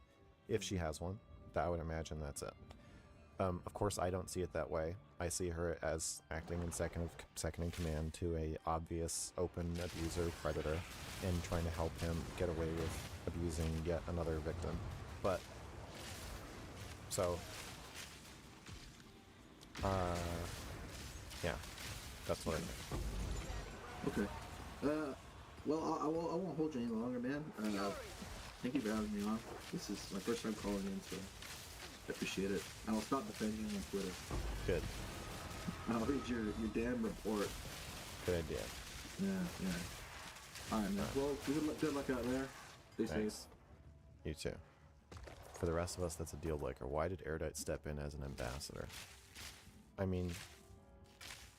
if she has one. I would imagine that's it. Of course, I don't see it that way. I see her as acting in second in command to a obvious open abuser predator and trying to help him get away with abusing yet another victim. But so yeah, that's what I think. Okay. Well, I won't hold you any longer, man. Thank you for having me on. This is my first time calling in, so I appreciate it. And I'll stop defending you on Twitter. Good. I'll read your damn report. Good idea. Yeah. Alright, man. Well, good luck out there. Stay safe. You too. For the rest of us, that's a deal breaker. Why did Erudite step in as an ambassador? I mean,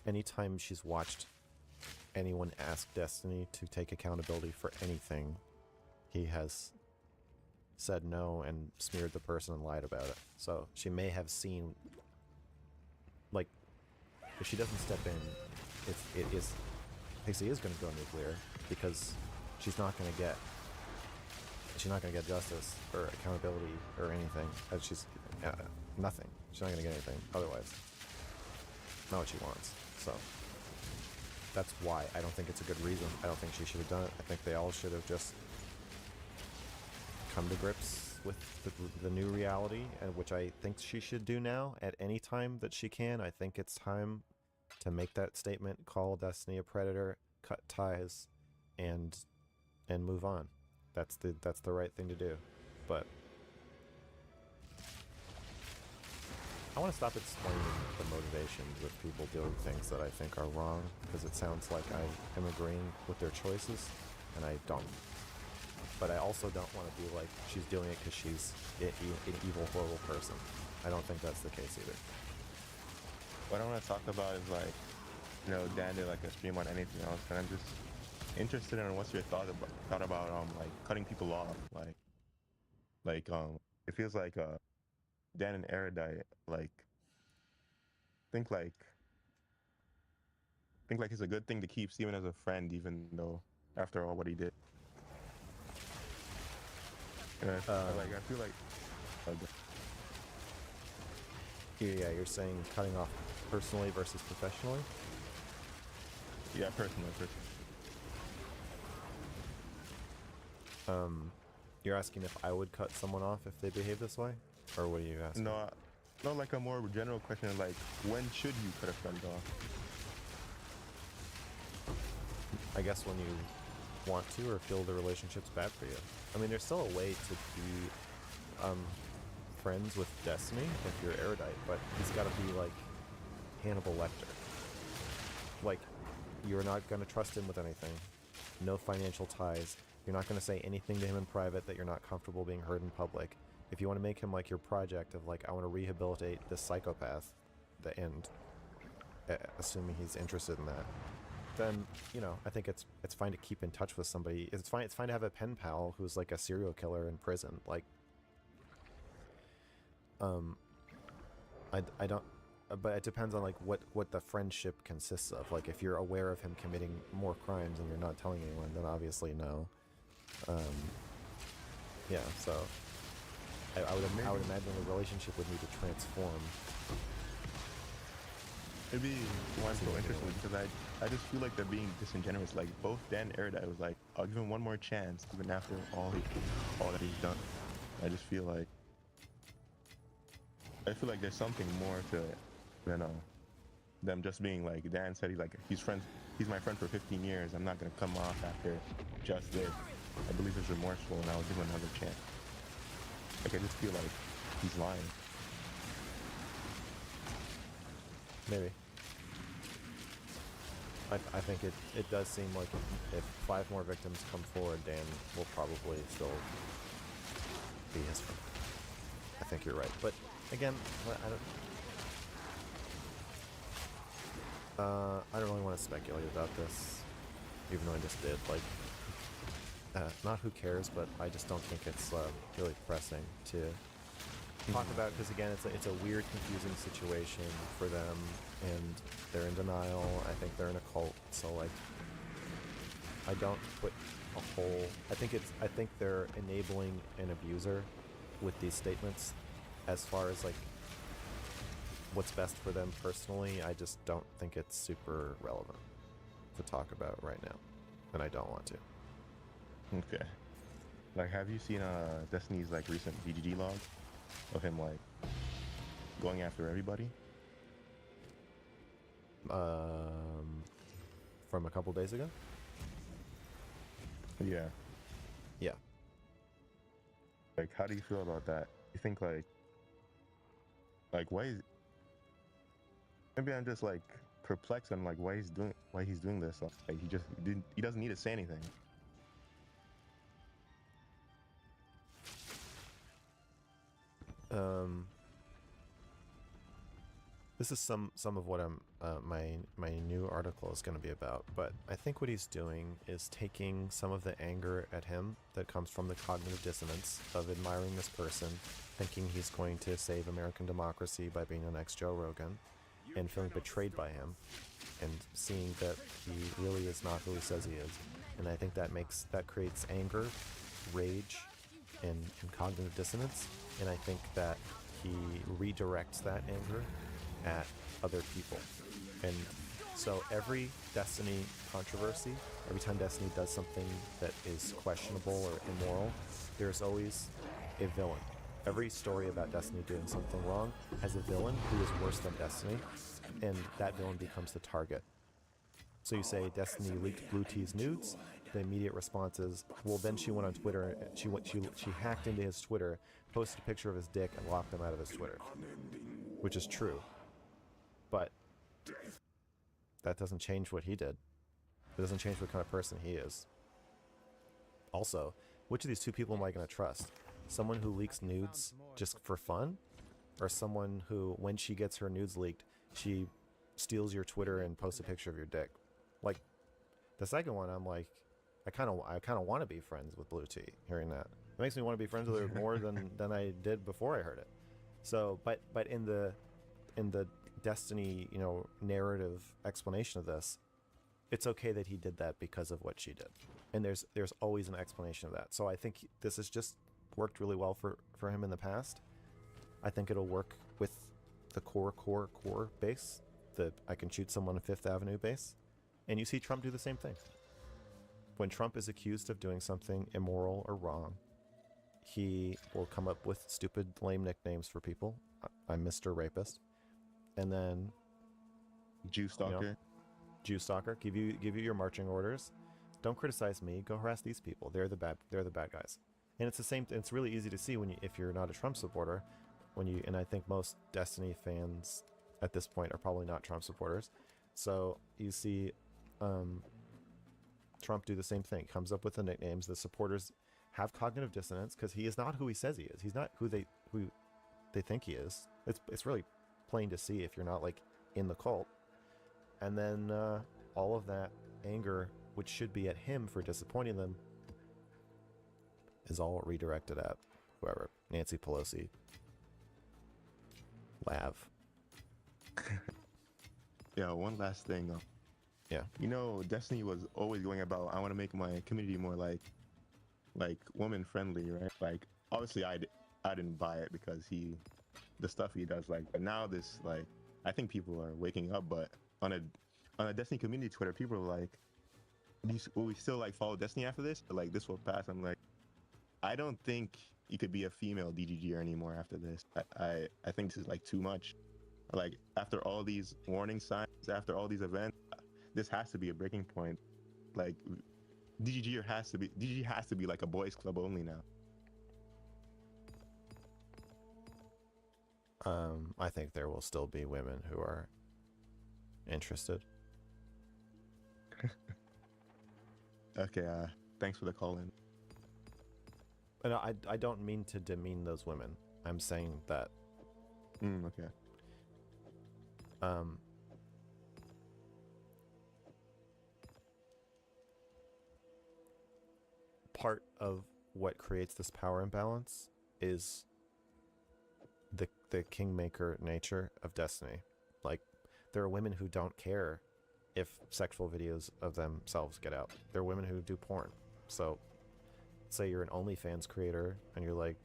anytime she's watched anyone ask Destiny to take accountability for anything, he has said no and smeared the person and lied about it. So she may have seen, like, if she doesn't step in, Pixie is going to go nuclear because she's not going to get justice or accountability or anything. She's nothing. She's not going to get anything otherwise. Not what she wants. So that's why I don't think it's a good reason. I don't think she should have done it. I think they all should have just come to grips with the new reality, and which I think she should do now at any time that she can. I think it's time to make that statement, call Destiny a predator, cut ties, and move on. That's the right thing to do. But I want to stop explaining the motivations of people doing things that I think are wrong, because it sounds like I am agreeing with their choices, and I don't. But I also don't want to be like, she's doing it because she's an evil, horrible person. I don't think that's the case either. What I want to talk about is, like, you know, Dan did like a stream on anything else, and I'm just interested in what's your thought about like cutting people off, like it feels like Dan and Erudite like think like it's a good thing to keep Steven as a friend, even though after all what he did. And I feel like yeah, you're saying cutting off personally versus professionally? Yeah, personally. You're asking if I would cut someone off if they behave this way? Or what are you asking? No, like a more general question, like, when should you cut a friend off? I guess when you want to, or feel the relationship's bad for you. I mean, there's still a way to be friends with Destiny if you're Erudite, but he's got to be like Hannibal Lecter. Like, you're not going to trust him with anything. No financial ties. You're not going to say anything to him in private that you're not comfortable being heard in public. If you want to make him like your project of like, I want to rehabilitate this psychopath, and assuming he's interested in that, then, you know, I think it's fine to keep in touch with somebody. It's fine to have a pen pal who's like a serial killer in prison. Like, I don't, but it depends on like what the friendship consists of. Like, if you're aware of him committing more crimes and you're not telling anyone, then obviously no. Yeah, so I would imagine the relationship would need to transform. It'd be one so interesting because I just feel like they're being disingenuous. Like, both Dan and Erudite was like, I'll give him one more chance even after all that he's done. I just feel like there's something more to it than them just being like, Dan said he's my friend for 15 years. I'm not gonna come off after just this. I believe he's remorseful, and I'll give him another chance. Like, I just feel like he's lying. Maybe. I think it does seem like if 5 more victims come forward, Dan will probably still be his friend. I think you're right. But again, I don't really want to speculate about this, even though I just did. Like, not who cares, but I just don't think it's really pressing to talk about, because again, it's a weird, confusing situation for them, and they're in denial. I think they're in a cult, so like, I don't put a whole. I think they're enabling an abuser with these statements. As far as like what's best for them personally, I just don't think it's super relevant to talk about right now, and I don't want to. Okay. Like, have you seen Destiny's like recent DGG log of him like going after everybody? From a couple days ago? Yeah. Yeah. Like, how do you feel about that? You think like why is, maybe I'm just like perplexed on like why he's doing this. Like, he doesn't need to say anything. This is some of what my new article is going to be about, but I think what he's doing is taking some of the anger at him that comes from the cognitive dissonance of admiring this person, thinking he's going to save American democracy by being the next Joe Rogan, and feeling betrayed by him, and seeing that he really is not who he says he is. And I think that creates anger, rage, and cognitive dissonance, and I think that he redirects that anger at other people. And so every Destiny controversy, every time Destiny does something that is questionable or immoral, there's always a villain. Every story about Destiny doing something wrong has a villain who is worse than Destiny, and that villain becomes the target. So you say Destiny leaked Blue T's nudes, the immediate response is, well, then she went on Twitter, she hacked into his Twitter, posted a picture of his dick, and locked him out of his Twitter. Which is true. But that doesn't change what he did. It doesn't change what kind of person he is. Also, which of these two people am I going to trust? Someone who leaks nudes just for fun? Or someone who, when she gets her nudes leaked, she steals your Twitter and posts a picture of your dick? Like, the second one, I'm like, I kind of want to be friends with Blue T, hearing that. It makes me want to be friends with her more than I did before I heard it. So, but in the Destiny, narrative explanation of this, it's okay that he did that because of what she did, and there's always an explanation of that. So I think this has just worked really well for him in the past. I think it'll work with the core base, the I can shoot someone on Fifth Avenue base, and you see Trump do the same thing. When Trump is accused of doing something immoral or wrong, he will come up with stupid, lame nicknames for people. I'm Mr. Rapist. And then Jew stalker. Jew stalker. Give you your marching orders. Don't criticize me. Go harass these people. They're the bad guys. And it's the same. It's really easy to see if you're not a Trump supporter, and I think most Destiny fans at this point are probably not Trump supporters. So you see Trump do the same thing. Comes up with the nicknames. The supporters have cognitive dissonance because he is not who he says he is. He's not who they think he is. It's really plain to see if you're not like in the cult. And then all of that anger, which should be at him for disappointing them, is all redirected at whoever. Nancy Pelosi. Lav. Yeah, one last thing. Yeah. Destiny was always going about, I want to make my community more like woman friendly, right? Like, obviously I didn't buy it because the stuff he does, like, but now this, like, I think people are waking up. But on a Destiny community Twitter, people are like, will we still like follow Destiny after this? Or, like, this will pass. I'm like, I don't think you could be a female DGGer anymore after this. I think this is like too much. Like after all these warning signs, after all these events, this has to be a breaking point. Like DGG has to be like a boys club only now. I think there will still be women who are interested. Okay, thanks for the call in. And I don't mean to demean those women. I'm saying that. Okay. Part of what creates this power imbalance is the kingmaker nature of Destiny. Like, there are women who don't care if sexual videos of themselves get out. There are women who do porn. So, say you're an OnlyFans creator and you're like,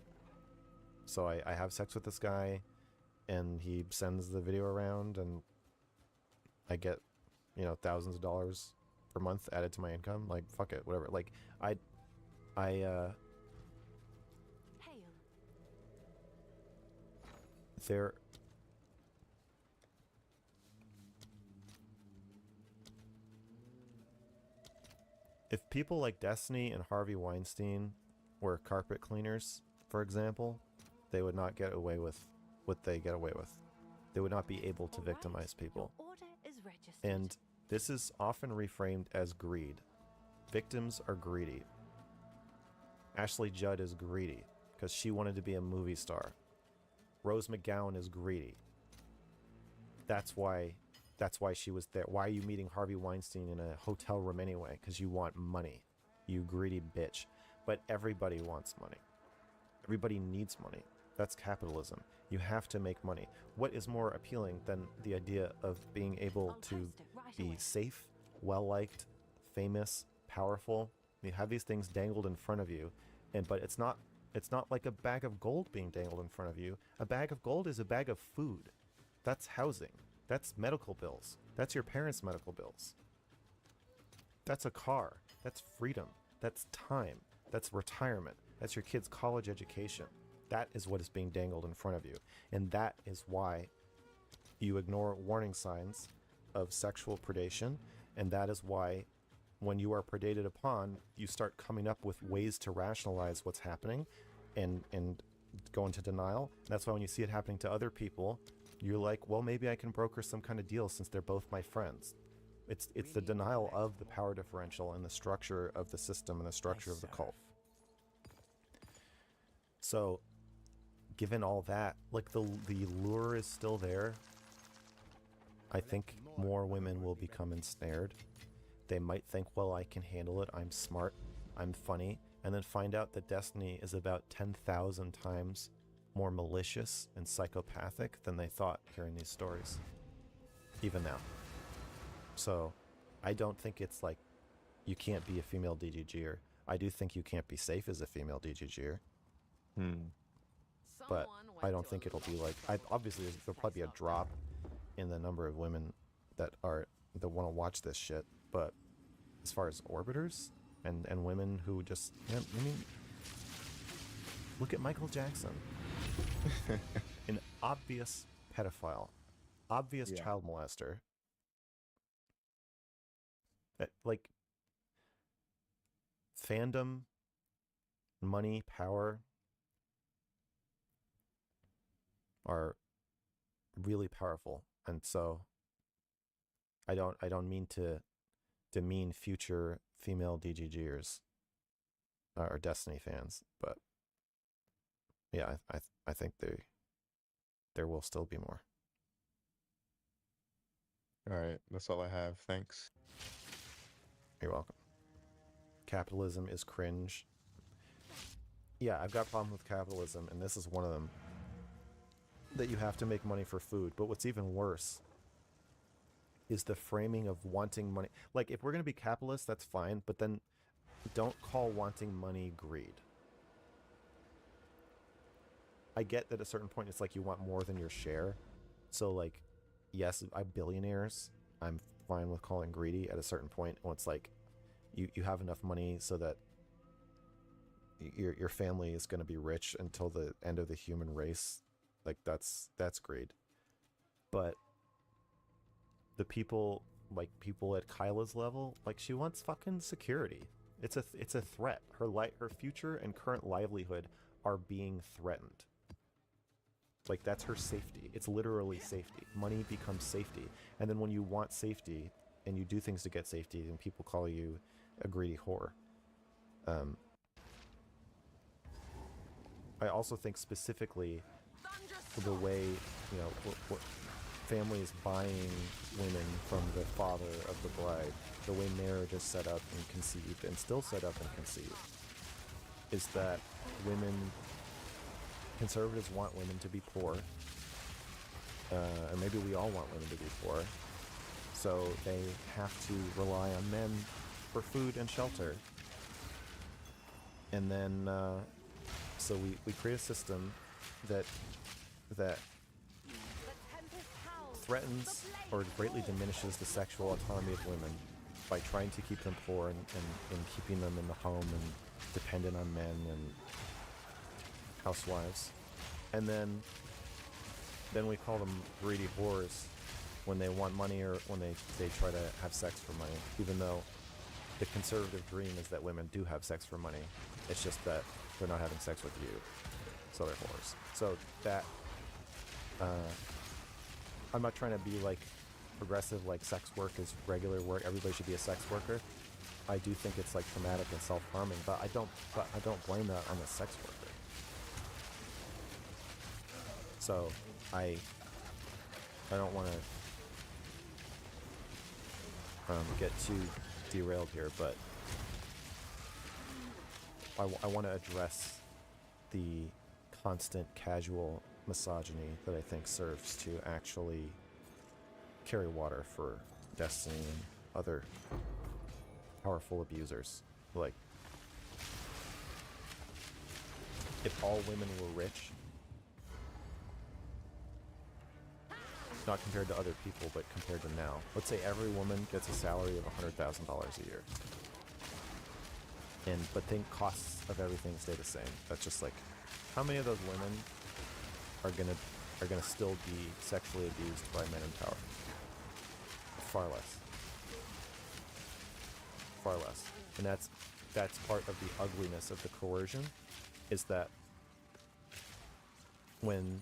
so I have sex with this guy and he sends the video around and I get, thousands of dollars per month added to my income. Like, fuck it, whatever. Like, there if people like Destiny and Harvey Weinstein were carpet cleaners, for example, they would not get away with what they get away with. They would not be able to victimize people. And this is often reframed as greed. Victims are greedy. Ashley Judd is greedy because she wanted to be a movie star. Rose McGowan is greedy. That's why she was there. Why are you meeting Harvey Weinstein in a hotel room anyway? Because you want money, you greedy bitch. But everybody wants money. Everybody needs money. That's capitalism. You have to make money. What is more appealing than the idea of being able to be safe, well-liked, famous, powerful? You have these things dangled in front of you, but it's not like a bag of gold being dangled in front of you. A bag of gold is a bag of food. That's housing. That's medical bills. That's your parents' medical bills. That's a car. That's freedom. That's time. That's retirement. That's your kid's college education. That is what is being dangled in front of you. And that is why you ignore warning signs of sexual predation. And that is why when you are predated upon, you start coming up with ways to rationalize what's happening and go into denial. And that's why when you see it happening to other people, you're like, well, maybe I can broker some kind of deal since they're both my friends. It's the denial of the power differential and the structure of the system and the structure of the cult. So, given all that, like the lure is still there. I think more women will become ensnared. They might think, well, I can handle it. I'm smart. I'm funny. And then find out that Destiny is about 10,000 times more malicious and psychopathic than they thought hearing these stories. Even now. So, I don't think it's like you can't be a female DGGer. I do think you can't be safe as a female DGGer. But I don't think it'll be like... obviously, there'll probably be a drop in the number of women that want to watch this shit. But as far as orbiters and women who just... I mean, look at Michael Jackson. An obvious pedophile. Obvious child molester. That, like, fandom, money, power are really powerful, and so I don't mean to demean future female DGGers or Destiny fans, but yeah, I think there will still be more. All right, that's all I have. Thanks. You're welcome. Capitalism is cringe. Yeah, I've got problems with capitalism, and this is one of them. That you have to make money for food. But what's even worse is the framing of wanting money. Like, if we're going to be capitalists, that's fine, but then don't call wanting money greed. I get that at a certain point it's like you want more than your share. So, like, yes, billionaires, I'm fine with calling greedy at a certain point when it's like you have enough money so that your family is going to be rich until the end of the human race. Like, that's greed. But the people, like people at Kyla's level, like she wants fucking security. It's a threat. Her future and current livelihood are being threatened. Like, that's her safety. It's literally safety. Money becomes safety. And then when you want safety and you do things to get safety, then people call you a greedy whore. I also think specifically the way, you know, what families buying women from the father of the bride, the way marriage is set up and conceived, and still set up and conceived, is that conservatives want women to be poor, and maybe we all want women to be poor, so they have to rely on men for food and shelter. And then, so we create a system that threatens or greatly diminishes the sexual autonomy of women by trying to keep them poor and keeping them in the home and dependent on men and housewives. And then we call them greedy whores when they want money or when they try to have sex for money, even though the conservative dream is that women do have sex for money. It's just that they're not having sex with you, so they're whores. So that, I'm not trying to be like progressive, like sex work is regular work, everybody should be a sex worker. I do think it's like traumatic and self-harming, but I don't blame that on the sex worker. So I don't want to get too derailed here, but I want to address the constant casual misogyny that I think serves to actually carry water for Destiny and other powerful abusers. Like, if all women were rich, not compared to other people, but compared to now, let's say every woman gets a salary of $100,000 a year. But then costs of everything stay the same. That's just like, how many of those women are gonna still be sexually abused by men in power? Far less. Far less. And that's part of the ugliness of the coercion, is that when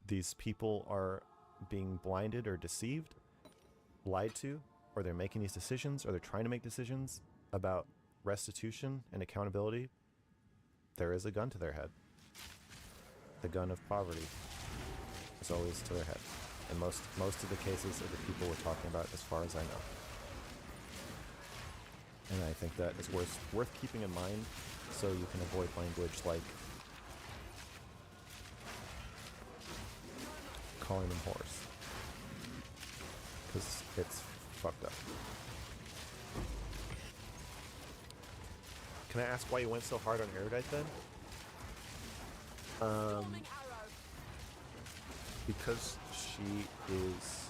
these people are being blinded or deceived, lied to, or they're making these decisions, or they're trying to make decisions about restitution and accountability, there is a gun to their head. The gun of poverty is always to their head. And most of the cases are the people we're talking about, as far as I know. And I think that is worth keeping in mind, so you can avoid language like calling them whores, because it's fucked up. Can I ask why you went so hard on Erudite then? Because she is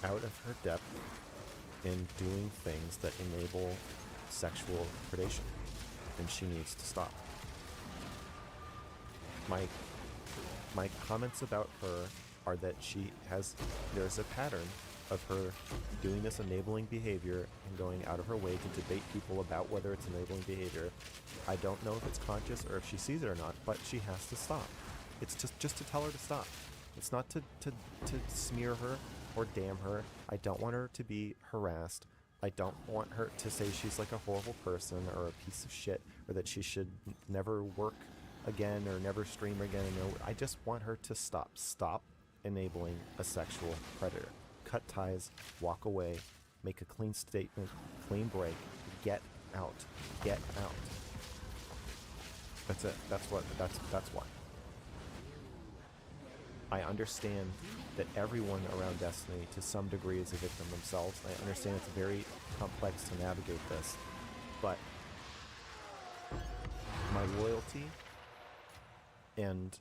out of her depth in doing things that enable sexual predation, and she needs to stop. My comments about her are that there's a pattern of her doing this enabling behavior and going out of her way to debate people about whether it's enabling behavior. I don't know if it's conscious or if she sees it or not, but she has to stop. It's just to tell her to stop. It's not to smear her or damn her. I don't want her to be harassed. I don't want her to say she's like a horrible person or a piece of shit, or that she should never work again or never stream again. I just want her to stop. Stop enabling a sexual predator. Cut ties, walk away, make a clean statement, clean break, get out. Get out. That's it. That's why. I understand that everyone around Destiny to some degree is a victim themselves. I understand it's very complex to navigate this, but my loyalty and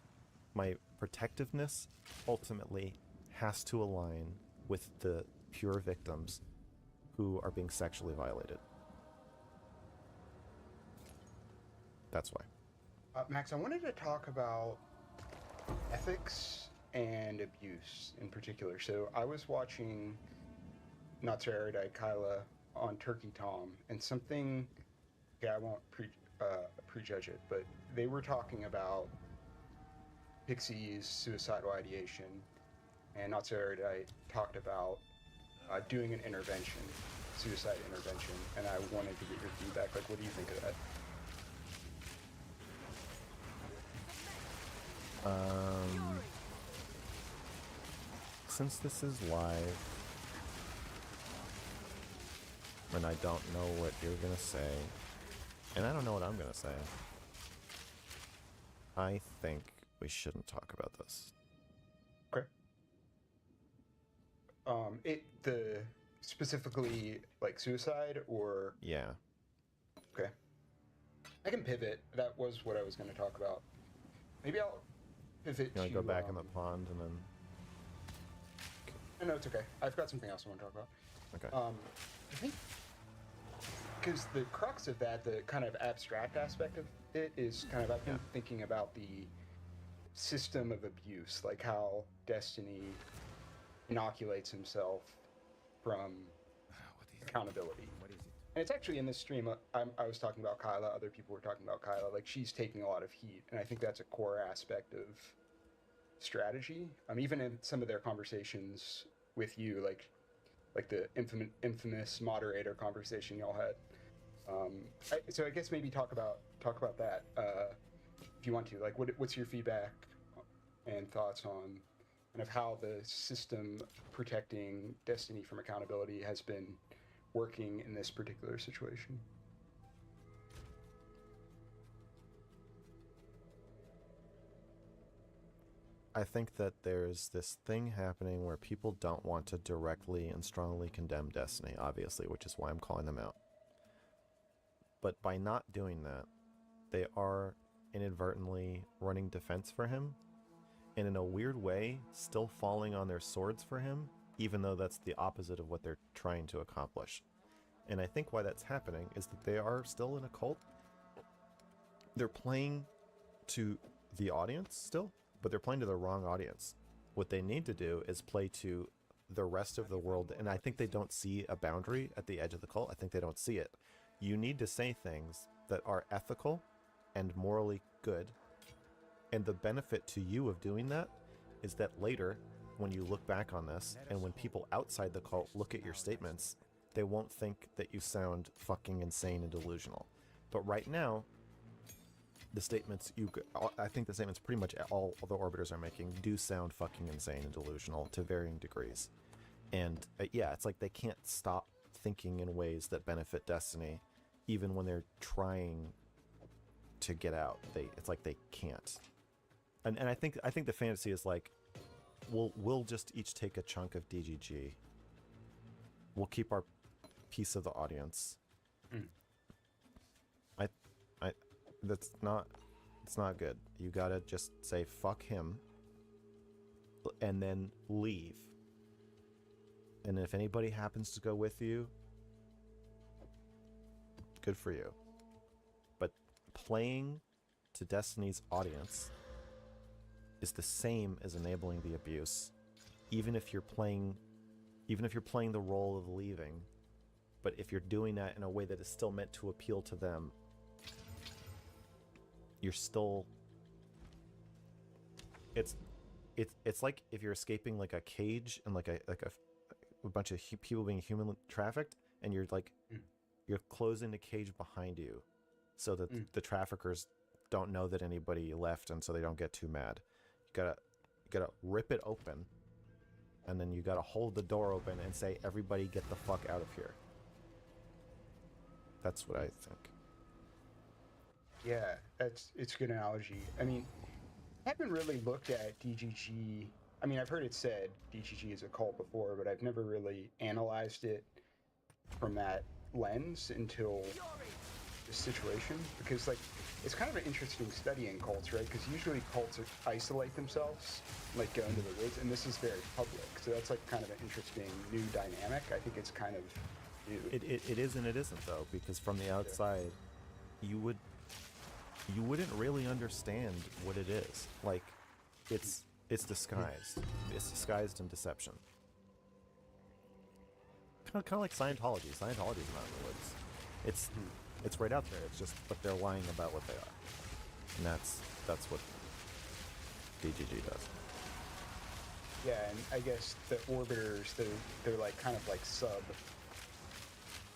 my protectiveness ultimately has to align with the pure victims who are being sexually violated. That's why. Max, I wanted to talk about ethics and abuse in particular. So I was watching Not So Erudite Kyla on Turkey Tom, and something, I won't prejudge it, but they were talking about Pixie's suicidal ideation, and Not So Erudite talked about doing an intervention, suicide intervention, and I wanted to get your feedback. Like, what do you think of that? Since this is live, and I don't know what you're gonna say, and I don't know what I'm gonna say, I think we shouldn't talk about this. Okay. Specifically like suicide, or? Yeah. Okay. I can pivot. That was what I was going to talk about. Maybe I'll pivot You want to... to go back in the pond and then... No, it's okay. I've got something else I want to talk about. Okay. I think... Because the crux of that, the kind of abstract aspect of it is kind of, I've been thinking about the system of abuse, like how Destiny inoculates himself from accountability. And it's actually in this stream, I was talking about Kyla, other people were talking about Kyla, like she's taking a lot of heat, and I think that's a core aspect of strategy. Even in some of their conversations with you, like the infamous moderator conversation y'all had. So I guess maybe talk about that if you want to. Like, what's your feedback and thoughts on kind of how the system protecting Destiny from accountability has been working in this particular situation? I think that there's this thing happening where people don't want to directly and strongly condemn Destiny, obviously, which is why I'm calling them out. But by not doing that, they are inadvertently running defense for him, and in a weird way, still falling on their swords for him, even though that's the opposite of what they're trying to accomplish. And I think why that's happening is that they are still in a cult. They're playing to the audience still, but they're playing to the wrong audience. What they need to do is play to the rest of the world, and I think they don't see a boundary at the edge of the cult. I think they don't see it. You need to say things that are ethical and morally good, and the benefit to you of doing that is that later, when you look back on this, and when people outside the cult look at your statements, they won't think that you sound fucking insane and delusional. But right now, the statements I think the statements pretty much all the orbiters are making do sound fucking insane and delusional to varying degrees. And yeah, it's like they can't stop thinking in ways that benefit Destiny, even when they're trying to get out. It's like they can't. And I think the fantasy is like, we'll just each take a chunk of DGG. We'll keep our piece of the audience. It's not good. You gotta just say fuck him and then leave. And if anybody happens to go with you, good for you. But playing to Destiny's audience is the same as enabling the abuse, even if you're playing the role of leaving. But if you're doing that in a way that is still meant to appeal to them, you're still... It's like if you're escaping like a cage and like a bunch of people being human trafficked, and you're like you're closing the cage behind you, so that the traffickers don't know that anybody left, and so they don't get too mad. You gotta rip it open, and then you gotta hold the door open and say, "Everybody, get the fuck out of here." That's what I think. Yeah, it's a good analogy. I mean, I haven't really looked at DGG. I mean, I've heard it said DGG is a cult before, but I've never really analyzed it from that lens until this situation, because like it's kind of an interesting study in cults, right? Because usually cults isolate themselves, like go into the woods, and this is very public, so that's like kind of an interesting new dynamic. I think it's kind of new. It is and it isn't though, because from the outside, you would you wouldn't really understand what it is. Like, it's disguised. It's disguised in deception. Kind of like Scientology. Scientology's not in the woods. It's right out there. It's just, but they're lying about what they are, and that's what DGG does. Yeah, and I guess the orbiters, they're like kind of like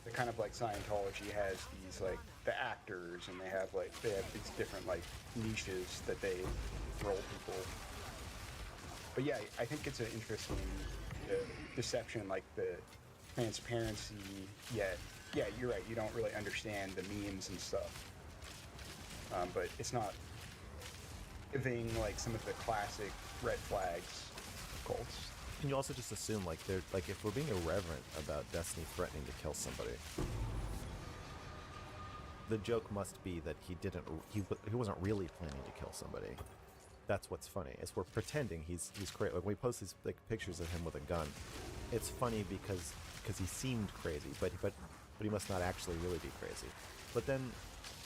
they're kind of like Scientology has these like the actors, and they have these different like niches that they roll people. But yeah, I think it's an interesting deception, like the transparency. Yet, yeah, you're right. You don't really understand the memes and stuff. But it's not giving like some of the classic red flags of cults. And you also just assume like they're like, if we're being irreverent about Destiny threatening to kill somebody, the joke must be that he wasn't really planning to kill somebody. That's what's funny. Is we're pretending he's crazy. Like, when we post these like pictures of him with a gun, it's funny because he seemed crazy, but he must not actually really be crazy. But then,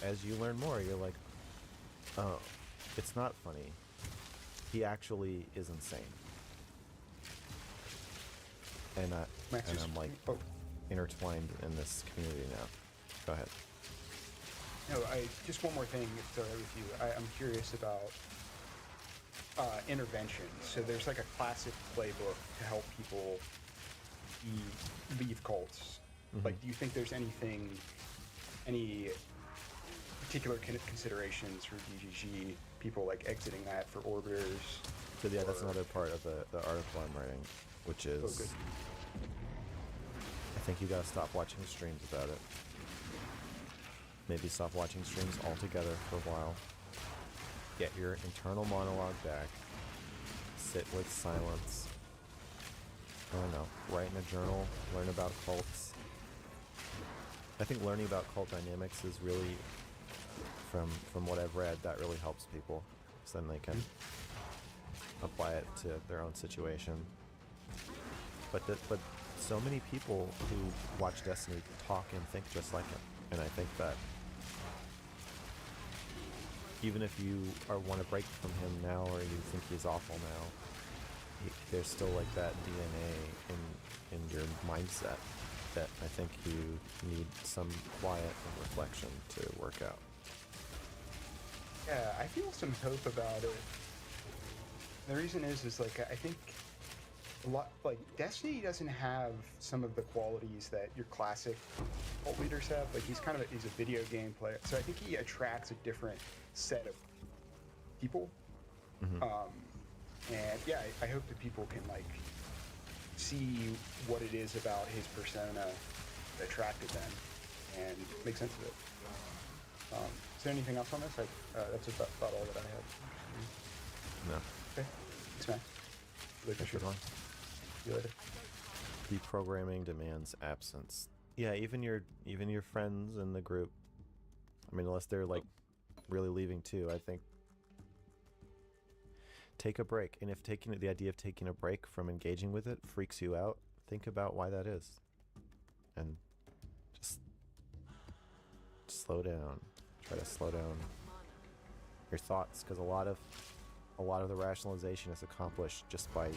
as you learn more, you're like, oh, it's not funny. He actually is insane. And I'm like intertwined in this community now. Go ahead. No, just one more thing, if it's all right with you. I'm curious about intervention. So there's like a classic playbook to help people leave cults. Mm-hmm. Like, do you think there's any particular considerations for DGG, people like exiting that for orbiters? So yeah, that's another part of the article I'm writing, which is, I think you gotta stop watching streams about it. Maybe stop watching streams altogether for a while. Get your internal monologue back. Sit with silence. I don't know. Write in a journal. Learn about cults. I think learning about cult dynamics is really, from what I've read, that really helps people. So then they can apply it to their own situation. But so many people who watch Destiny talk and think just like him. And I think that even if you want to break from him now, or you think he's awful now, there's still like that DNA in your mindset that I think you need some quiet and reflection to work out. Yeah, I feel some hope about it. The reason is like, I think a lot, like, Destiny doesn't have some of the qualities that your classic cult leaders have. Like, he's a video game player, so I think he attracts a different set of people. Mm-hmm. And yeah, I hope that people can like see what it is about his persona that attracted them and make sense of it. Is there anything else on this? That's about all that I have. No. Okay. Thanks, man. See you later. Deprogramming demands absence. Yeah, even your friends in the group. I mean, unless they're like really leaving too, I think take a break. And if the idea of taking a break from engaging with it freaks you out, think about why that is, and just slow down. Try to slow down your thoughts, because a lot of the rationalization is accomplished just by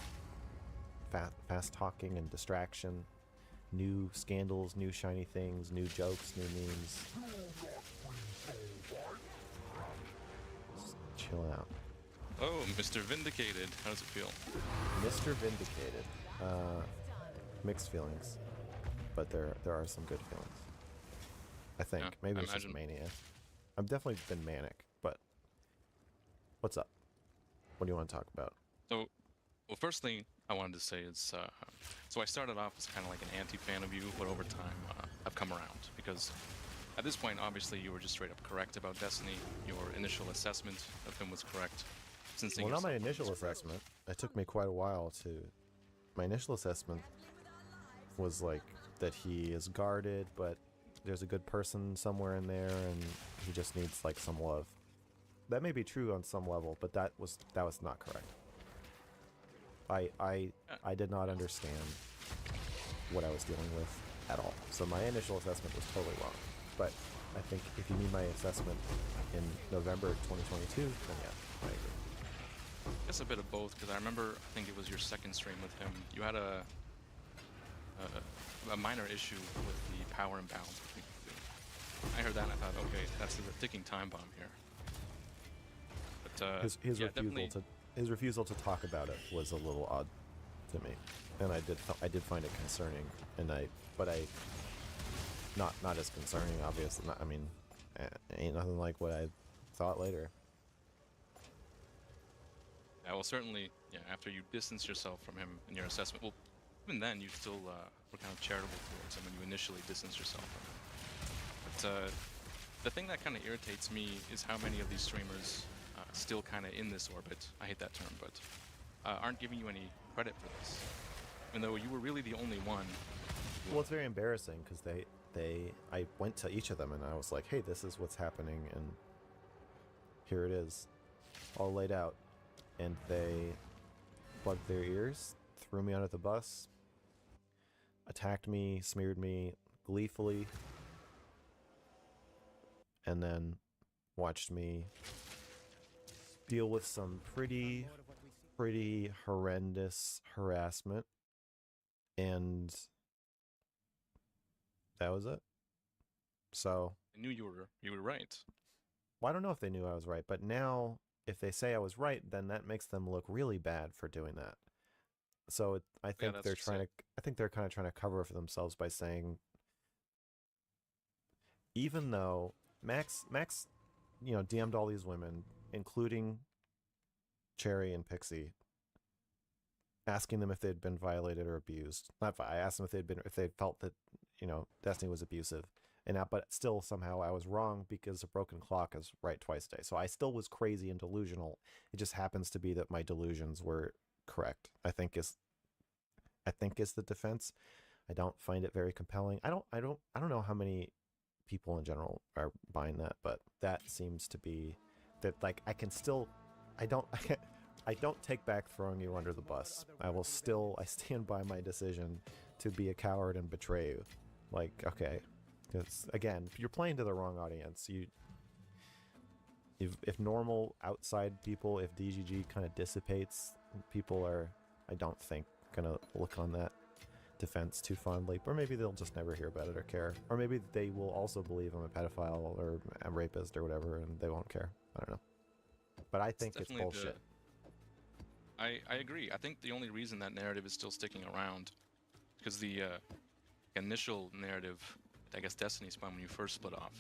fast talking and distraction, new scandals, new shiny things, new jokes, new memes. Just chill out. Oh, Mr. Vindicated. How does it feel? Mr. Vindicated. Mixed feelings, but there are some good feelings. I think. Yeah, Maybe it's just mania. I've definitely been manic, but what's up? What do you want to talk about? So, well, first thing I wanted to say is, so I started off as kind of like an anti-fan of you, but over time, I've come around, because at this point, obviously, you were just straight up correct about Destiny. Your initial assessment of him was correct. Well, not my initial assessment. It took me quite a while to... My initial assessment was like that he is guarded, but there's a good person somewhere in there, and he just needs like some love. That may be true on some level, but that was not correct. I did not understand what I was dealing with at all. So my initial assessment was totally wrong. But I think if you need my assessment in November 2022, then yeah, I agree. I guess a bit of both, because I remember, I think it was your second stream with him. You had a minor issue with the power imbalance between the two. I heard that and I thought, okay, that's the ticking time bomb here. But His yeah, refusal to talk about it was a little odd to me, and I did find it concerning, and not as concerning, obviously. I mean, ain't nothing like what I thought later. Yeah, well, certainly, yeah, after you distance yourself from him in your assessment, well, even then, you still were kind of charitable towards him when you initially distanced yourself from him. But the thing that kind of irritates me is how many of these streamers still kind of in this orbit, I hate that term, but aren't giving you any credit for this. Even though you were really the only one. Well, it's very embarrassing because I went to each of them and I was like, hey, this is what's happening, and here it is, all laid out. And they plugged their ears, threw me under the bus, attacked me, smeared me gleefully, and then watched me deal with some pretty horrendous harassment, and that was it. So I knew you were right. Well, I don't know if they knew I was right, but now if they say I was right, then that makes them look really bad for doing that. So I think they're trying to. I think they're kind of trying to cover for themselves by saying, even though Max, DM'd all these women, including Cherry and Pixie, asking them if they'd been violated or abused. I asked them if they felt that Destiny was abusive, but still somehow I was wrong because a broken clock is right twice a day. So I still was crazy and delusional. It just happens to be that my delusions were correct. I think is the defense. I don't find it very compelling. I don't know how many people in general are buying that, but that seems to be that, like, I don't take back throwing you under the bus. I stand by my decision to be a coward and betray you. Like, okay, because again, you're playing to the wrong audience. If normal outside people, if DGG kind of dissipates, people are, I don't think, gonna look on that defense too fondly, or maybe they'll just never hear about it or care, or maybe they will also believe I'm a pedophile or a rapist or whatever, and they won't care. I don't know, but I think it's bullshit. I agree. I think the only reason that narrative is still sticking around, because the initial narrative, I guess Destiny spun when you first split off,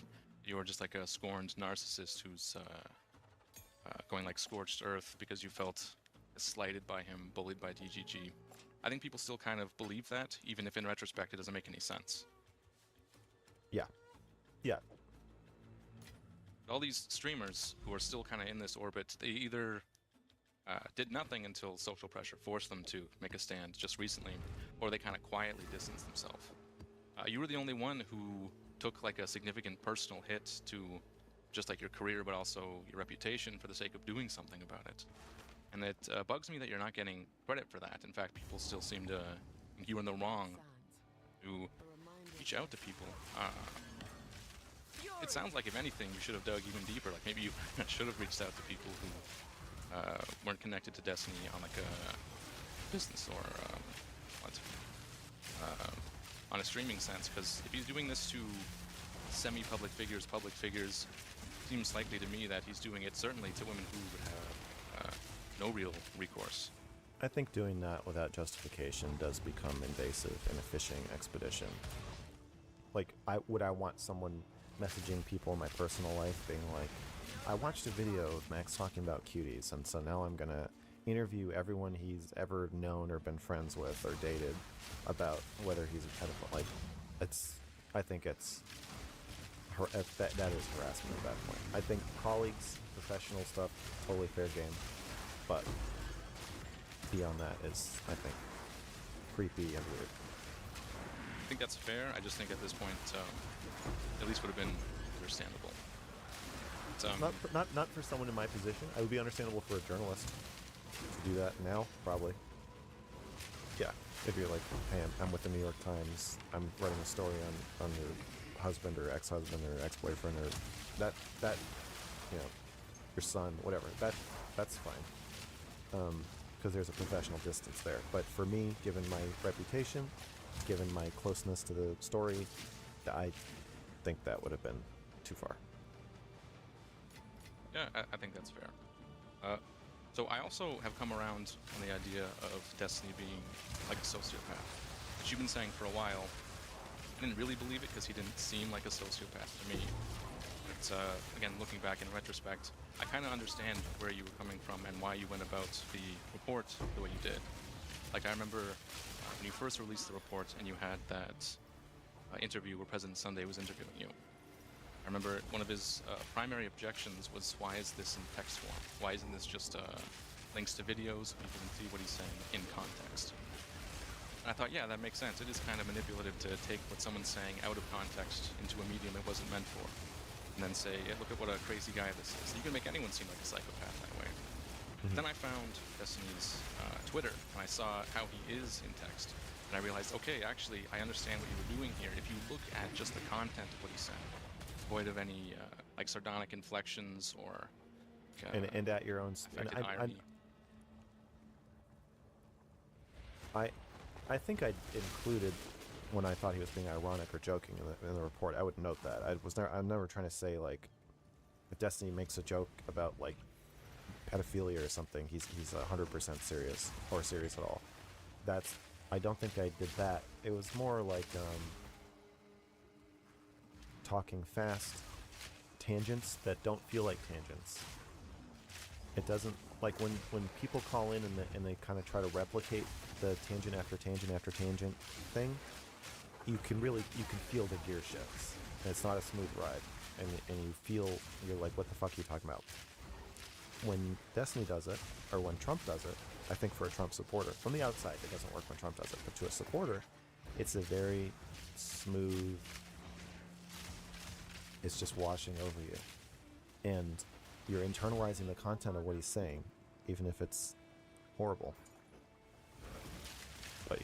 you were just like a scorned narcissist who's going like scorched earth because you felt slighted by him, bullied by DGG. I think people still kind of believe that, even if in retrospect it doesn't make any sense. Yeah. All these streamers who are still kind of in this orbit, they either did nothing until social pressure forced them to make a stand just recently, or they kind of quietly distanced themselves. You were the only one who took like a significant personal hit to just like your career, but also your reputation for the sake of doing something about it. And it bugs me that you're not getting credit for that. In fact, people still seem to think you were in the wrong to reach out to people. It sounds like, if anything, you should have dug even deeper. Like maybe you should have reached out to people who weren't connected to Destiny on like a business or on a streaming sense. Because if he's doing this to semi-public figures, public figures, it seems likely to me that he's doing it certainly to women who would have no real recourse. I think doing that without justification does become invasive in a fishing expedition. Like, would I want someone messaging people in my personal life being like, I watched a video of Max talking about cuties, and so now I'm gonna interview everyone he's ever known or been friends with or dated about whether he's a pedophile. Like, I think that is harassment at that point. I think colleagues, professional stuff, totally fair game. But beyond that is, I think, creepy and weird. I think that's fair. I just think at this point, at least would have been understandable. Not for someone in my position. It would be understandable for a journalist to do that now, probably. Yeah, if you're like, hey, I'm with the New York Times. I'm writing a story on your husband or ex-husband or ex-boyfriend or that you know, your son, whatever. That's fine, because there's a professional distance there. But for me, given my reputation, given my closeness to the story, I think that would have been too far. Yeah, I think that's fair. So I also have come around on the idea of Destiny being like a sociopath, which you've been saying for a while. I didn't really believe it because he didn't seem like a sociopath to me. But again, looking back in retrospect, I kind of understand where you were coming from and why you went about the report the way you did. Like, I remember when you first released the report and you had that interview where President Sunday was interviewing you. I remember one of his primary objections was, why is this in text form? Why isn't this just links to videos so people can see what he's saying in context? And I thought, yeah, that makes sense. It is kind of manipulative to take what someone's saying out of context into a medium it wasn't meant for. And then say, yeah, look at what a crazy guy this is. You can make anyone seem like a psychopath that way. Mm-hmm. Then I found Destiny's Twitter, and I saw how he is in text. And I realized, okay, actually, I understand what you were doing here. If you look at just the content of what he's saying, void of any like sardonic inflections or and at your own irony. I think I included when I thought he was being ironic or joking in the report. I would note that. I'm never trying to say, like, if Destiny makes a joke about like pedophilia or something, he's 100% serious or serious at all. I don't think I did that. It was more like talking fast tangents that don't feel like tangents. It doesn't, like, when people call in and they kind of try to replicate the tangent after tangent after tangent thing, you can feel the gear shifts, and it's not a smooth ride, and you're like, what the fuck are you talking about? When Destiny does it, or when Trump does it, I think for a Trump supporter, from the outside it doesn't work when Trump does it, but to a supporter, it's a very smooth, it's just washing over you, and you're internalizing the content of what he's saying, even if it's horrible. But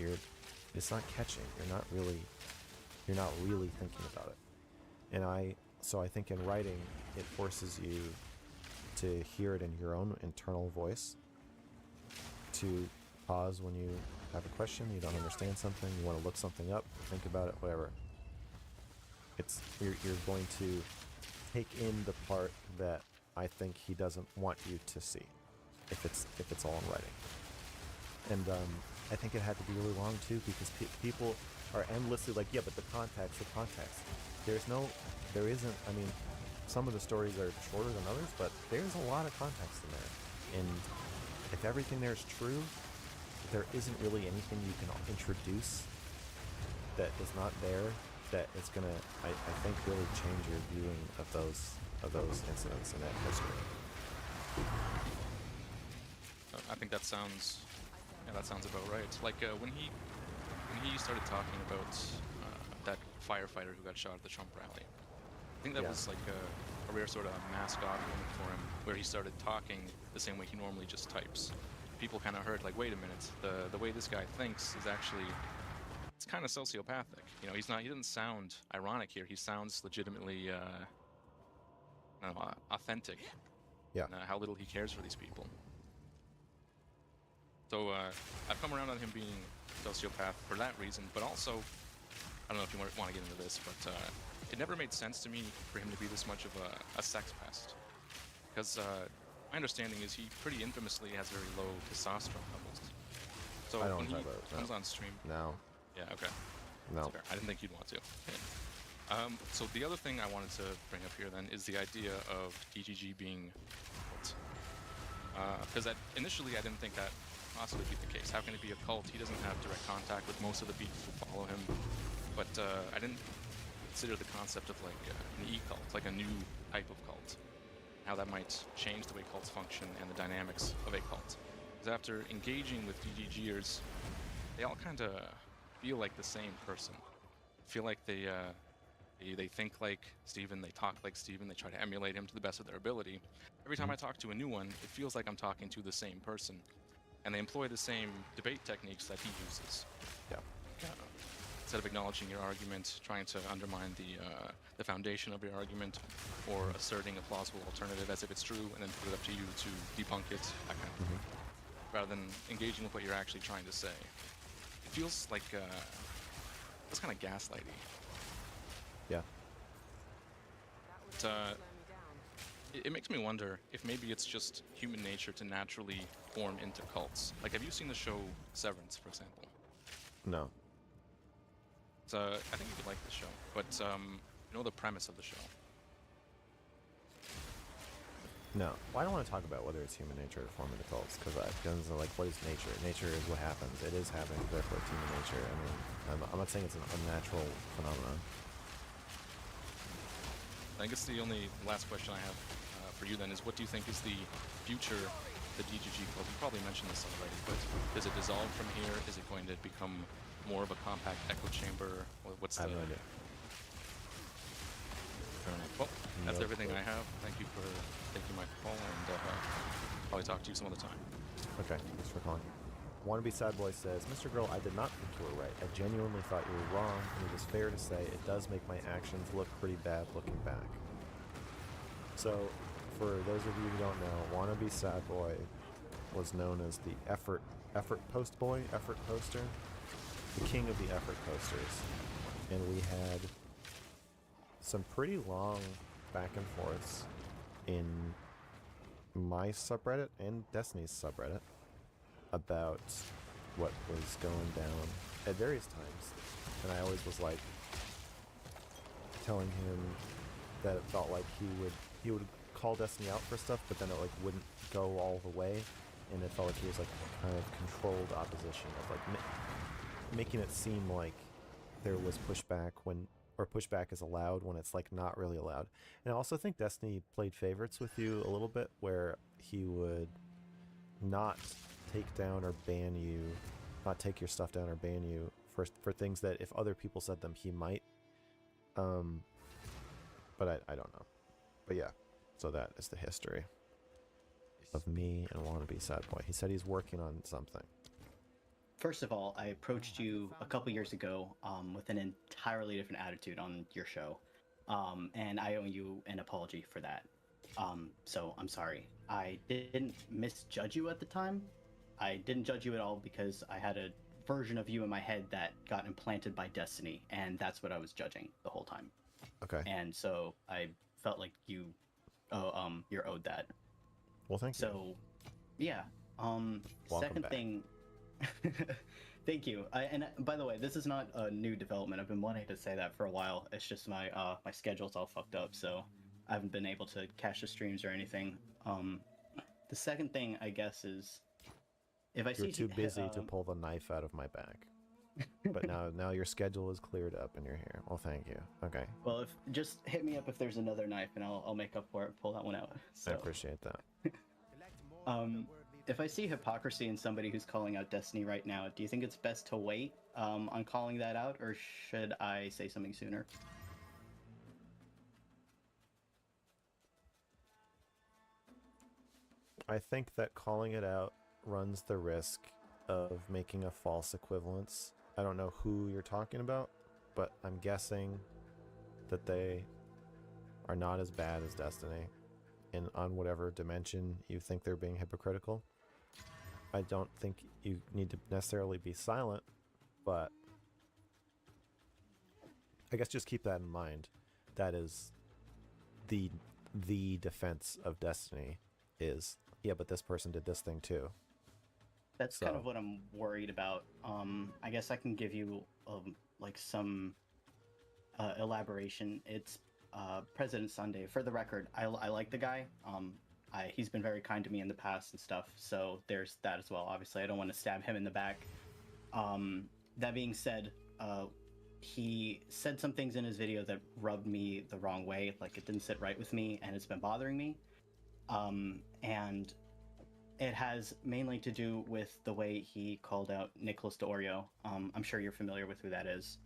it's not catching. You're not really thinking about it. And I think in writing, it forces you to hear it in your own internal voice, to pause when you have a question, you don't understand something, you want to look something up, think about it, whatever. You're going to take in the part that I think he doesn't want you to see, if it's all in writing. And I think it had to be really long too, because people are endlessly like, yeah, but the context. There isn't. I mean, some of the stories are shorter than others, but there's a lot of context in there. And if everything there is true, there isn't really anything you can introduce that is not there that is gonna, I think, really change your viewing of those incidents and that history. I think that sounds about right. Like when he started talking about that firefighter who got shot at the Trump rally, I think that was like a rare sort of mask off moment for him, where he started talking the same way he normally just types. People kind of heard, like, wait a minute, the way this guy thinks is actually, it's kind of sociopathic. You know, he doesn't sound ironic here. He sounds legitimately authentic. Yeah. And how little he cares for these people. So I've come around on him being a sociopath for that reason, but also, I don't know if you want to get into this, but it never made sense to me for him to be this much of a sex pest. Because my understanding is he pretty infamously has very low testosterone levels. So I don't when he have that. comes on stream... No. Yeah, okay. No. That's fair. I didn't think you'd want to. So the other thing I wanted to bring up here then is the idea of DGG being cult. Because initially I didn't think that possibly be the case. How can it be a cult? He doesn't have direct contact with most of the people who follow him. But I didn't consider the concept of like an e-cult, like a new type of cult. How that might change the way cults function and the dynamics of a cult. Because after engaging with DGGers, they all kind of feel like the same person. Feel like they think like Steven, they talk like Steven, they try to emulate him to the best of their ability. Every time I talk to a new one, it feels like I'm talking to the same person. And they employ the same debate techniques that he uses. Yeah. instead of acknowledging your argument, trying to undermine the foundation of your argument, or asserting a plausible alternative as if it's true, and then put it up to you to debunk it, that kind of thing, rather than engaging with what you're actually trying to say. It feels like it's kind of gaslighty. Yeah. It makes me wonder if maybe it's just human nature to naturally form into cults. Like, have you seen the show Severance, for example? No. I think you would like the show, but you know the premise of the show. No. Well, I don't want to talk about whether it's human nature to form into cults, because like, what is nature? Nature is what happens. It is happening, therefore it's human nature. I mean, I'm not saying it's an unnatural phenomenon. I guess the only last question I have for you then is, what do you think is the future of the DGG Club? You probably mentioned this already, but does it dissolve from here? Is it going to become more of a compact echo chamber? What's I have no idea. Fair enough. Well, that's everything I have. Thank you for taking my call, and probably talk to you some other time. Okay, thanks for calling. Wannabe Sad Boy says, Mr. Girl, I did not think you were right. I genuinely thought you were wrong, and it is fair to say it does make my actions look pretty bad looking back. So, for those of you who don't know, Wannabe Sad Boy was known as the effort post boy, effort poster, the king of the effort posters. And we had some pretty long back and forths in my subreddit and Destiny's subreddit about what was going down at various times, and I always was like telling him that it felt like he would call Destiny out for stuff, but then it like wouldn't go all the way, and it felt like he was like kind of controlled opposition of like making it seem like there was pushback or pushback is allowed when it's like not really allowed. And I also think Destiny played favorites with you a little bit, where he would not take down or ban you, not take your stuff down or ban you for things that if other people said them he might. But I don't know. But yeah, so that is the history of me and Wannabe Sad Boy. He said he's working on something. First of all, I approached you a couple years ago with an entirely different attitude on your show, and I owe you an apology for that. So I'm sorry. I didn't misjudge you at the time. I didn't judge you at all because I had a version of you in my head that got implanted by Destiny, and that's what I was judging the whole time. Okay. And so I felt like you're owed that. Well, thank you. So, yeah. Second back. thing. Thank you. And by the way, this is not a new development. I've been wanting to say that for a while. It's just my schedule's all fucked up, so I haven't been able to catch the streams or anything. The second thing, I guess, is if I see you're too busy to pull the knife out of my back. But now your schedule is cleared up and you're here. Well, thank you. Okay. Well, just hit me up if there's another knife, and I'll make up for it. Pull that one out. So. I appreciate that. If I see hypocrisy in somebody who's calling out Destiny right now, do you think it's best to wait on calling that out, or should I say something sooner? I think that calling it out runs the risk of making a false equivalence. I don't know who you're talking about, but I'm guessing that they are not as bad as Destiny, and on whatever dimension you think they're being hypocritical. I don't think you need to necessarily be silent, but I guess just keep that in mind. That is the defense of Destiny is, yeah, but this person did this thing too. That's kind of what I'm worried about. I guess I can give you like some elaboration. It's President Sunday. For the record, I like the guy. He's been very kind to me in the past and stuff, so there's that as well. Obviously, I don't want to stab him in the back. That being said, he said some things in his video that rubbed me the wrong way, like it didn't sit right with me, and it's been bothering me. And it has mainly to do with the way he called out Nicholas D'Orio. I'm sure you're familiar with who that is.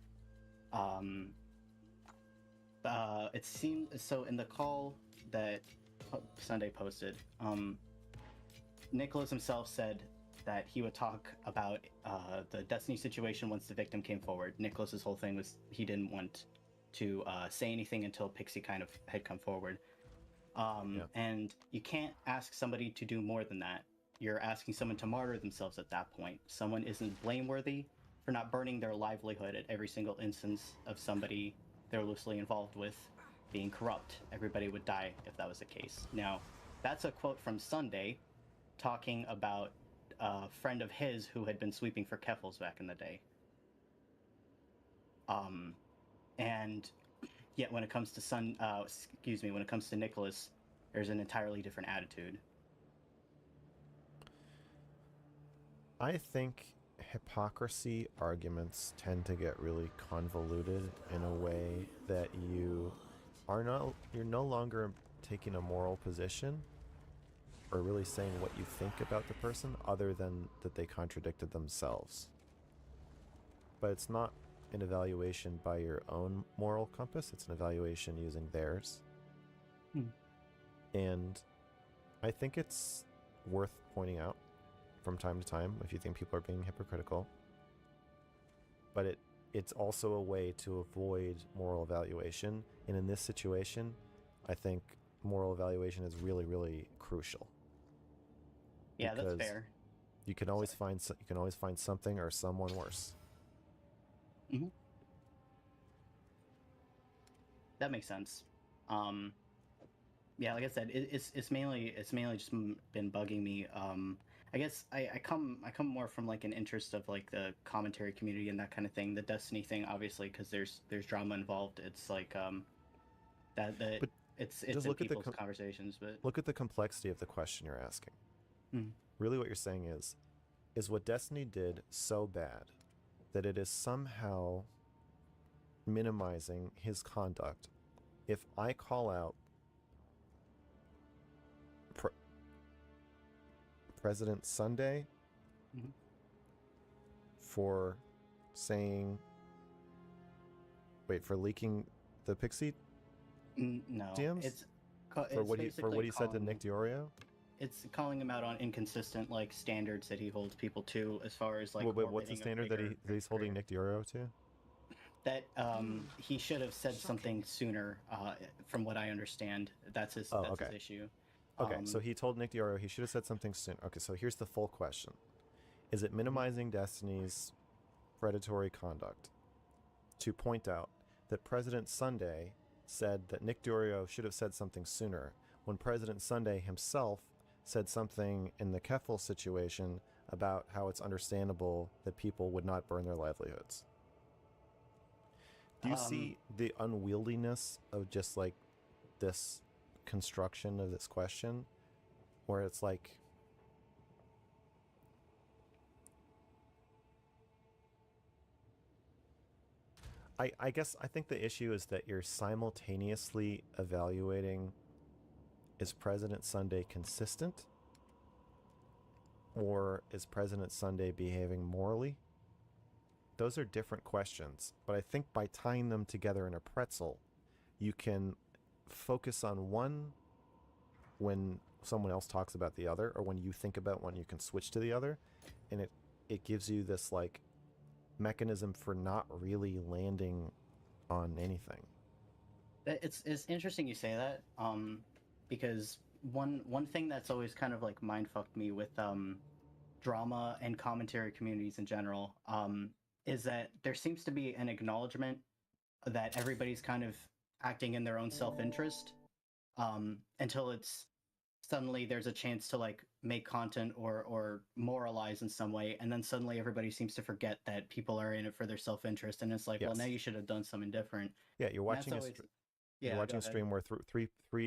It seemed so in the call that Sunday posted, Nicholas himself said that he would talk about the Destiny situation once the victim came forward. Nicholas's whole thing was he didn't want to say anything until Pixie kind of had come forward. And you can't ask somebody to do more than that. You're asking someone to martyr themselves at that point. Someone isn't blameworthy for not burning their livelihood at every single instance of somebody they're loosely involved with being corrupt. Everybody would die if that was the case. Now, that's a quote from Sunday talking about a friend of his who had been sweeping for Keffels back in the day. And yet when it comes to when it comes to Nicholas, there's an entirely different attitude. I think hypocrisy arguments tend to get really convoluted in a way that you're no longer taking a moral position or really saying what you think about the person other than that they contradicted themselves. But it's not an evaluation by your own moral compass, it's an evaluation using theirs. And I think it's worth pointing out from time to time if you think people are being hypocritical. But it's also a way to avoid moral evaluation. And in this situation, I think moral evaluation is really, really crucial. Yeah, that's fair. You can always find something or someone worse. Mm-hmm. That makes sense. Yeah, like I said, it's mainly just been bugging me. I guess I come more from like an interest of like the commentary community and that kind of thing. The Destiny thing, obviously, because there's drama involved. It's like it's in people's conversations. But look at the complexity of the question you're asking. Really, what you're saying is what Destiny did so bad that it is somehow minimizing his conduct. If I call out President Sunday for saying, for leaking the Pixie no, DMs? it's for what he said to Nick Diorio? It's calling him out on inconsistent like standards that he holds people to as far as like. What's the standard that he's holding Nick Diorio to? That he should have said something sooner. From what I understand, that's his issue. Okay, so he told Nick Diorio he should have said something soon. Okay, so here's the full question: is it minimizing Destiny's predatory conduct to point out that President Sunday said that Nick Diorio should have said something sooner, when President Sunday himself said something in the Keffel situation about how it's understandable that people would not burn their livelihoods? Do you see the unwieldiness of just like this construction of this question, where it's like I think the issue is that you're simultaneously evaluating, is President Sunday consistent, or is President Sunday behaving morally? Those are different questions, but I think by tying them together in a pretzel, you can focus on one when someone else talks about the other, or when you think about one, you can switch to the other, and it gives you this like mechanism for not really landing on anything. It's interesting you say that, because one thing that's always kind of like mind-fucked me with drama and commentary communities in general is that there seems to be an acknowledgement that everybody's kind of acting in their own self-interest until it's suddenly there's a chance to like make content or moralize in some way, and then suddenly everybody seems to forget that people are in it for their self-interest, and it's like, well, now you should have done something different. Yeah, you're watching a stream where three